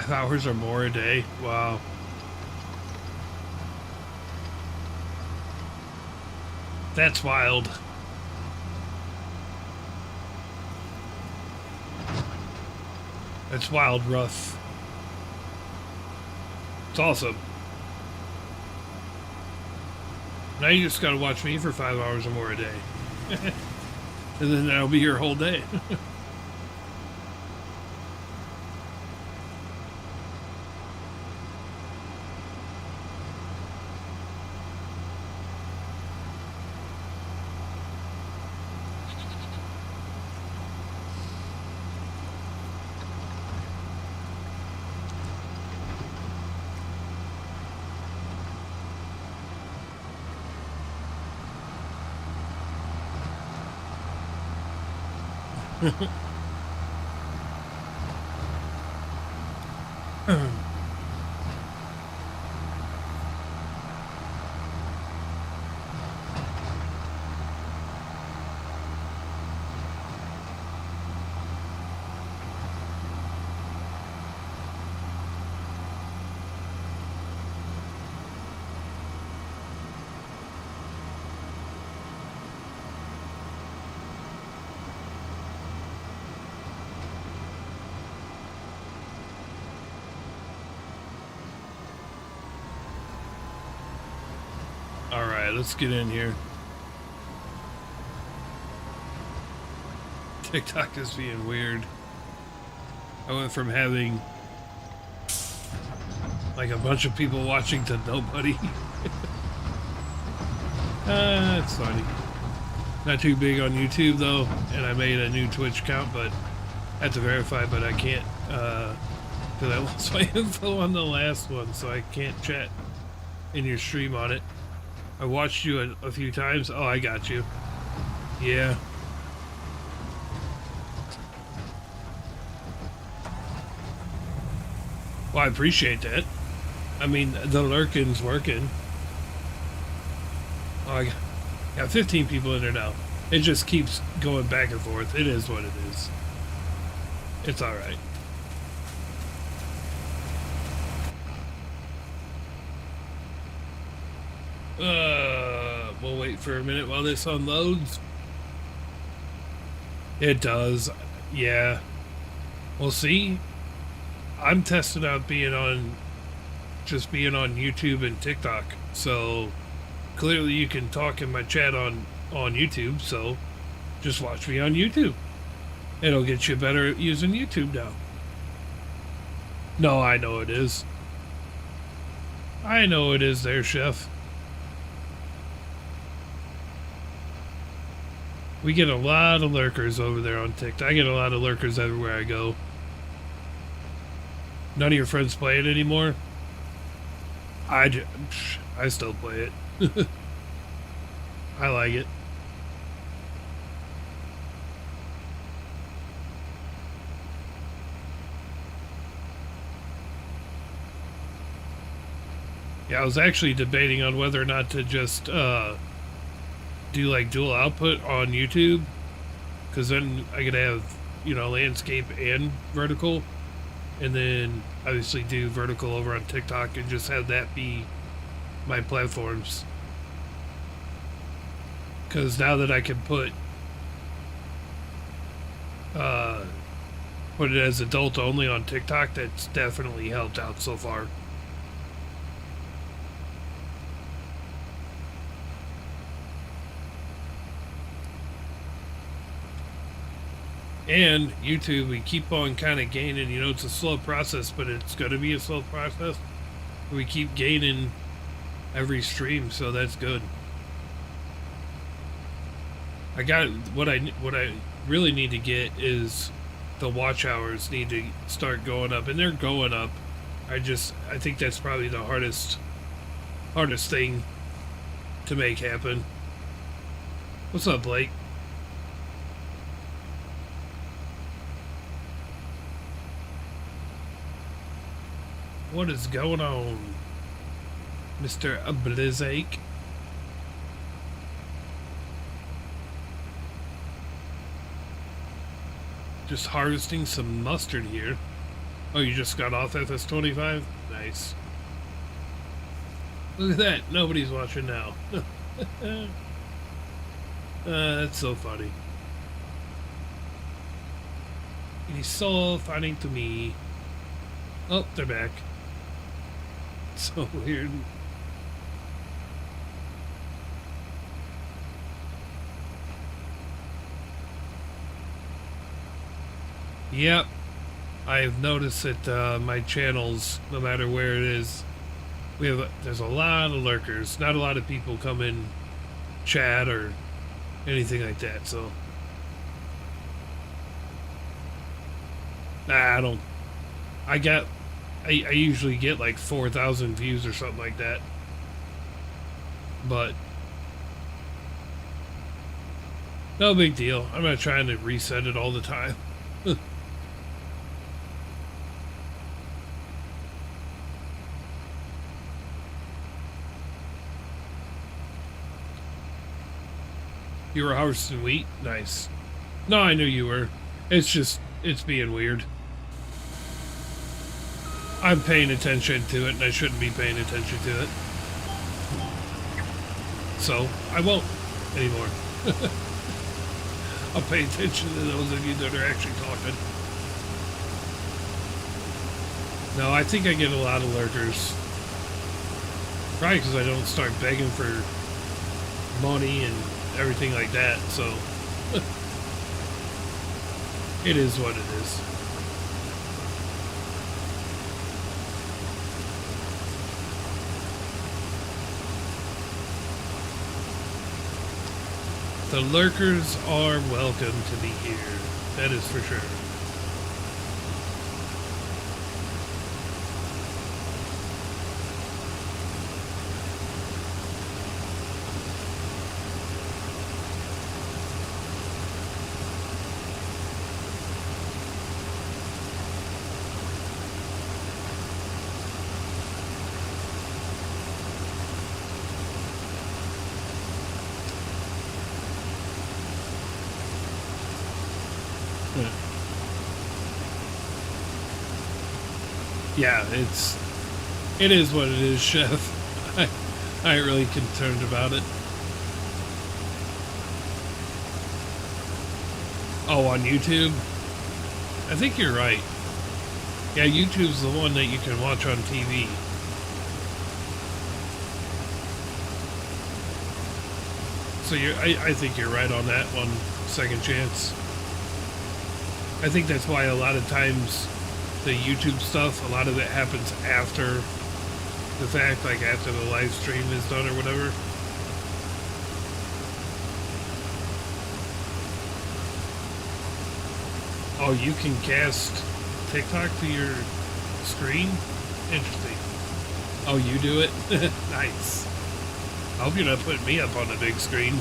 5 hours or more a day. Wow. That's wild. That's wild rough. It's awesome. Now you just gotta watch me for 5 hours or more a day. And then I'll be here whole day. All right, let's get in here. TikTok is being weird. I went from having like a bunch of people watching to nobody. It's funny. Not too big on YouTube though, and I made a new Twitch account, but I have to verify, but I can't because I lost my info on the last one, so I can't chat in your stream on it. I watched you a few times. Oh, I got you. Yeah. Well, I appreciate that. I mean, the lurking's working. Oh, I got 15 people in there now. It just keeps going back and forth. It is what it is. It's all right. We'll wait for a minute while this unloads. It does. Yeah. We'll see. I'm testing out being on YouTube and TikTok. So clearly you can talk in my chat on YouTube. So just watch me on YouTube. It'll get you better at using YouTube now. No, I know it is. I know it is there, Chef. We get a lot of lurkers over there on TikTok. I get a lot of lurkers everywhere I go. None of your friends play it anymore? I still play it. I like it. Yeah, I was actually debating on whether or not to just do like dual output on YouTube, because then I could have, you know, landscape and vertical, and then obviously do vertical over on TikTok and just have that be my platforms. Because now that I can put it as adult only on TikTok, that's definitely helped out so far. And YouTube, we keep on kind of gaining, you know, it's a slow process, but it's going to be a slow process. We keep gaining every stream, so that's good. I got what I really need to get is the watch hours need to start going up, and they're going up. I think that's probably the hardest thing to make happen. What's up, Blake? What is going on, Mr. Blizzake? Just harvesting some mustard here. Oh, you just got off FS25? Nice. Look at that. Nobody's watching now. That's so funny. It is so funny to me. Oh, they're back. So weird. Yep. I've noticed that my channels, no matter where it is, there's a lot of lurkers. Not a lot of people come in chat or anything like that, so nah, I usually get like 4,000 views or something like that, but no big deal. I'm not trying to reset it all the time. You were harvesting wheat? Nice. No, I knew you were. It's being weird. I'm paying attention to it, and I shouldn't be paying attention to it. So, I won't anymore. I'll pay attention to those of you that are actually talking. No, I think I get a lot of lurkers. Probably because I don't start begging for money and everything like that, so it is what it is. The lurkers are welcome to be here. That is for sure. Yeah, it is what it is, Chef. I ain't really concerned about it. Oh, on YouTube? I think you're right. Yeah, YouTube's the one that you can watch on TV. So I think you're right on that one, second chance. I think that's why a lot of times the YouTube stuff, a lot of it happens after the fact, like after the live stream is done or whatever. Oh, you can cast TikTok to your screen? Interesting. Oh, you do it? Nice. I hope you're not putting me up on the big screen.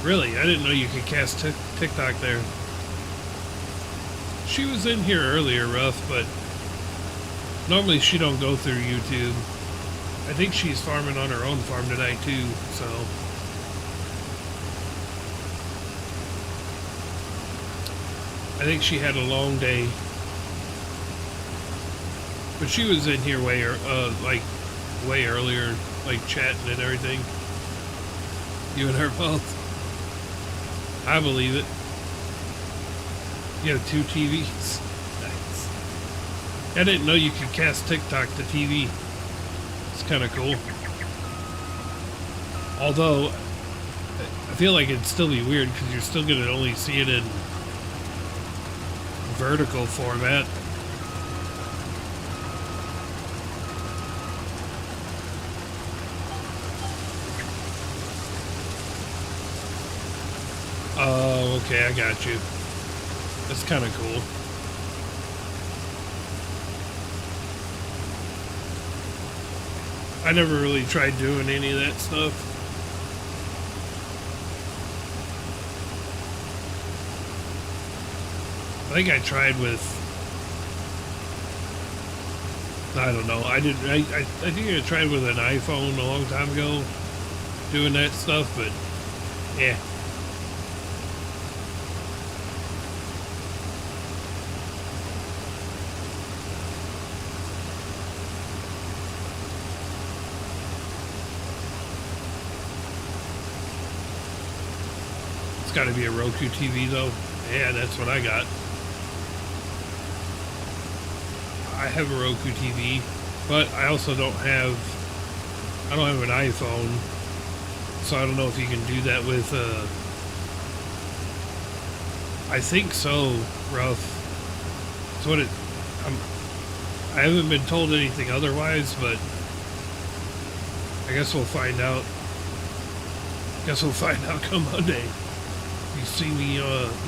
Really? I didn't know you could cast TikTok there. She was in here earlier, Ruff, but normally she don't go through YouTube. I think she's farming on her own farm tonight too, so. I think she had a long day. But she was in here way earlier, like chatting and everything. You and her both. I believe it. You have 2 TVs. Nice. I didn't know you could cast TikTok to TV. It's kind of cool. Although, I feel like it'd still be weird because you're still going to only see it in vertical format. Oh, okay, I got you. That's kind of cool. I never really tried doing any of that stuff. I think I tried with, I don't know, I think I tried with an iPhone a long time ago doing that stuff, but yeah. got to be a Roku TV though. Yeah, that's what I got. I have a Roku TV, but I also don't have an iPhone, so I don't know if you can do that with. I think so, Ruff. That's what it. I haven't been told anything otherwise, but I guess we'll find out. Guess we'll find out come Monday. If you see me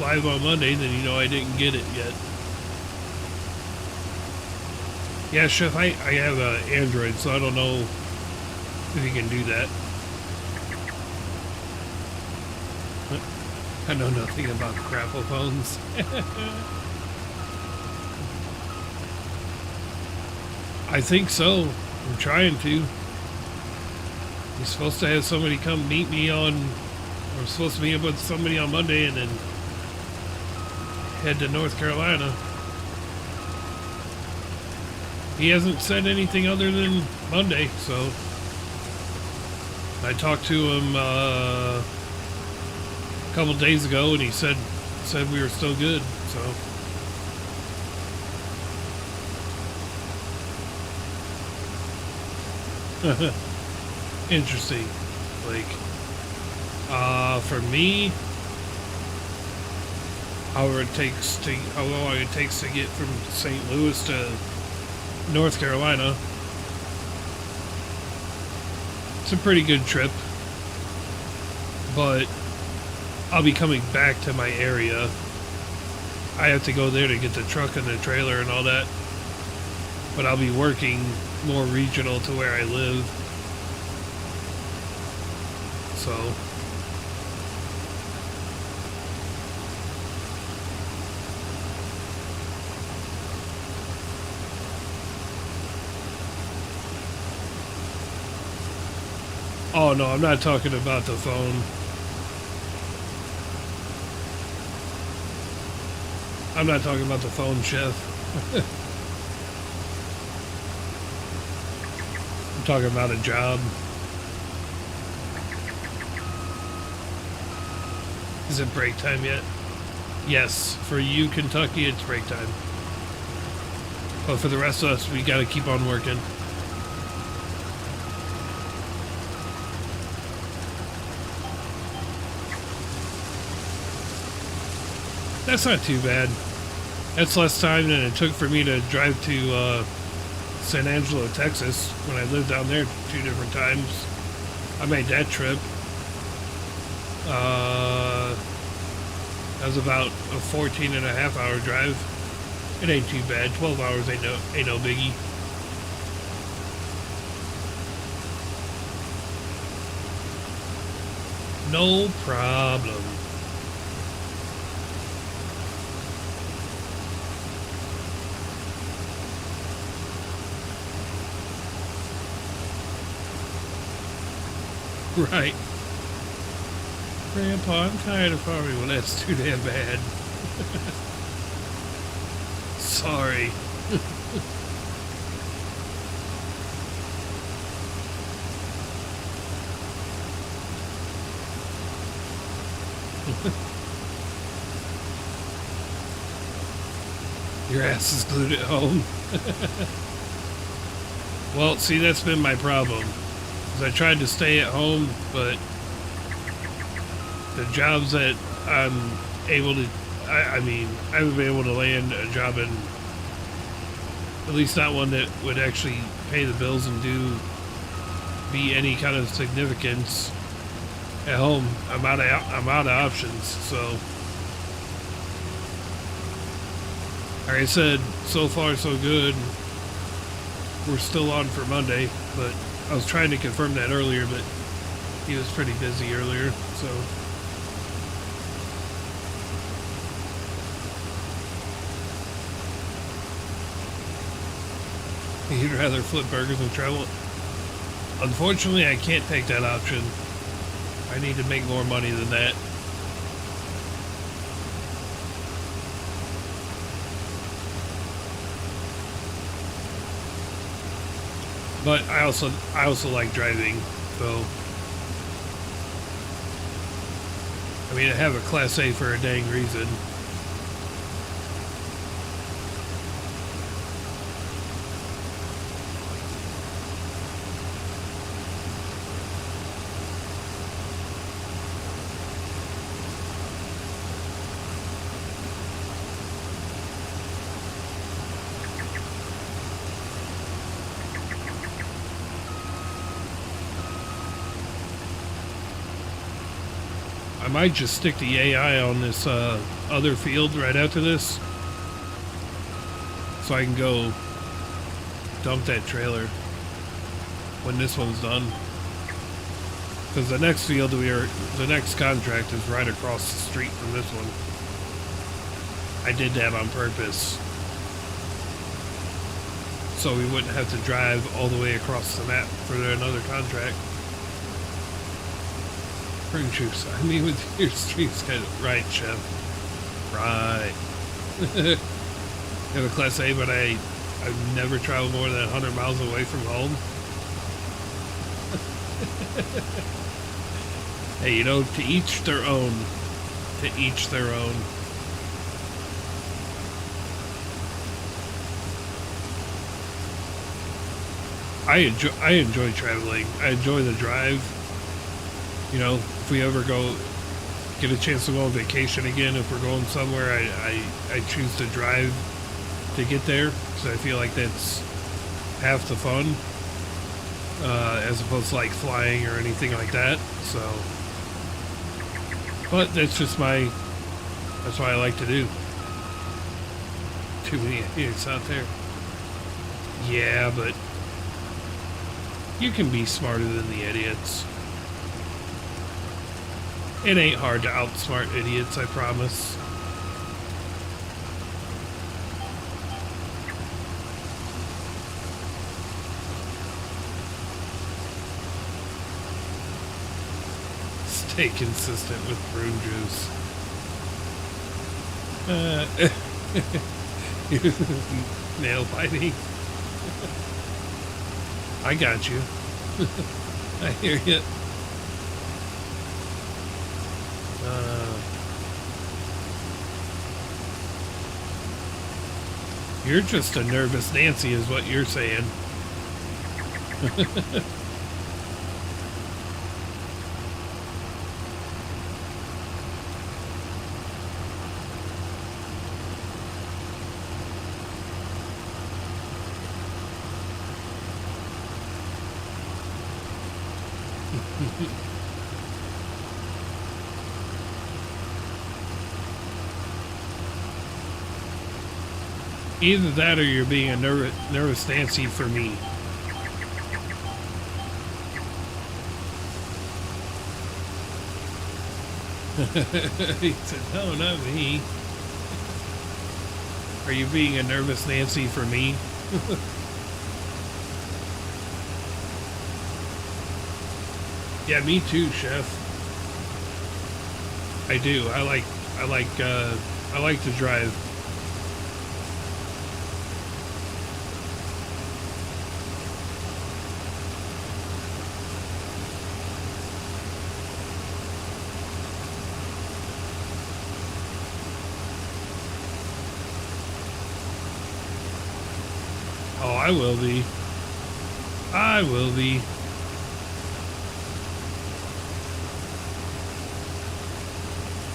live on Monday, then you know I didn't get it yet. Yeah, Chef, I have Android, so I don't know if you can do that. I know nothing about grapple phones. I think so. I'm trying to. You're supposed to have somebody come meet me on... We're supposed to meet up with somebody on Monday and then head to North Carolina. He hasn't said anything other than Monday, so... I talked to him a couple days ago and he said we were still good, so... Interesting. Like, for me, how long it takes to get from St. Louis to North Carolina, it's a pretty good trip, but I'll be coming back to my area. I have to go there to get the truck and the trailer and all that, but I'll be working more regional to where I live. So oh no, I'm not talking about the phone. I'm not talking about the phone, Chef. I'm talking about a job. Is it break time yet? Yes, for you, Kentucky, it's break time. But for the rest of us, we gotta keep on working. That's not too bad. That's less time than it took for me to drive to San Angelo, Texas, when I lived down there 2 different times. I made that trip. That was about a 14.5-hour drive. It ain't too bad. 12 hours ain't no biggie. No problem. Right. Grandpa, I'm tired of farming. Well, that's too damn bad. Sorry. Your ass is glued at home. Well, see, that's been my problem. I tried to stay at home, but the jobs that I'm able to, I mean, I haven't been able to land a job in, at least not one that would actually pay the bills and be any kind of significance at home. I'm out of options. So, like I said, so far so good. We're still on for Monday, but I was trying to confirm that earlier, but he was pretty busy earlier, so. You'd rather flip burgers than travel? Unfortunately, I can't take that option. I need to make more money than that. But I also like driving, so I mean, I have a Class A for a dang reason. I might just stick the AI on this other field right after this, so I can go dump that trailer when this one's done. Because the next field the next contract is right across the street from this one. I did that on purpose, so we wouldn't have to drive all the way across the map for another contract. Prune juice. I mean, with your streets, right, Chef? Right. I have a Class A, but I've never traveled more than 100 miles away from home. Hey, you know, to each their own. To each their own. I enjoy traveling. I enjoy the drive. You know, if we ever get a chance to go on vacation again, if we're going somewhere, I choose to drive to get there, because I feel like that's half the fun, as opposed to like flying or anything like that. So, but that's what I like to do. Too many idiots out there. Yeah, but you can be smarter than the idiots. It ain't hard to outsmart idiots, I promise. Stay consistent with prune juice. Nail biting. I got you. I hear you. You're just a nervous Nancy is what you're saying. Either that or you're being a nervous Nancy for me. He said, no, not me. Are you being a nervous Nancy for me? Yeah, me too, Chef. I do. I like to drive. Oh, I will be. I will be.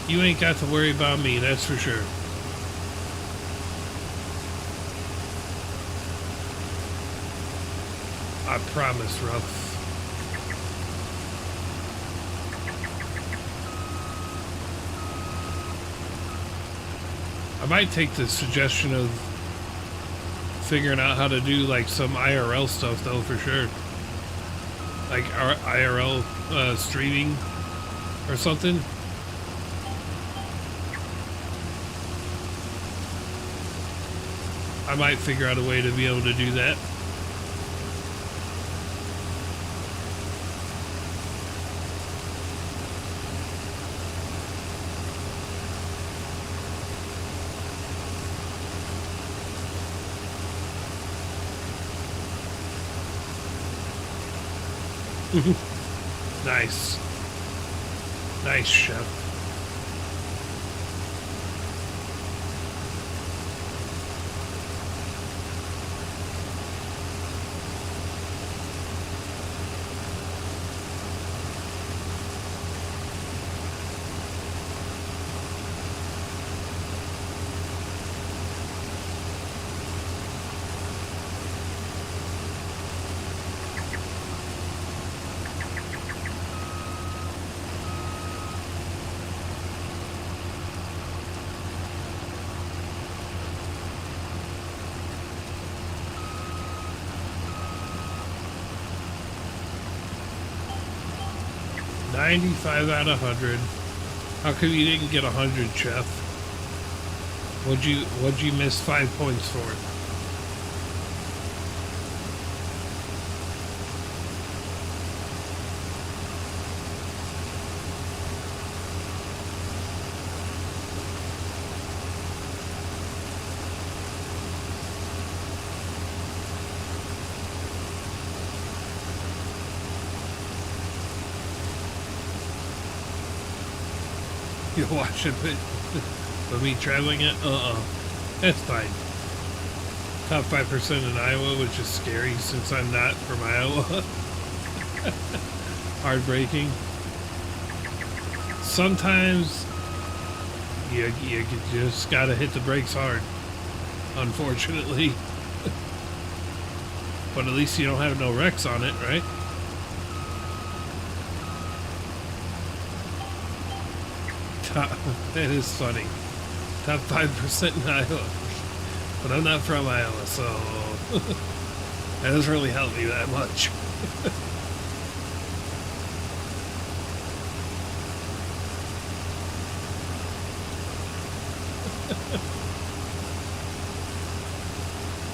You ain't got to worry about me, that's for sure. I promise, Ruff. I might take the suggestion of figuring out how to do like some IRL stuff though, for sure. Like IRL streaming or something. I might figure out a way to be able to do that. Nice. Nice, Chef. 95 out of 100. How come you didn't get 100, Chef? What'd you miss 5 points for? You watch it with me traveling it? That's fine. Top 5% in Iowa, which is scary since I'm not from Iowa. Heartbreaking. Sometimes you just gotta hit the brakes hard, unfortunately. But at least you don't have no wrecks on it, right? That is funny. Top 5% in Iowa. But I'm not from Iowa, so that doesn't really help me that much.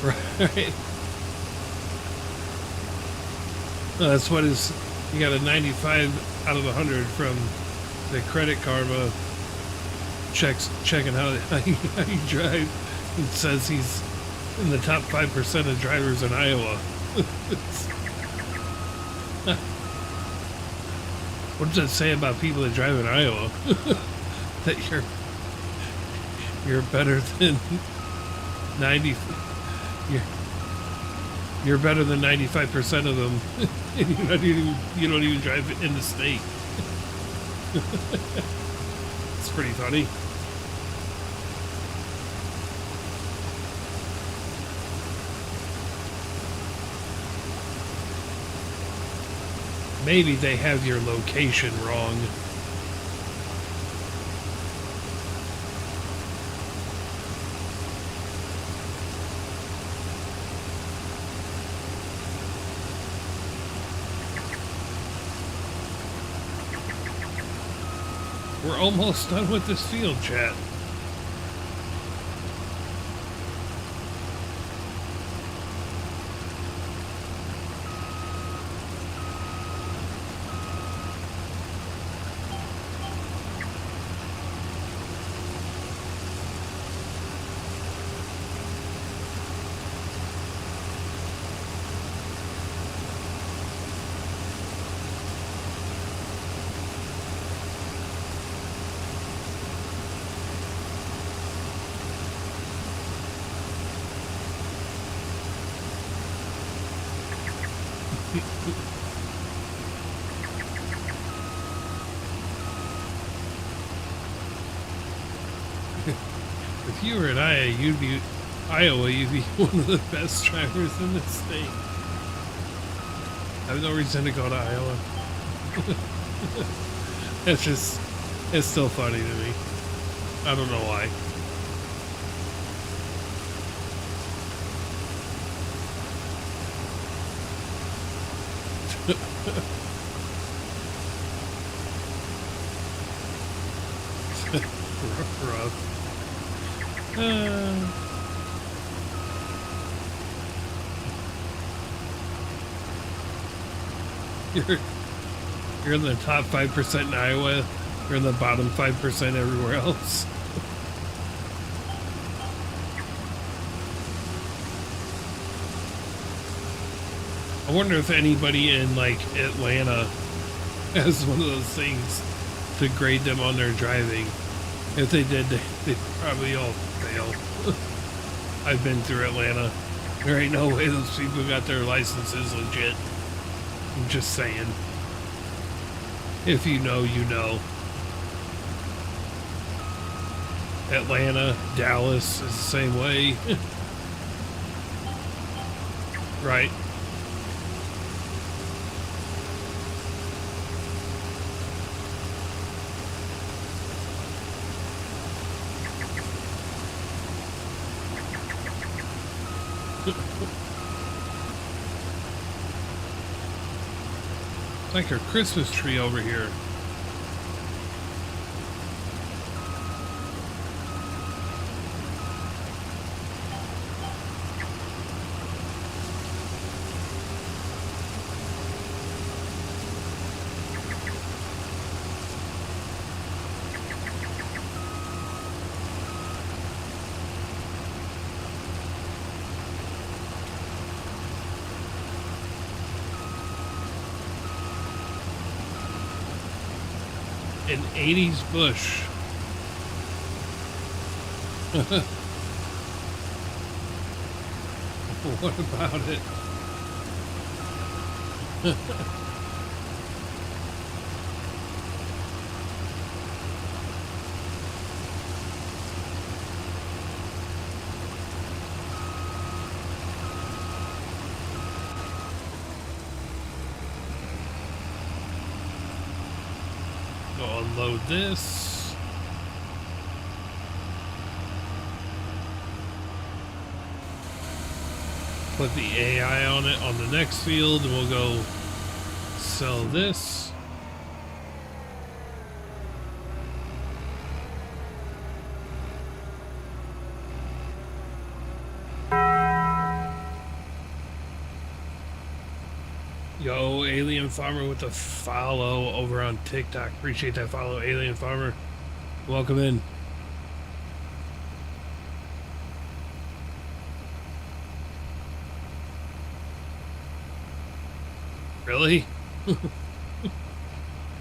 Right. That's what is, you got a 95 out of 100 from the Credit Karma checking how you drive. It says he's in the top 5% of drivers in Iowa. What does that say about people that drive in Iowa? That you're better than 90. You're better than 95% of them, and you don't even drive in the state. It's pretty funny. Maybe they have your location wrong. We're almost done with this field, chat. If you were in Iowa, you'd be one of the best drivers in the state. I have no reason to go to Iowa. It's still funny to me. I don't know why. Rough. You're in the top 5% in Iowa. You're in the bottom 5% everywhere else. I wonder if anybody in like Atlanta has one of those things to grade them on their driving. If they did, they'd probably all fail. I've been through Atlanta. There ain't no way those people got their licenses legit. I'm just saying. If you know, you know. Atlanta, Dallas is the same way. Right. It's like our Christmas tree over here. An 80s bush. What about it? Go unload this. Put the AI on it on the next field, and we'll go sell this. Yo, Alien Farmer with the follow over on TikTok. Appreciate that follow, Alien Farmer. Welcome in. Really?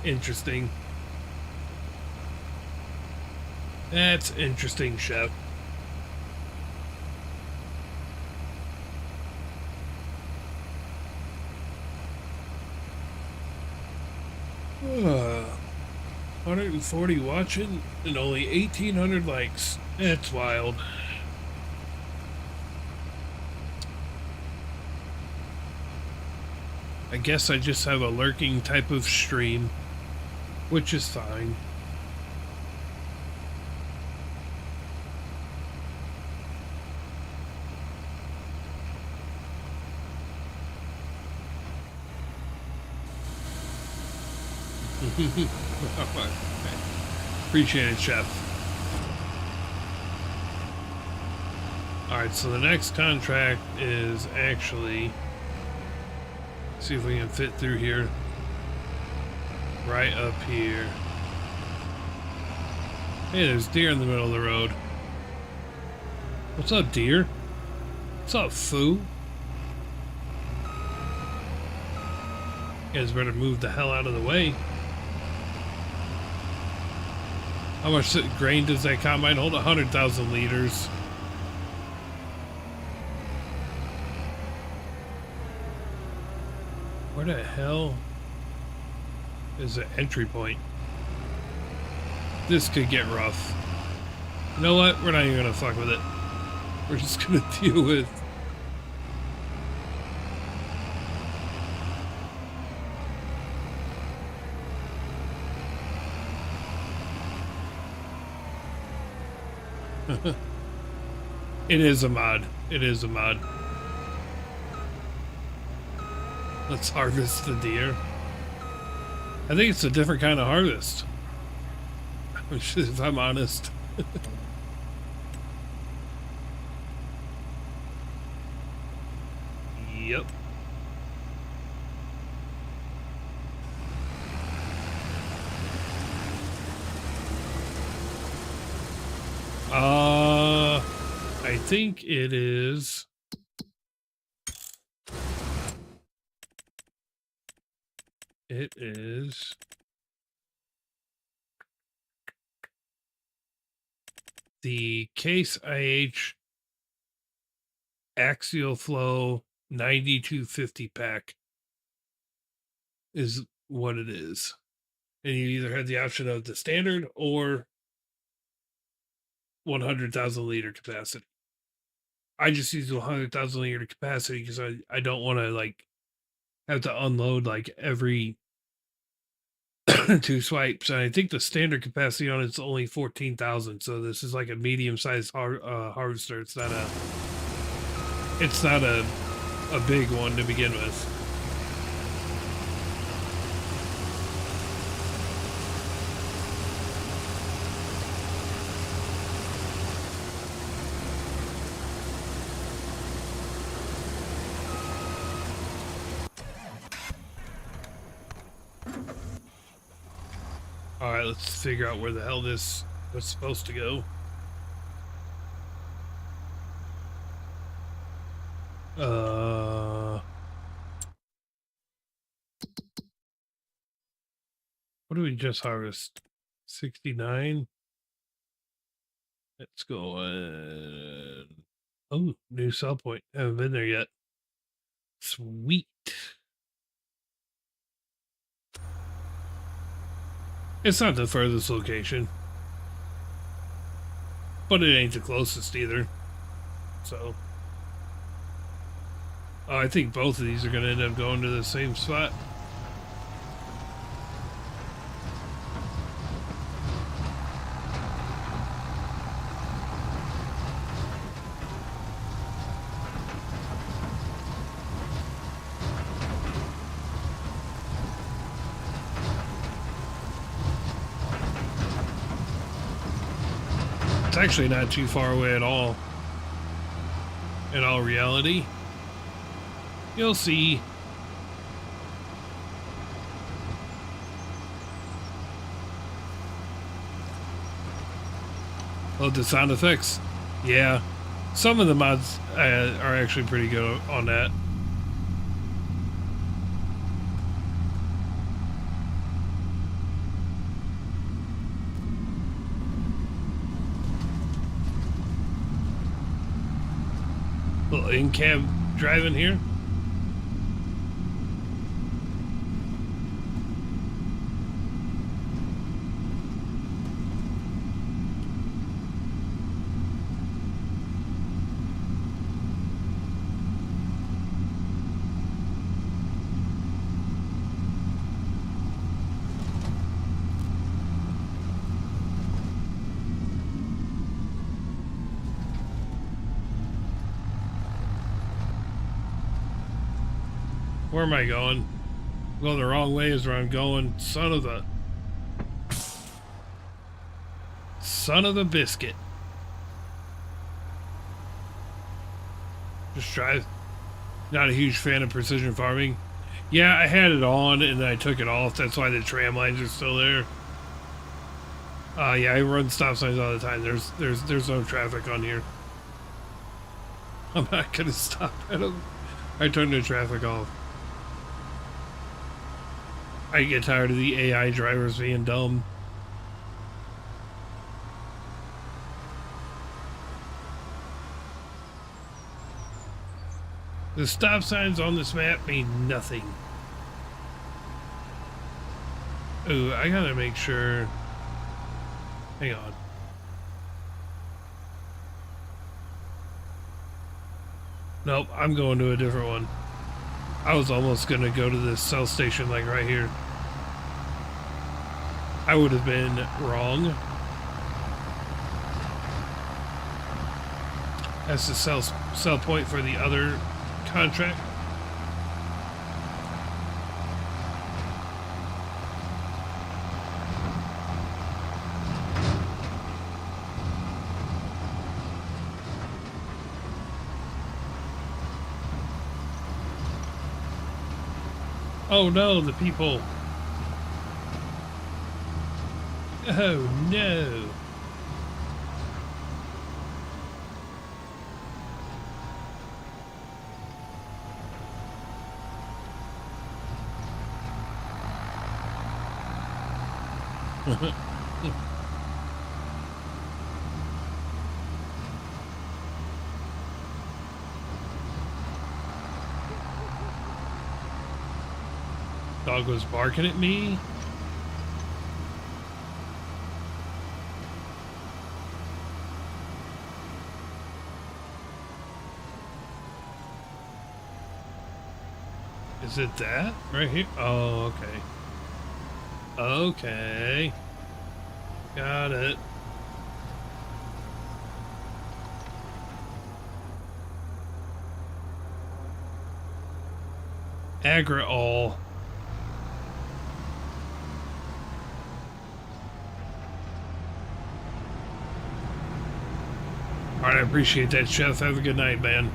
Interesting. That's interesting, Chef. Uh, 140 watching and only 1,800 likes. That's wild. I guess I just have a lurking type of stream, which is fine. Appreciate it, Chef. Alright, so the next contract is actually, see if we can fit through here. Right up here. Hey, there's deer in the middle of the road. What's up, deer? What's up, foo? You guys better move the hell out of the way. How much grain does that combine hold? 100,000 liters. Where the hell is the entry point? This could get rough. You know what? We're not even gonna fuck with it. We're just gonna deal with. It is a mod. It is a mod. Let's harvest the deer. I think it's a different kind of harvest. If I'm honest. Yep. I think it is. It is the Case IH Axial Flow 9250 pack is what it is. And you either have the option of the standard or 100,000 liter capacity. I just use 100,000 liter capacity because I don't want to like have to unload like every 2 swipes. And I think the standard capacity on it's only 14,000. So this is like a medium sized harvester. It's not a big one to begin with. All right, let's figure out where the hell this was supposed to go. What did we just harvest? 69. Let's go. Oh, new sell point. Haven't been there yet. Sweet. It's not the furthest location, but it ain't the closest either. So, I think both of these are going to end up going to the same spot. It's actually not too far away at all. In all reality, you'll see. Oh, the sound effects. Yeah. Some of the mods are actually pretty good on that. Little in-cab driving here. Where am I going? I'm going the wrong way is where I'm going. Son of the biscuit. Just drive. Not a huge fan of precision farming. Yeah, I had it on and then I took it off. That's why the tram lines are still there. Yeah, I run stop signs all the time. There's no traffic on here. I'm not gonna stop at them. I turned the traffic off. I get tired of the AI drivers being dumb. The stop signs on this map mean nothing. Ooh, I gotta make sure. Hang on. Nope, I'm going to a different one. I was almost gonna go to this cell station like right here. I would have been wrong. That's the sell point for the other contract. Oh no, the people. Oh no. Dog was barking at me. Is it that right here? Oh, okay. Okay. Got it. Agri-all. All right, I appreciate that, Chef. Have a good night, man.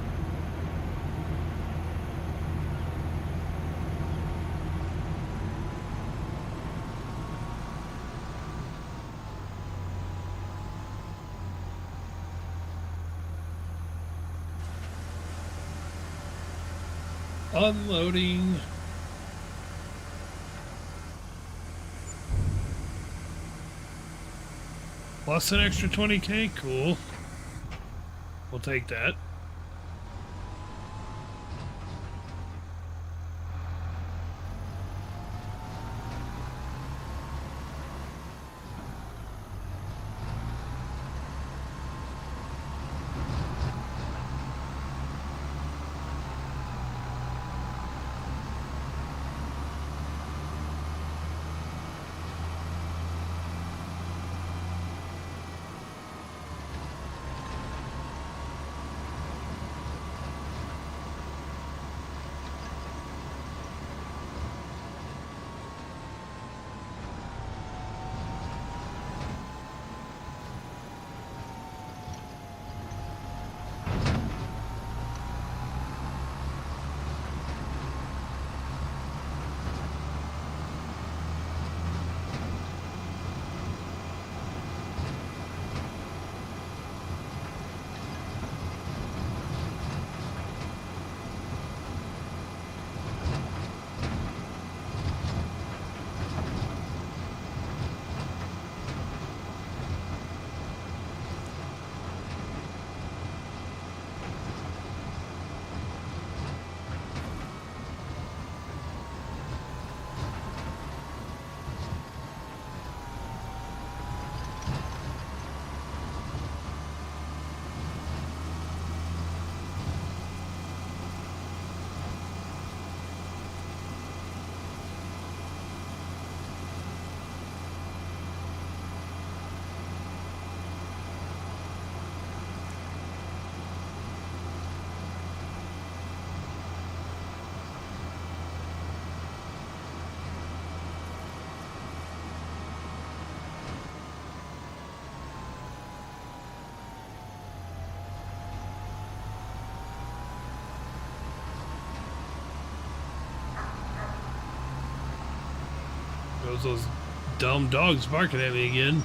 Unloading. Plus an extra 20K? Cool. We'll take that. Those dumb dogs barking at me again.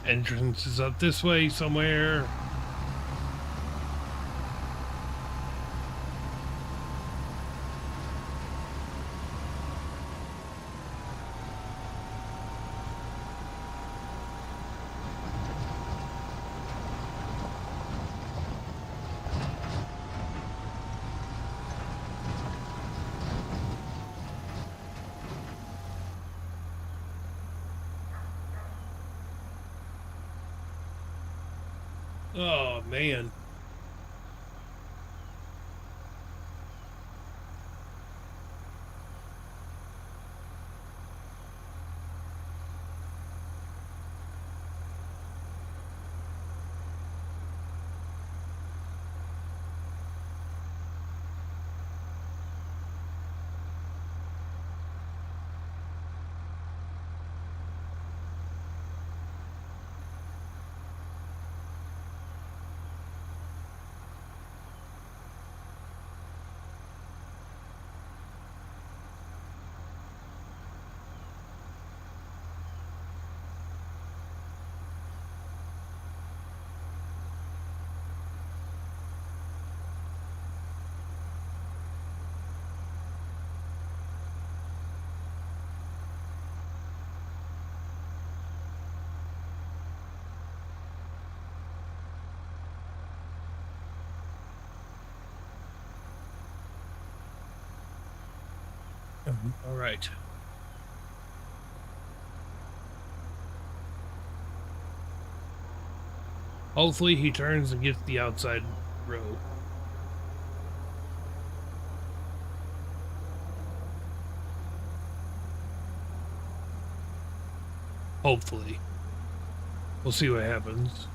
Entrance is up this way somewhere. Oh, man. All right. Hopefully he turns and gets the outside row. Hopefully. We'll see what happens.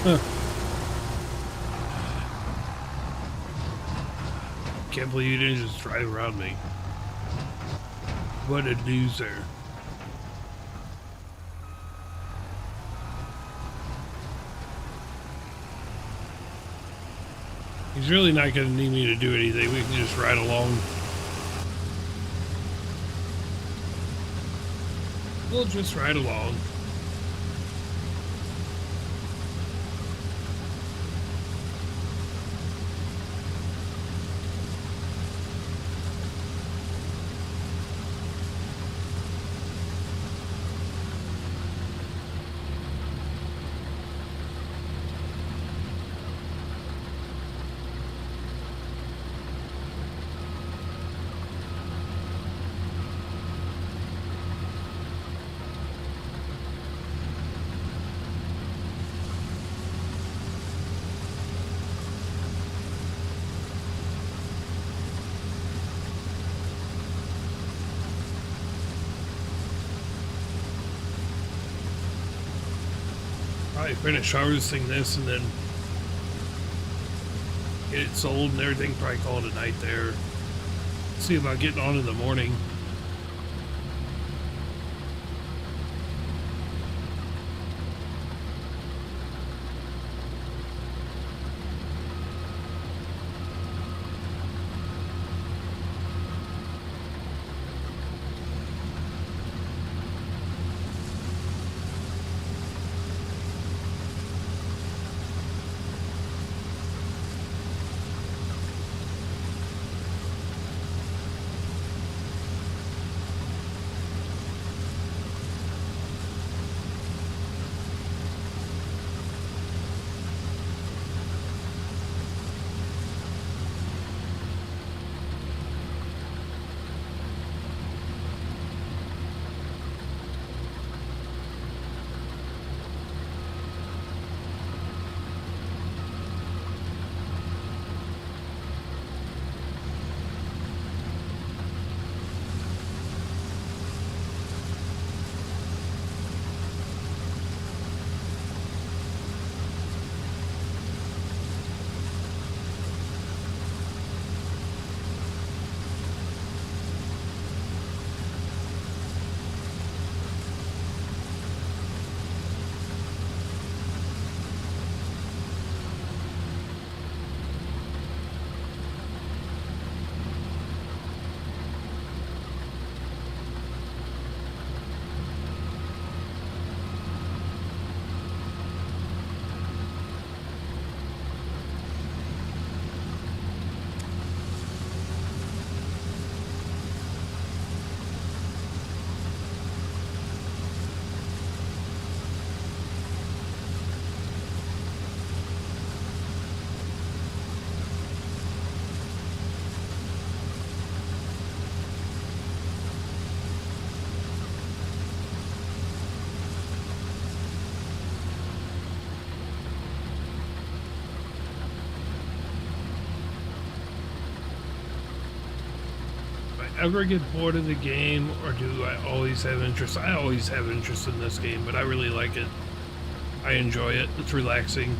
Huh. Can't believe you didn't just drive around me. What a loser. He's really not going to need me to do anything. We can just ride along. We'll just ride along. Probably finish harvesting this and then get it sold and everything. Probably call it a night there. See about getting on in the morning. Ever get bored of the game, or do I always have interest? I always have interest in this game, but I really like it. I enjoy it. It's relaxing.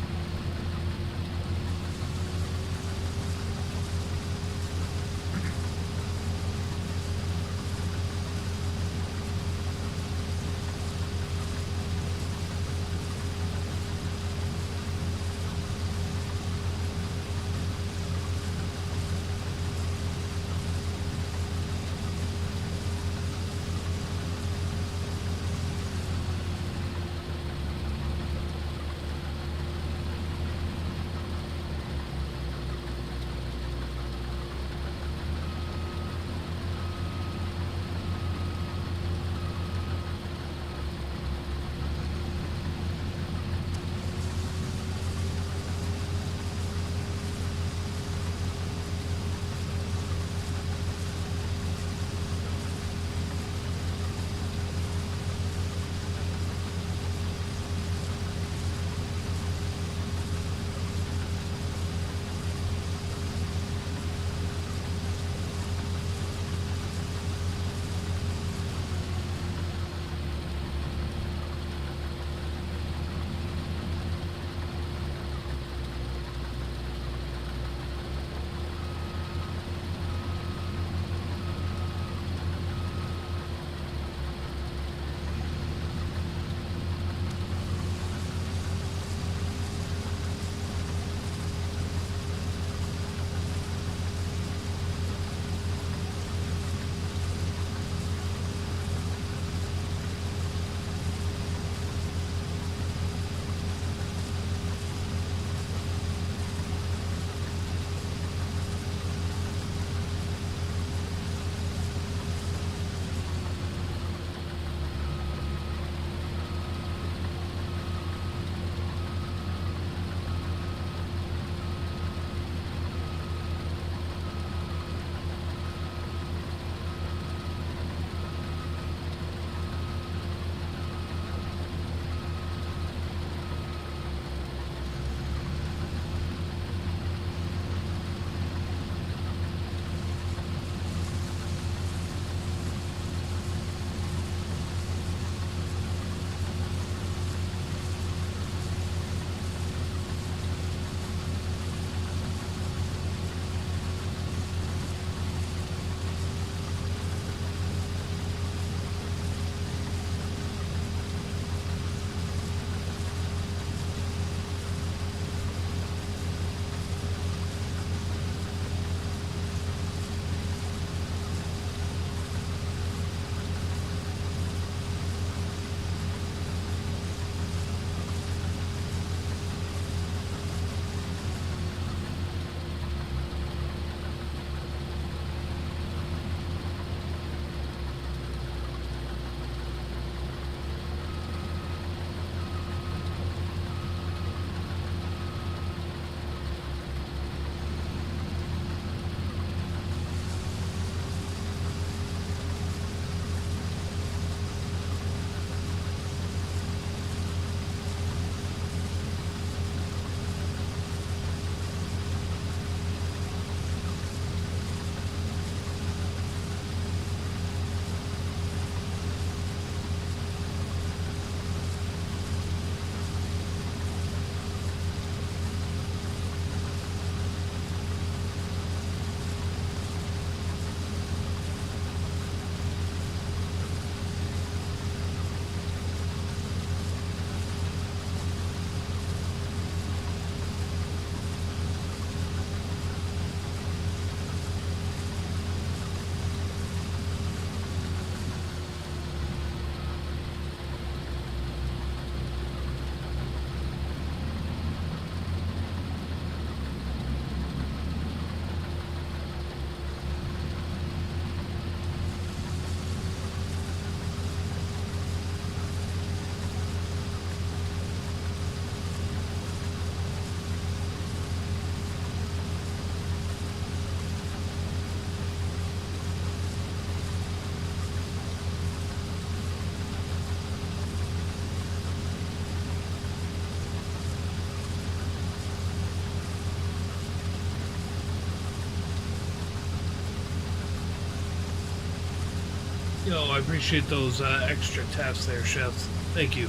appreciate those extra taps there, Chef. Thank you.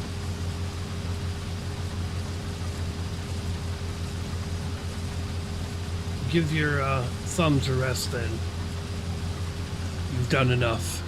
Give your thumbs a rest then. You've done enough.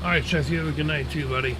All right, Chef, you have a good night too, buddy.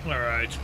All right.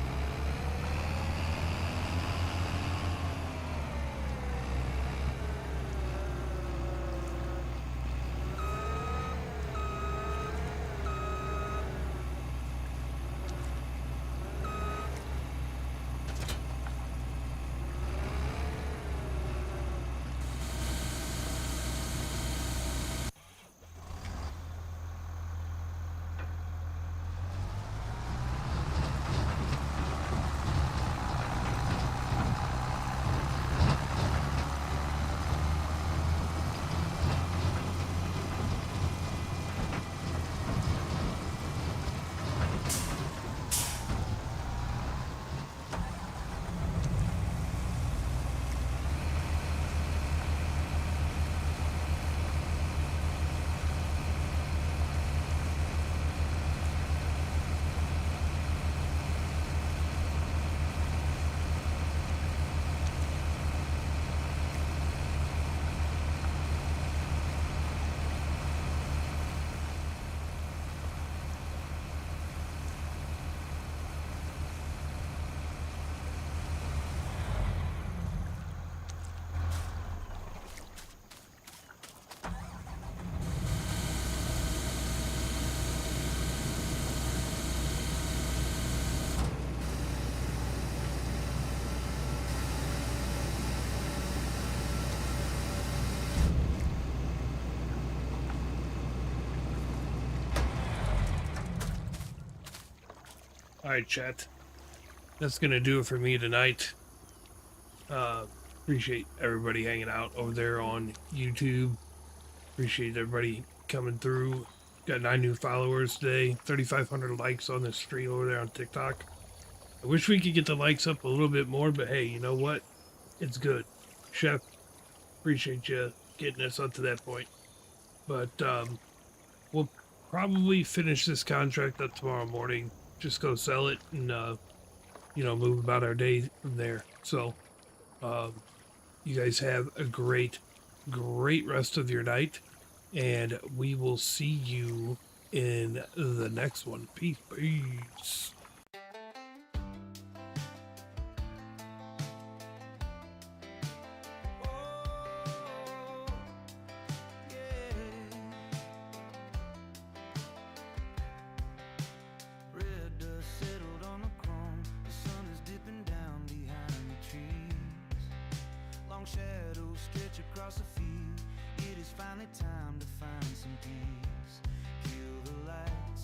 All right, chat. That's gonna do it for me tonight. Appreciate everybody hanging out over there on YouTube. Appreciate everybody coming through. Got 9 new followers today. 3,500 likes on the stream over there on TikTok. I wish we could get the likes up a little bit more, but hey, you know what? It's good. Chef, appreciate you getting us up to that point. But we'll probably finish this contract up tomorrow morning. Just go sell it and move about our day from there. So um you guys have a great rest of your night, and we will see you in the next one. Peace. Peace. Oh, yeah. Red dust settled on the chrome. The sun is dipping down behind the trees. Long shadows stretch across the field. It is finally time to find some peace. Kill the light.